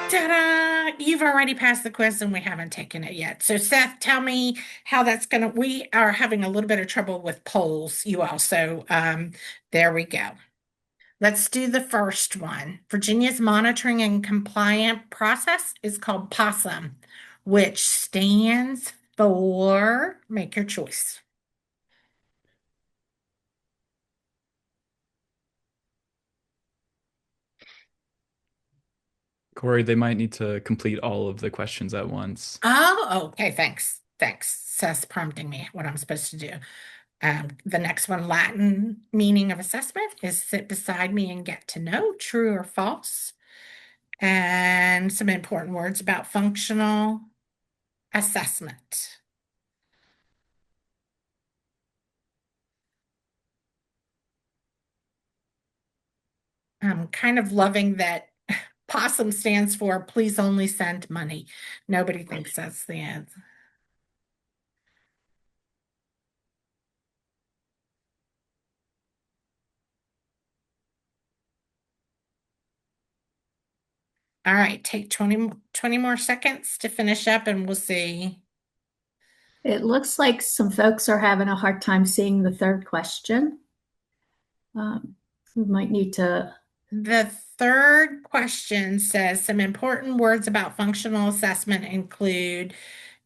Ta-da! You've already passed the quiz and we haven't taken it yet. So Seth, tell me how that's gonna, we are having a little bit of trouble with polls, you all. So there we go. Let's do the first one. Virginia's monitoring and compliant process is called POSSUM, which stands for, make your choice. Corey, they might need to complete all of the questions at once. Oh, okay, thanks. Thanks. Seth's prompting me what I'm supposed to do. The next one, Latin meaning of assessment, is sit beside me and get to know, true or false. And some important words about functional assessment. I'm kind of loving that POSSUM stands for please only send money. Nobody thinks that's the answer. All right, take 20 more seconds to finish up and we'll see. It looks like some folks are having a hard time seeing the third question. We might need to. The third question says some important words about functional assessment include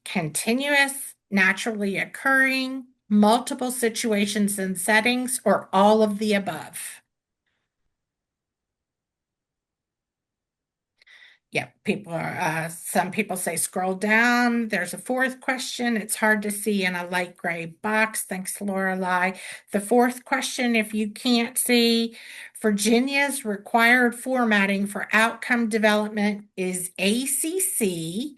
continuous, naturally occurring, multiple situations and settings, or all of the above. Yeah, some people say scroll down. There's a fourth question. It's hard to see in a light gray box. Thanks, Lorelei. The fourth question, if you can't see, Virginia's required formatting for outcome development is ACC.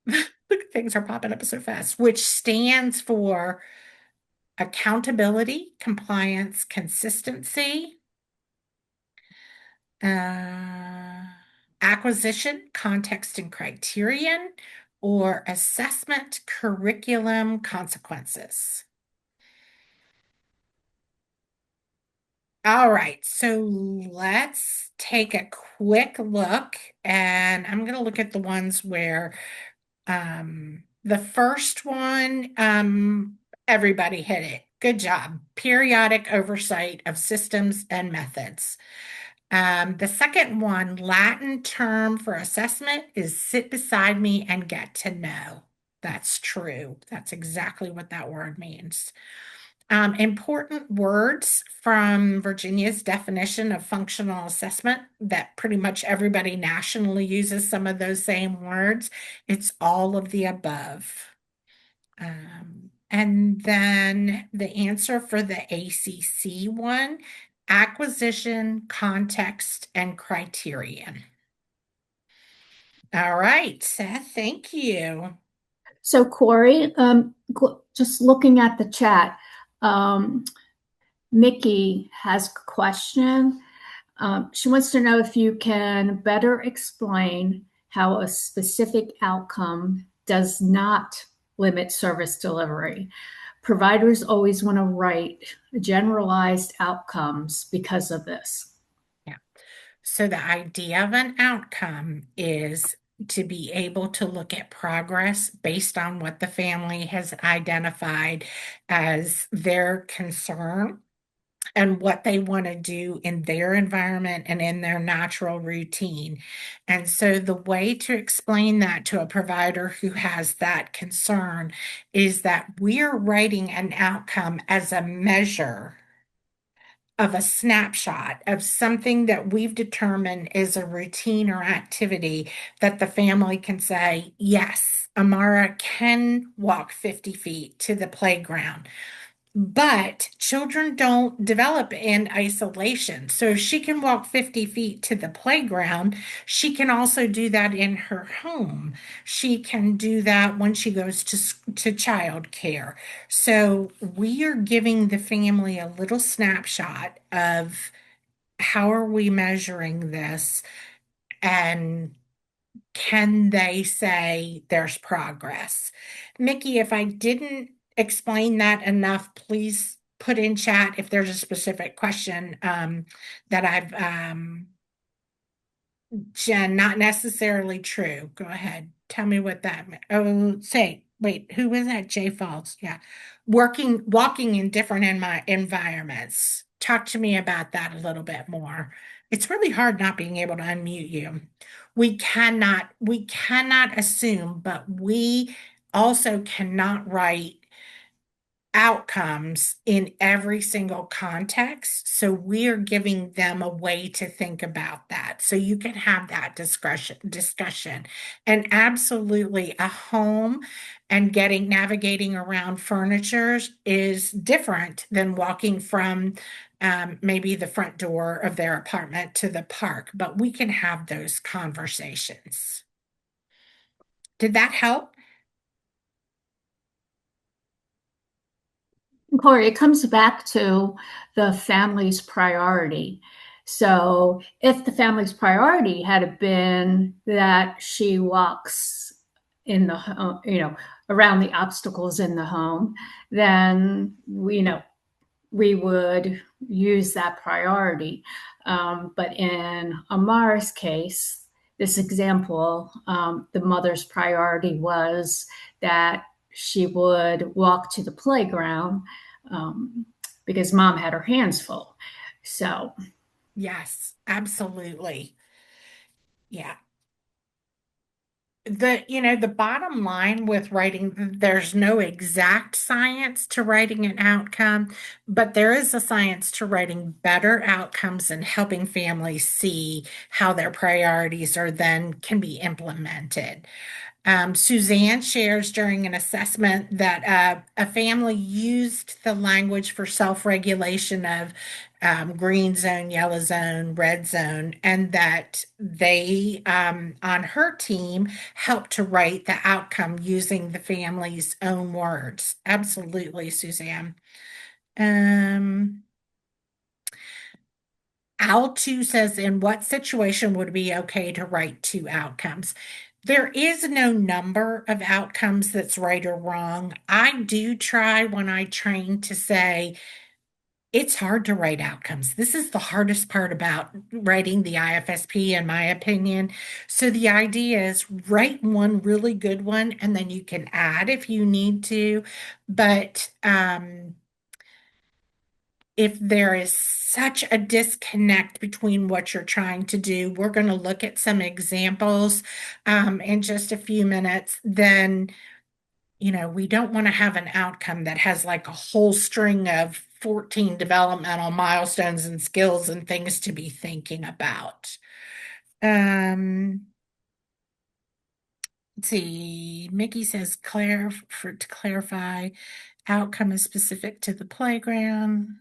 Look, things are popping up so fast, which stands for accountability, compliance, consistency. Acquisition, context and criterion, or assessment, curriculum, consequences. All right, so let's take a quick look, and I'm going to look at the ones where the first one, everybody hit it. Good job. Periodic oversight of systems and methods. The second one, Latin term for assessment, is sit beside me and get to know. That's true. That's exactly what that word means. Important words from Virginia's definition of functional assessment that pretty much everybody nationally uses some of those same words. It's all of the above. And then the answer for the ACC one, acquisition, context, and criterion. All right, Seth, thank you. So Corey, just looking at the chat, Mickey has a question. She wants to know if you can better explain how a specific outcome does not limit service delivery. Providers always want to write generalized outcomes because of this. Yeah. So the idea of an outcome is to be able to look at progress based on what the family has identified as their concern. and what they want to do in their environment and in their natural routine. And so the way to explain that to a provider who has that concern is that we're writing an outcome as a measure of a snapshot of something that we've determined is a routine or activity that the family can say, yes, Amara can walk 50 feet to the playground. But children don't develop in isolation. So if she can walk 50 feet to the playground, she can also do that in her home. She can do that when she goes to childcare. So we are giving the family a little snapshot of how are we measuring this, and can they say there's progress? Mickey, if I didn't explain that enough, please put in chat if there's a specific question that I've Jen, not necessarily true. Go ahead. Tell me what that meant. Oh, say, wait, who was that? Jay Falls. Yeah. Walking in different in my environments. Talk to me about that a little bit more. It's really hard not being able to unmute you. We cannot assume, but we also cannot write outcomes in every single context. So we're giving them a way to think about that. So you can have that discussion. And absolutely a home and navigating around furniture is different than walking from maybe the front door of their apartment to the park, but we can have those conversations. Did that help? Corey, it comes back to the family's priority. So if the family's priority had been that she walks in the home, around the obstacles in the home, then we would use that priority. But in Amara's case, this example, the mother's priority was that she would walk to the playground because mom had her hands full. So, Yes, absolutely. Yeah. The bottom line with writing, there's no exact science to writing an outcome, but there is a science to writing better outcomes and helping families see how their priorities are then can be implemented. Suzanne shares during an assessment that a family used the language for self-regulation of green zone, yellow zone, red zone, and that they, on her team, helped to write the outcome using the family's own words. Absolutely, Suzanne. Al2 says, in what situation would it be okay to write two outcomes? There is no number of outcomes that's right or wrong. I do try when I train to say, it's hard to write outcomes. This is the hardest part about writing the IFSP, in my opinion. So the idea is write one really good one, and then you can add if you need to. But if there is such a disconnect between what you're trying to do, we're going to look at some examples in just a few minutes. Then, we don't want to have an outcome that has like a whole string of 14 developmental milestones and skills and things to be thinking about. Let's see. Mickey says, to clarify, outcome is specific to the playground.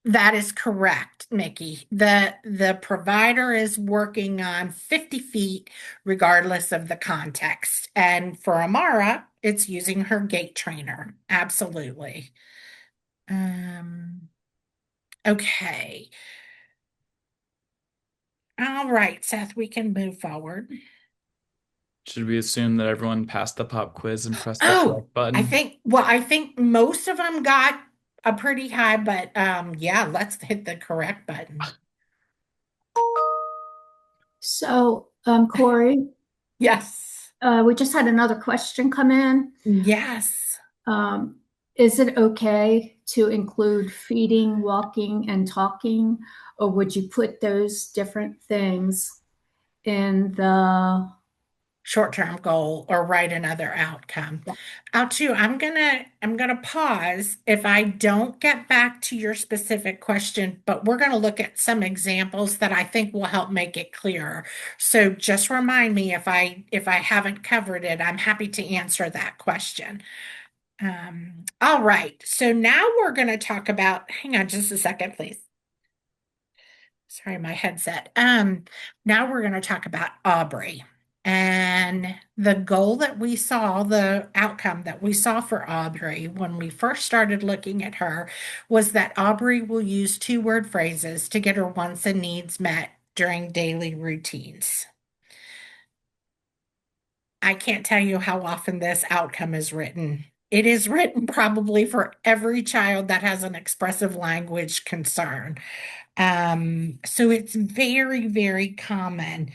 That is correct, Mickey. The provider is working on 50 feet regardless of the context. And for Amara, it's using her gait trainer. Absolutely. Okay. All right, Seth, we can move forward. Should we assume that everyone passed the pop quiz and pressed the Oh, correct button? I think most of them got a pretty high, but yeah, let's hit the correct button. So Corey, Yes. we just had another question come in. Yes. Is it okay to include feeding, walking, and talking? Or would you put those different things in the short-term goal or write another outcome? I'm gonna pause if I don't get back to your specific question, but we're gonna look at some examples that I think will help make it clearer. So just remind me if I haven't covered it, I'm happy to answer that question. All right, so now we're gonna talk about, hang on just a second, please. Sorry, my headset. Now we're going to talk about Aubrey. And the goal that we saw, the outcome that we saw for Aubrey when we first started looking at her was that Aubrey will use two-word phrases to get her wants and needs met during daily routines. I can't tell you how often this outcome is written. It is written probably for every child that has an expressive language concern. So it's very, very common.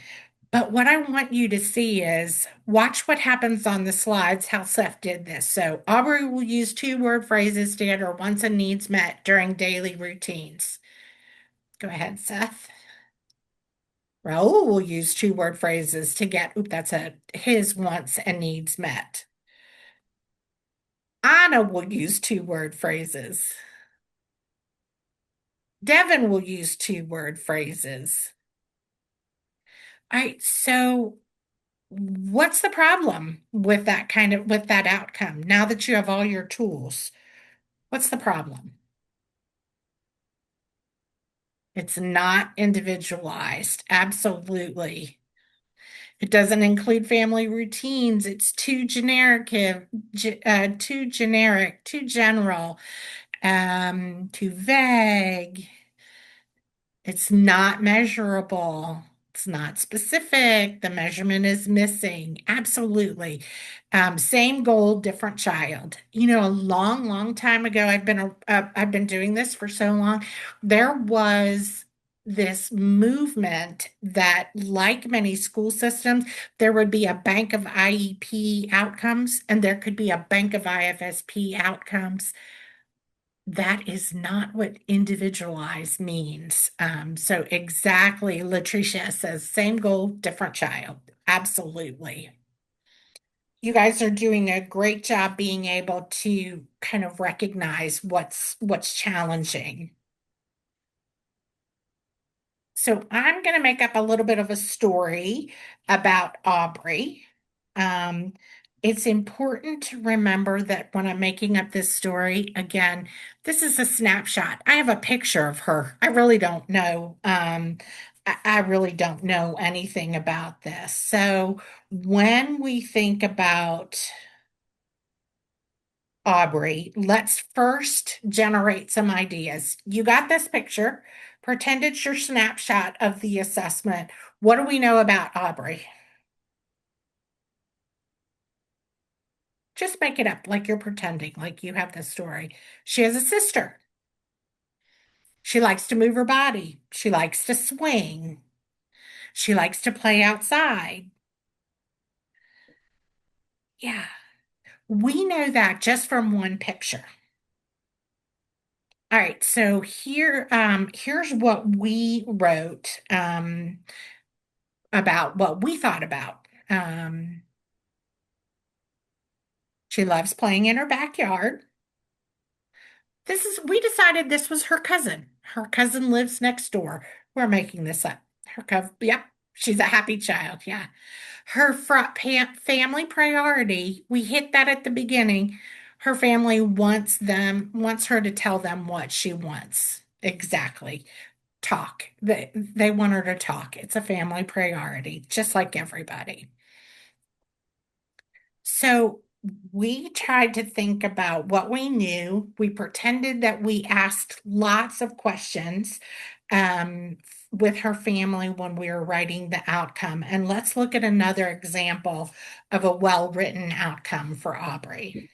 But what I want you to see is watch what happens on the slides, how Seth did this. So Aubrey will use two-word phrases to get her wants and needs met during daily routines. Go ahead, Seth. Raul will use two-word phrases to get, his wants and needs met. Anna will use two-word phrases. Devin will use two-word phrases. All right, so what's the problem with that outcome now that you have all your tools? What's the problem? It's not individualized. Absolutely. It doesn't include family routines. It's too generic, too general, too vague. It's not measurable. It's not specific. The measurement is missing. Absolutely. Same goal, different child. You know, a long, long time ago, I've been doing this for so long. There was this movement that, like many school systems, there would be a bank of IEP outcomes, and there could be a bank of IFSP outcomes. That is not what individualized means. So exactly, Latricia says, same goal, different child. Absolutely. You guys are doing a great job being able to kind of recognize what's challenging. So I'm going to make up a little bit of a story about Aubrey. Um, it's important to remember that when I'm making up this story, again, this is a snapshot. I have a picture of her. I really don't know. I really don't know anything about this. So when we think about Aubrey, let's first generate some ideas. You got this picture. Pretend it's your snapshot of the assessment. What do we know about Aubrey? Just make it up like you're pretending, like you have the story. She has a sister. She likes to move her body. She likes to swing. She likes to play outside. Yeah, we know that just from one picture. All right, so here's what we wrote about what we thought about. She loves playing in her backyard. We decided this was her cousin. Her cousin lives next door. We're making this up. Her cousin, yep, she's a happy child. Yeah. Her family priority, we hit that at the beginning. Her family wants her to tell them what she wants. Exactly. Talk. They want her to talk. It's a family priority, just like everybody. So we tried to think about what we knew. We pretended that we asked lots of questions with her family when we were writing the outcome. And let's look at another example of a well-written outcome for Aubrey.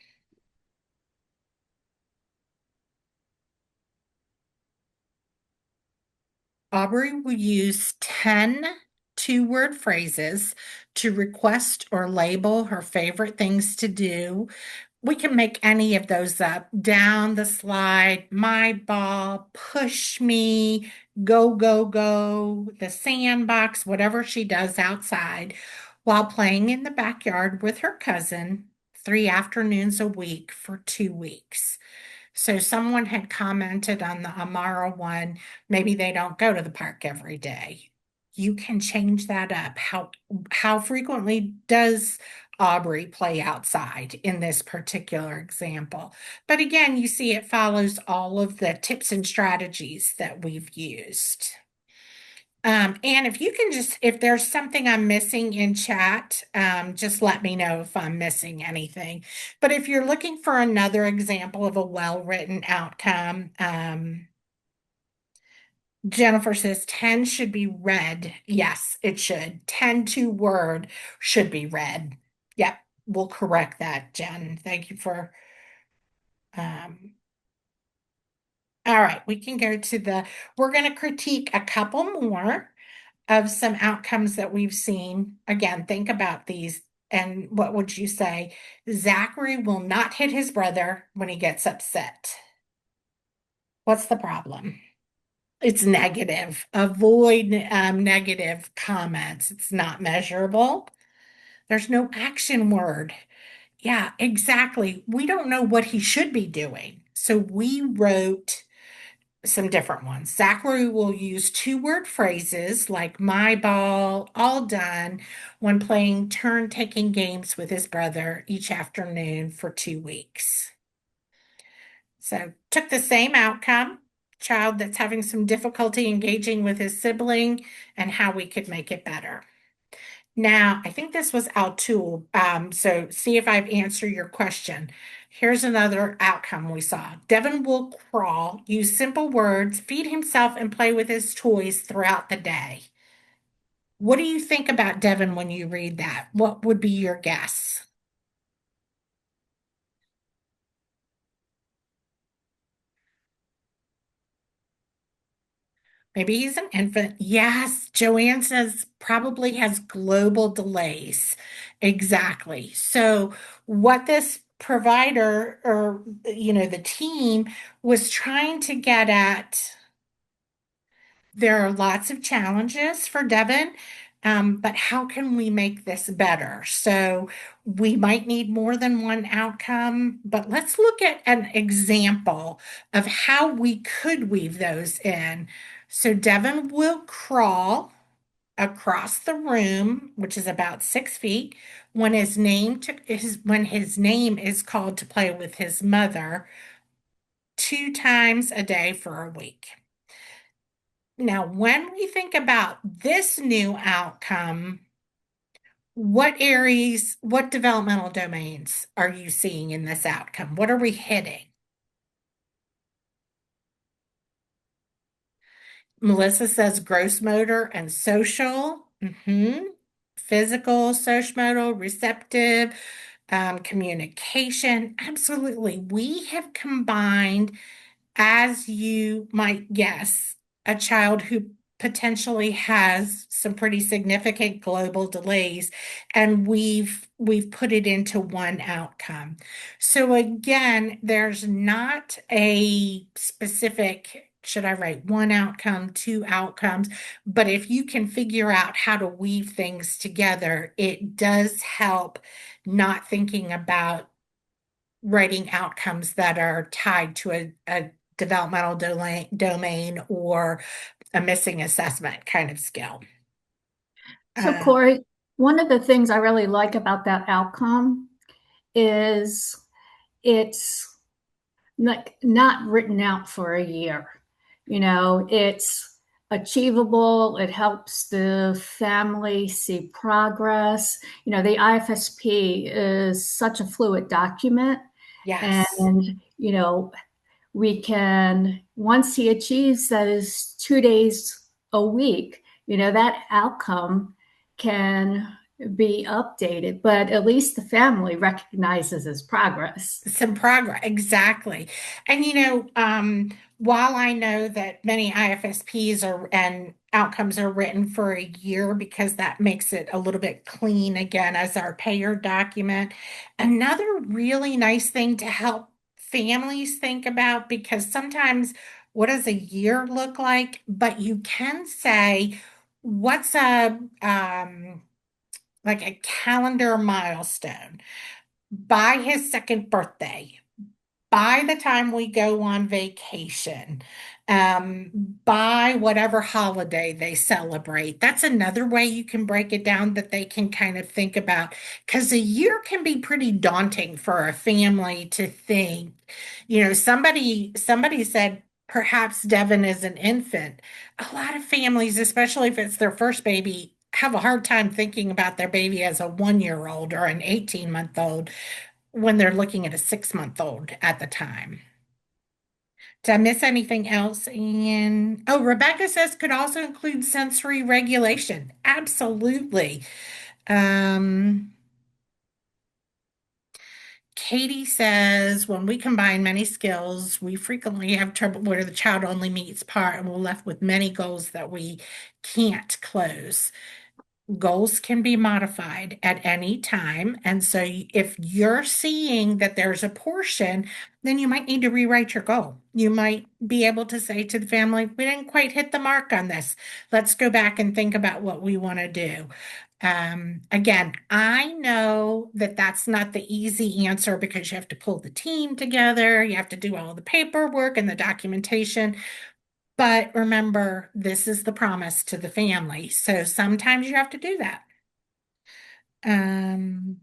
Aubrey will use 10 two-word phrases to request or label her favorite things to do we can make any of those up. Down the slide, my ball, push me, go, go, go, the sandbox, whatever she does outside while playing in the backyard with her cousin 3 afternoons a week for 2 weeks. So someone had commented on the Amara one, maybe they don't go to the park every day. You can change that up. How frequently does Aubrey play outside in this particular example? But again, you see it follows all of the tips and strategies that we've used. And if you can if there's something I'm missing in chat, just let me know if I'm missing anything. But if you're looking for another example of a well-written outcome, Jennifer says 10 should be read. Yes, it should. 10 to word should be read. Yep, we'll correct that, Jen. Thank you for. All right, we can go to we're going to critique a couple more of some outcomes that we've seen. Again, think about these. And what would you say? Zachary will not hit his brother when he gets upset. What's the problem? It's negative. Avoid negative comments. It's not measurable. There's no action word. Yeah, exactly. We don't know what he should be doing. So we wrote some different ones. Zachary will use 2-word phrases like my ball, all done, when playing turn-taking games with his brother each afternoon for 2 weeks. So took the same outcome, child that's having some difficulty engaging with his sibling, and how we could make it better. Now, I think this was Altul. So see if I've answered your question. Here's another outcome we saw. Devin will crawl, use simple words, feed himself, and play with his toys throughout the day. What do you think about Devin when you read that? What would be your guess? Maybe he's an infant. Yes, Joanne says probably has global delays. Exactly. So, what this provider or, the team was trying to get at, there are lots of challenges for Devin, but how can we make this better? So, we might need more than one outcome, but let's look at an example of how we could weave those in. So Devin will crawl across the room, which is about 6 feet, when his name is called to play with his mother 2 times a day for a week. Now, when we think about this new outcome, what developmental domains are you seeing in this outcome? What are we hitting? Melissa says gross motor and social. Physical, social motor, receptive, communication. Absolutely. We have combined, as you might guess, a child who potentially has some pretty significant global delays, and we've put it into one outcome. So again, there's not a specific, should I write one outcome, 2 outcomes, but if you can figure out how to weave things together, it does help not thinking about writing outcomes that are tied to a developmental domain or a missing assessment kind of skill. So, Corey, one of the things I really like about that outcome is it's not written out for a year. It's achievable. It helps the family see progress. The IFSP is such a fluid document. Yes. And, we can, once he achieves that is 2 days a week, that outcome can be updated, but at least the family recognizes his progress. Some progress, exactly. And while I know that many IFSPs and outcomes are written for a year because that makes it a little bit clean again as our payer document. Another really nice thing to help families think about, because sometimes what does a year look like? But you can say, what's a like a calendar milestone by his second birthday, by the time we go on vacation, by whatever holiday they celebrate. That's another way you can break it down that they can kind of think about. Because a year can be pretty daunting for a family to think. Somebody said perhaps Devin is an infant. A lot of families, especially if it's their first baby, have a hard time thinking about their baby as a 1 year old or an 18-month-old when they're looking at a 6-month-old at the time. Did I miss anything else? And oh, Rebecca says could also include sensory regulation. Absolutely. Um, Katie says when we combine many skills, we frequently have trouble where the child only meets part and we're left with many goals that we can't close. Goals can be modified at any time. And so if you're seeing that there's a portion, then you might need to rewrite your goal. You might be able to say to the family, we didn't quite hit the mark on this. Let's go back and think about what we want to do. Again, I know that that's not the easy answer because you have to pull the team together, you have to do all the paperwork and the documentation. But remember, this is the promise to the family. So sometimes you have to do that. Um,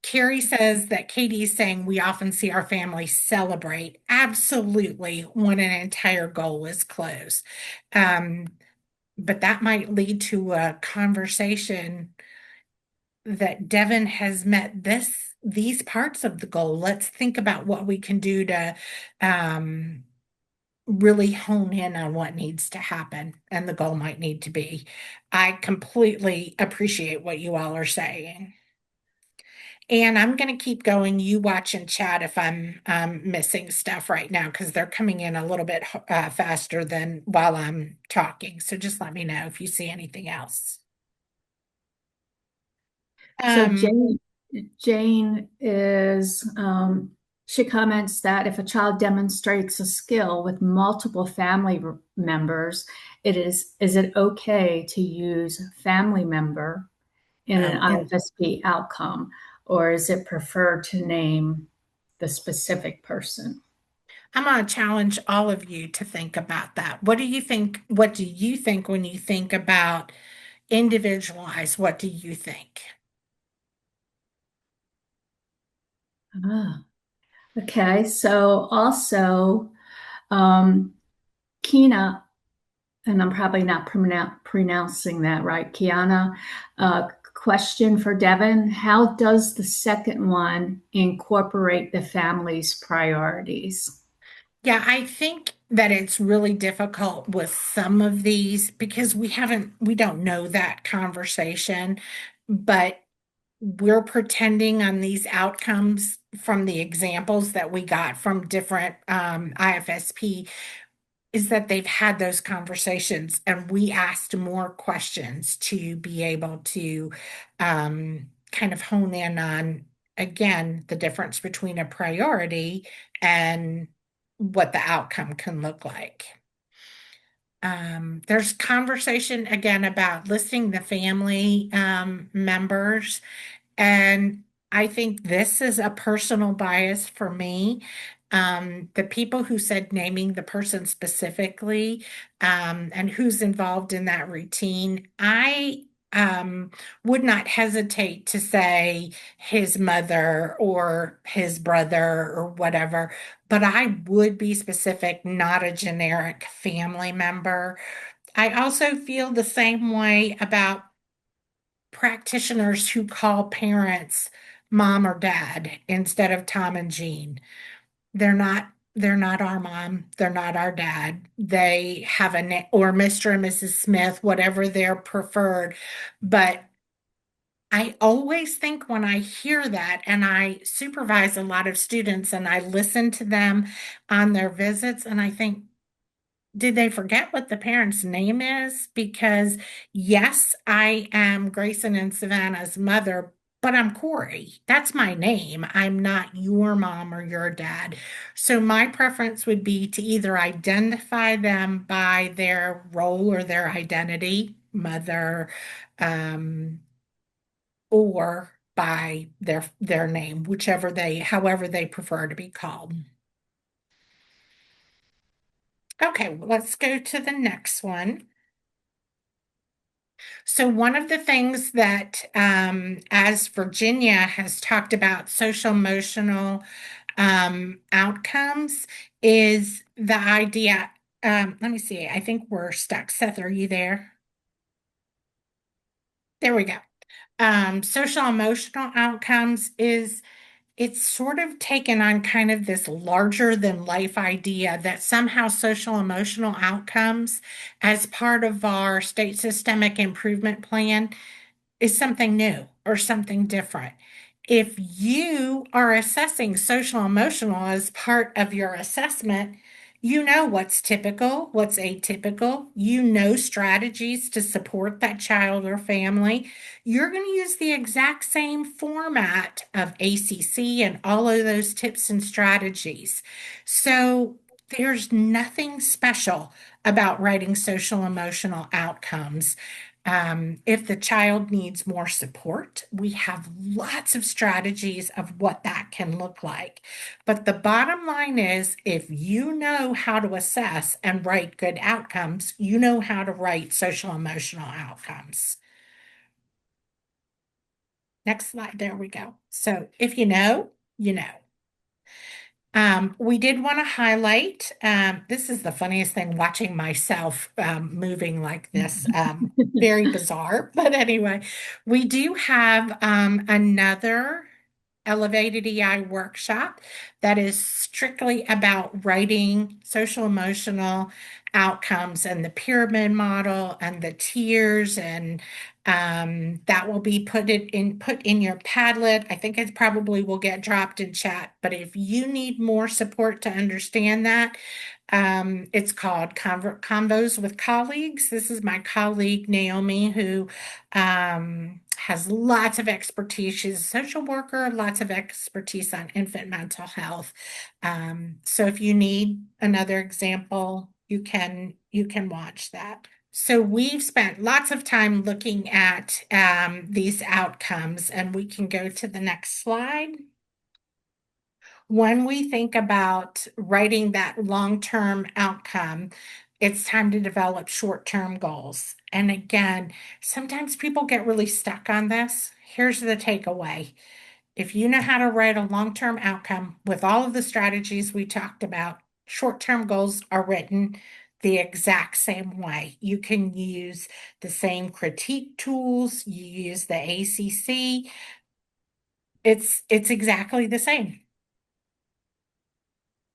Carrie says that Katie's saying we often see our family celebrate absolutely when an entire goal is closed. But that might lead to a conversation that Devin has met these parts of the goal. Let's think about what we can do to really hone in on what needs to happen and the goal might need to be. I completely appreciate what you all are saying. And I'm going to keep going. You watch and chat if I'm missing stuff right now because they're coming in a little bit faster than while I'm talking. So just let me know if you see anything else. So Jane is, she comments that if a child demonstrates a skill with multiple family members, is it okay to use family member in an IFSP outcome, or is it preferred to name the specific person? I'm going to challenge all of you to think about that. What do you think? What do you think when you think about individualized? What do you think? Okay, so also Kina, and I'm probably not pronouncing that right, Kiana, question for Devin. How does the second one incorporate the family's priorities? Yeah, I think that it's really difficult with some of these because we don't know that conversation, but we're pretending on these outcomes from the examples that we got from different IFSP is that they've had those conversations and we asked more questions to be able to kind of hone in on, again, the difference between a priority and what the outcome can look like. There's conversation again about listing the family members, and I think this is a personal bias for me. The people who said naming the person specifically and who's involved in that routine, I would not hesitate to say his mother or his brother or whatever, but I would be specific, not a generic family member. I also feel the same way about practitioners who call parents mom or dad instead of Tom and Jean. They're not our mom, they're not our dad. They have a name or Mr. and Mrs. Smith, whatever their preferred. But I always think when I hear that, and I supervise a lot of students and I listen to them on their visits, and I think Did they forget what the parent's name is? Because yes, I am Grayson and Savannah's mother, but I'm Corey. That's my name. I'm not your mom or your dad. So my preference would be to either identify them by their role or their identity, mother, um, or by their name, however they prefer to be called. Okay, well, let's go to the next one. So, one of the things that, as Virginia has talked about, social emotional outcomes is the idea. Let me see, I think we're stuck. Seth, are you there? There we go. Social emotional outcomes is it's sort of taken on kind of this larger than life idea that somehow social emotional outcomes, as part of our state systemic improvement plan, is something new or something different. If you are assessing social emotional as part of your assessment, you know what's typical, what's atypical. You know strategies to support that child or family. You're going to use the exact same format of ACC and all of those tips and strategies. So there's nothing special about writing social emotional outcomes. If the child needs more support, we have lots of strategies of what that can look like. But the bottom line is if you know how to assess and write good outcomes, you know how to write social emotional outcomes. Next slide. There we go. So if you know, you know. We did want to highlight, this is the funniest thing watching myself moving like this. Very bizarre. But anyway, we do have another Elevated EI workshop that is strictly about writing social emotional outcomes and the pyramid model and the tiers, and that will be put in your Padlet. I think it probably will get dropped in chat, but if you need more support to understand that, it's called Convos with Colleagues. This is my colleague Naomi, who has lots of expertise. She's a social worker, lots of expertise on infant mental health. So if you need another example, you can watch that. So we've spent lots of time looking at these outcomes, and we can go to the next slide. When we think about writing that long-term outcome, it's time to develop short-term goals. And again, sometimes people get really stuck on this. Here's the takeaway. If you know how to write a long-term outcome with all of the strategies we talked about, short-term goals are written the exact same way. You can use the same critique tools, you use the ACC. It's exactly the same.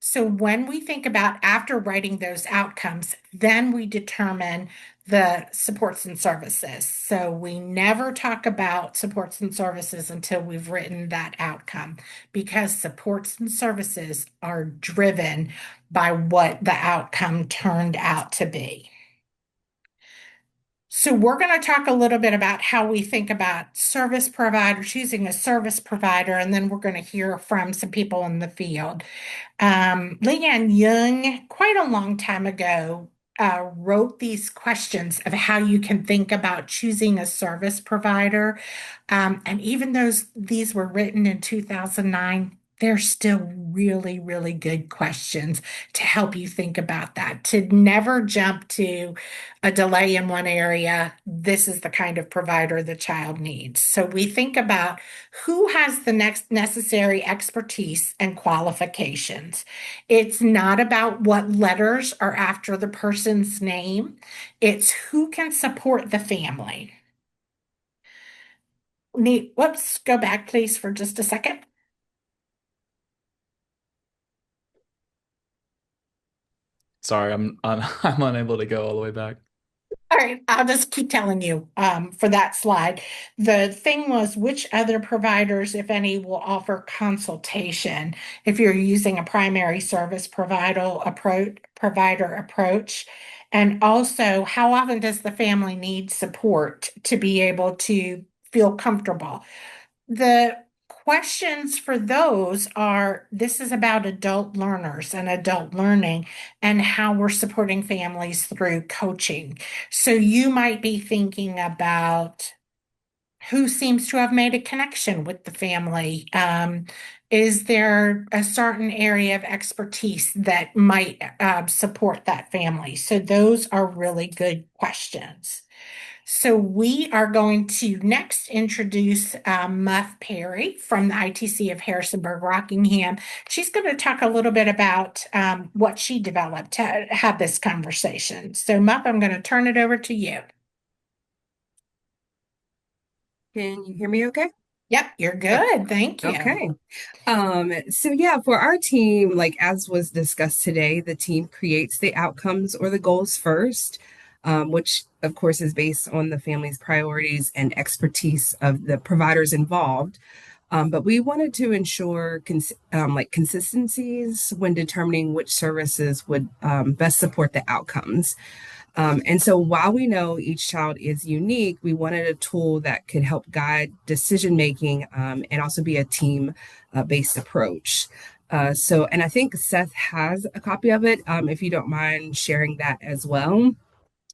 So when we think about after writing those outcomes, then we determine the supports and services. So we never talk about supports and services until we've written that outcome, because supports and services are driven by what the outcome turned out to be. So we're going to talk a little bit about how we think about service provider, choosing a service provider, and then we're going to hear from some people in the field. Leanne Young, quite a long time ago, wrote these questions of how you can think about choosing a service provider. And even though these were written in 2009, they're still really, really good questions to help you think about that. To never jump to a delay in one area, this is the kind of provider the child needs. So we think about who has the next necessary expertise and qualifications. It's not about what letters are after the person's name, it's who can support the family. Whoops, go back, please, for just a second. Sorry, I'm I'm unable to go all the way back. All right, I'll just keep telling you for that slide. The thing was which other providers, if any, will offer consultation if you're using a primary service provider approach. And also, how often does the family need support to be able to feel comfortable? The questions for those are this is about adult learners and adult learning and how we're supporting families through coaching. So you might be thinking about who seems to have made a connection with the family. Is there a certain area of expertise that might support that family? So those are really good questions. So we are going to next introduce Muff Perry from the ITC of Harrisonburg, Rockingham. She's going to talk a little bit about what she developed to have this conversation. So Muff, I'm going to turn it over to you. Can you hear me okay? Yep, you're good. Thank you. Okay. So yeah, for our team, like as was discussed today, the team creates the outcomes or the goals first, which of course is based on the family's priorities and expertise of the providers involved. But we wanted to ensure like consistencies when determining which services would best support the outcomes. And so while we know each child is unique, we wanted a tool that could help guide decision making and also be a team based approach. And I think Seth has a copy of it, if you don't mind sharing that as well.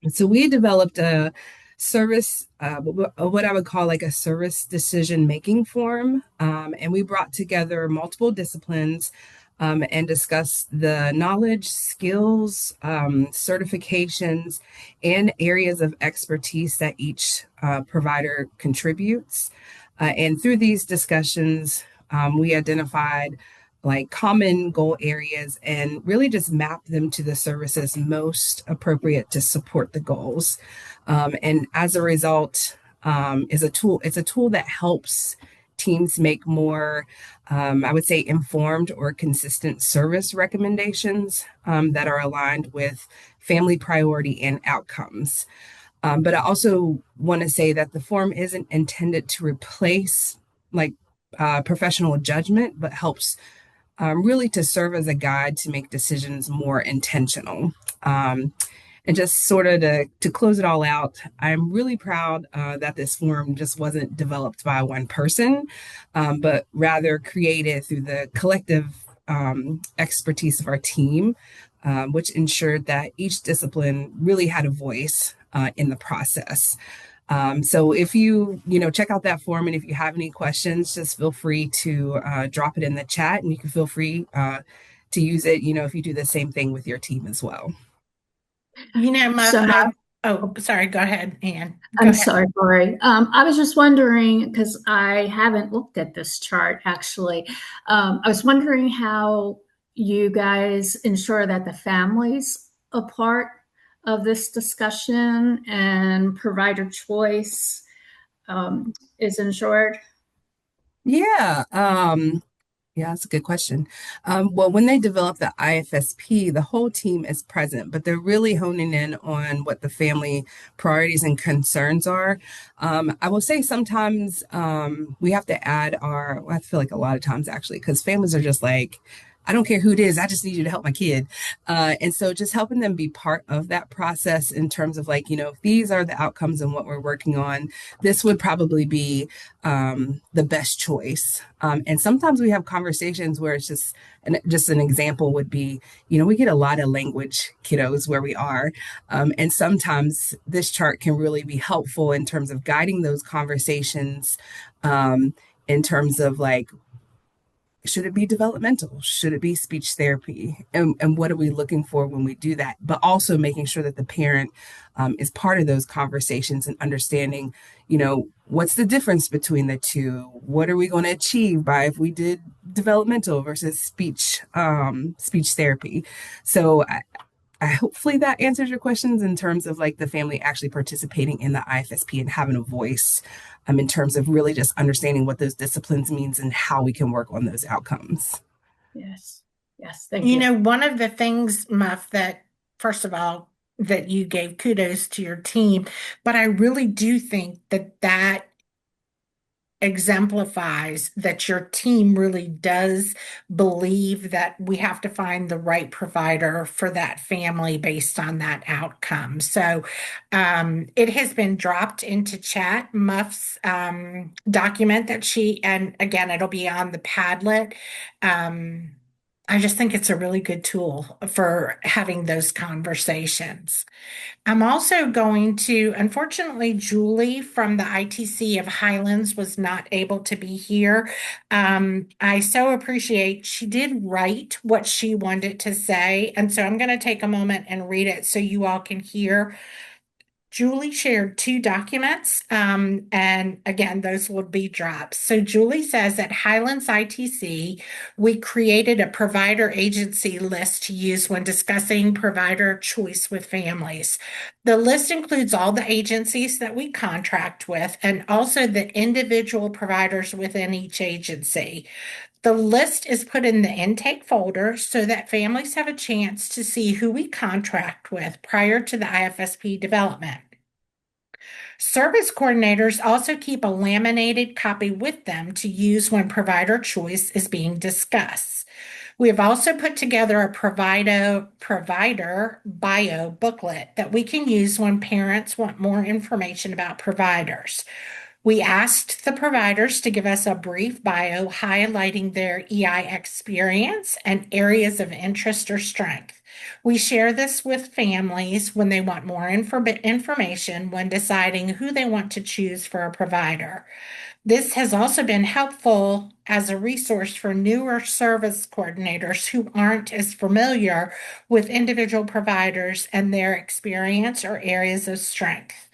So we developed a service, what I would call like a service decision making form. And we brought together multiple disciplines and discussed the knowledge, skills, certifications, and areas of expertise that each provider contributes. And through these discussions, we identified like common goal areas and really just map them to the services most appropriate to support the goals. And as a result, it's a tool that helps teams make more, I would say, informed or consistent service recommendations that are aligned with family priority and outcomes. But I also want to say that the form isn't intended to replace like professional judgment, but helps really to serve as a guide to make decisions more intentional. And just sort of to close it all out, I'm really proud that this form just wasn't developed by one person, but rather created through the collective expertise of our team, which ensured that each discipline really had a voice in the process. So if you check out that form, and if you have any questions, just feel free to drop it in the chat, and you can feel free to use it, if you do the same thing with your team as well. Sorry, go ahead, Ann. I'm sorry, Lori. I was just wondering, because I haven't looked at this chart actually. I was wondering how you guys ensure that the families a part of this discussion and provider choice is ensured? Yeah. Yeah, that's a good question. Well, when they develop the IFSP, the whole team is present, but they're really honing in on what the family priorities and concerns are. I will say sometimes we have to add I feel like a lot of times actually, because families are just like, I don't care who it is. I just need you to help my kid. And so just helping them be part of that process in terms of like, if these are the outcomes and what we're working on, this would probably be the best choice. And sometimes we have conversations where it's just an example would be, we get a lot of language kiddos where we are. And sometimes this chart can really be helpful in terms of guiding those conversations in terms of like, should it be developmental? Should it be speech therapy? And what are we looking for when we do that? But also making sure that the parent is part of those conversations and understanding, what's the difference between the two? What are we going to achieve by if we did developmental versus speech therapy? So I hopefully that answers your questions in terms of like the family actually participating in the IFSP and having a voice in terms of really just understanding what those disciplines means and how we can work on those outcomes. Yes. Thank you. One of the things, Muff, that first of all, that you gave kudos to your team, but I really do think that that exemplifies that your team really does believe that we have to find the right provider for that family based on that outcome. So it has been dropped into chat, Muff's document that she, and again, it'll be on the Padlet. Um, I just think it's a really good tool for having those conversations. I'm also going to, unfortunately, Julie from the ITC of Highlands was not able to be here. I so appreciate she did write what she wanted to say. And so I'm going to take a moment and read it so you all can hear. Julie shared two documents, and again, those will be dropped. So Julie says at Highlands ITC, we created a provider agency list to use when discussing provider choice with families. The list includes all the agencies that we contract with and also the individual providers within each agency. The list is put in the intake folder so that families have a chance to see who we contract with prior to the IFSP development. Service coordinators also keep a laminated copy with them to use when provider choice is being discussed. We have also put together a provider bio booklet that we can use when parents want more information about providers. We asked the providers to give us a brief bio highlighting their EI experience and areas of interest or strength. We share this with families when they want more information when deciding who they want to choose for a provider. This has also been helpful as a resource for newer service coordinators who aren't as familiar with individual providers and their experience or areas of strength.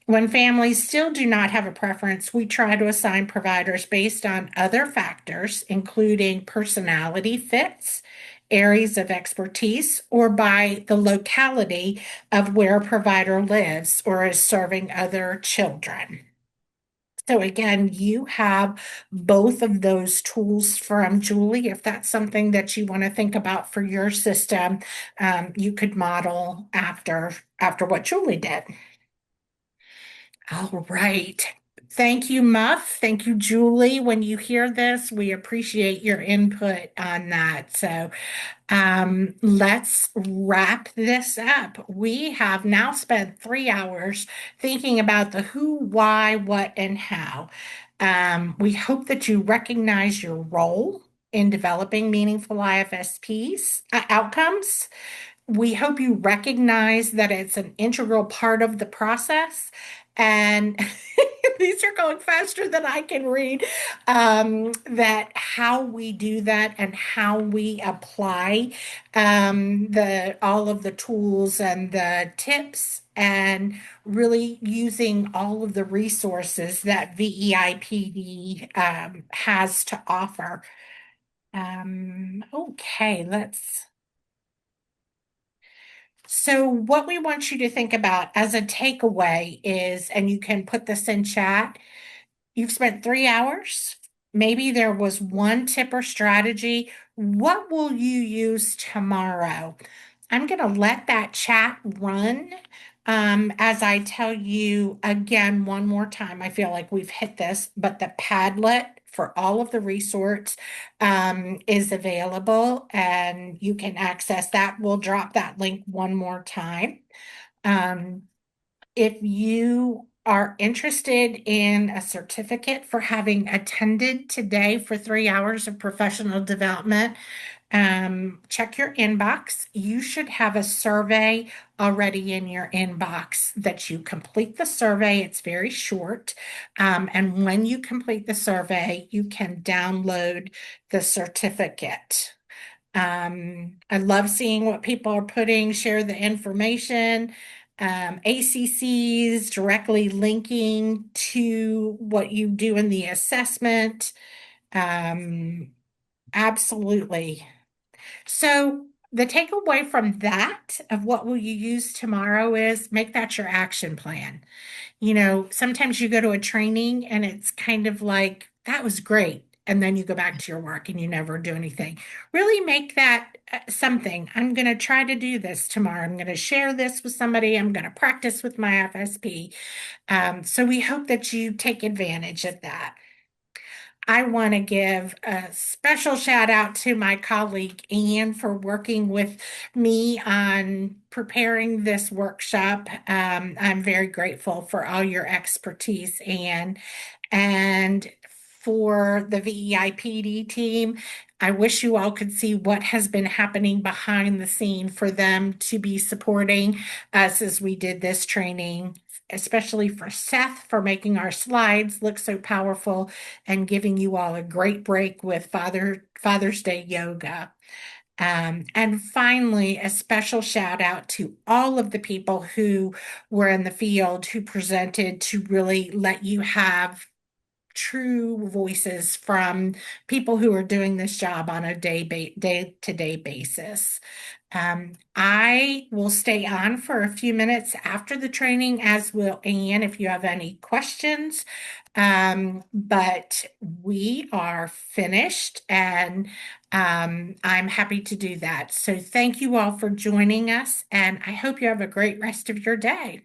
When families still do not have a preference, we try to assign providers based on other factors, including personality fits, areas of expertise, or by the locality of where a provider lives or is serving other children. So again, you have both of those tools from Julie. If that's something that you want to think about for your system, you could model after what Julie did. All right. Thank you, Muff. Thank you, Julie. When you hear this, we appreciate your input on that. So let's wrap this up. We have now spent 3 hours thinking about the who, why, what, and how. We hope that you recognize your role in developing meaningful IFSPs outcomes. We hope you recognize that it's an integral part of the process. And these are going faster than I can read. That how we do that and how we apply all of the tools and the tips and really using all of the resources that VEIPD has to offer. Okay, So what we want you to think about as a takeaway is, and you can put this in chat, you've spent 3 hours. Maybe there was one tip or strategy. What will you use tomorrow? I'm going to let that chat run as I tell you again one more time. I feel like we've hit this, but the Padlet for all of the resorts is available and you can access that. We'll drop that link one more time. If you are interested in a certificate for having attended today for 3 hours of professional development, check your inbox. You should have a survey already in your inbox that you complete the survey. It's very short. And when you complete the survey, you can download the certificate. I love seeing what people are putting, share the information. ACCs directly linking to what you do in the assessment. Absolutely. So the takeaway from that of what will you use tomorrow is make that your action plan. Sometimes you go to a training and it's kind of like, that was great. and then you go back to your work and you never do anything. Really make that something. I'm going to try to do this tomorrow. I'm going to share this with somebody. I'm going to practice with my FSP. So we hope that you take advantage of that. I want to give a special shout out to my colleague Anne for working with me on preparing this workshop. I'm very grateful for all your expertise, Anne. And for the VEIPD team, I wish you all could see what has been happening behind the scene for them to be supporting us as we did this training, especially for Seth for making our slides look so powerful and giving you all a great break with Father's Day yoga. And finally, a special shout out to all of the people who were in the field who presented to really let you have true voices from people who are doing this job on a day-to-day basis. I will stay on for a few minutes after the training, as will Anne, if you have any questions. But we are finished, and I'm happy to do that. So thank you all for joining us, and I hope you have a great rest of your day.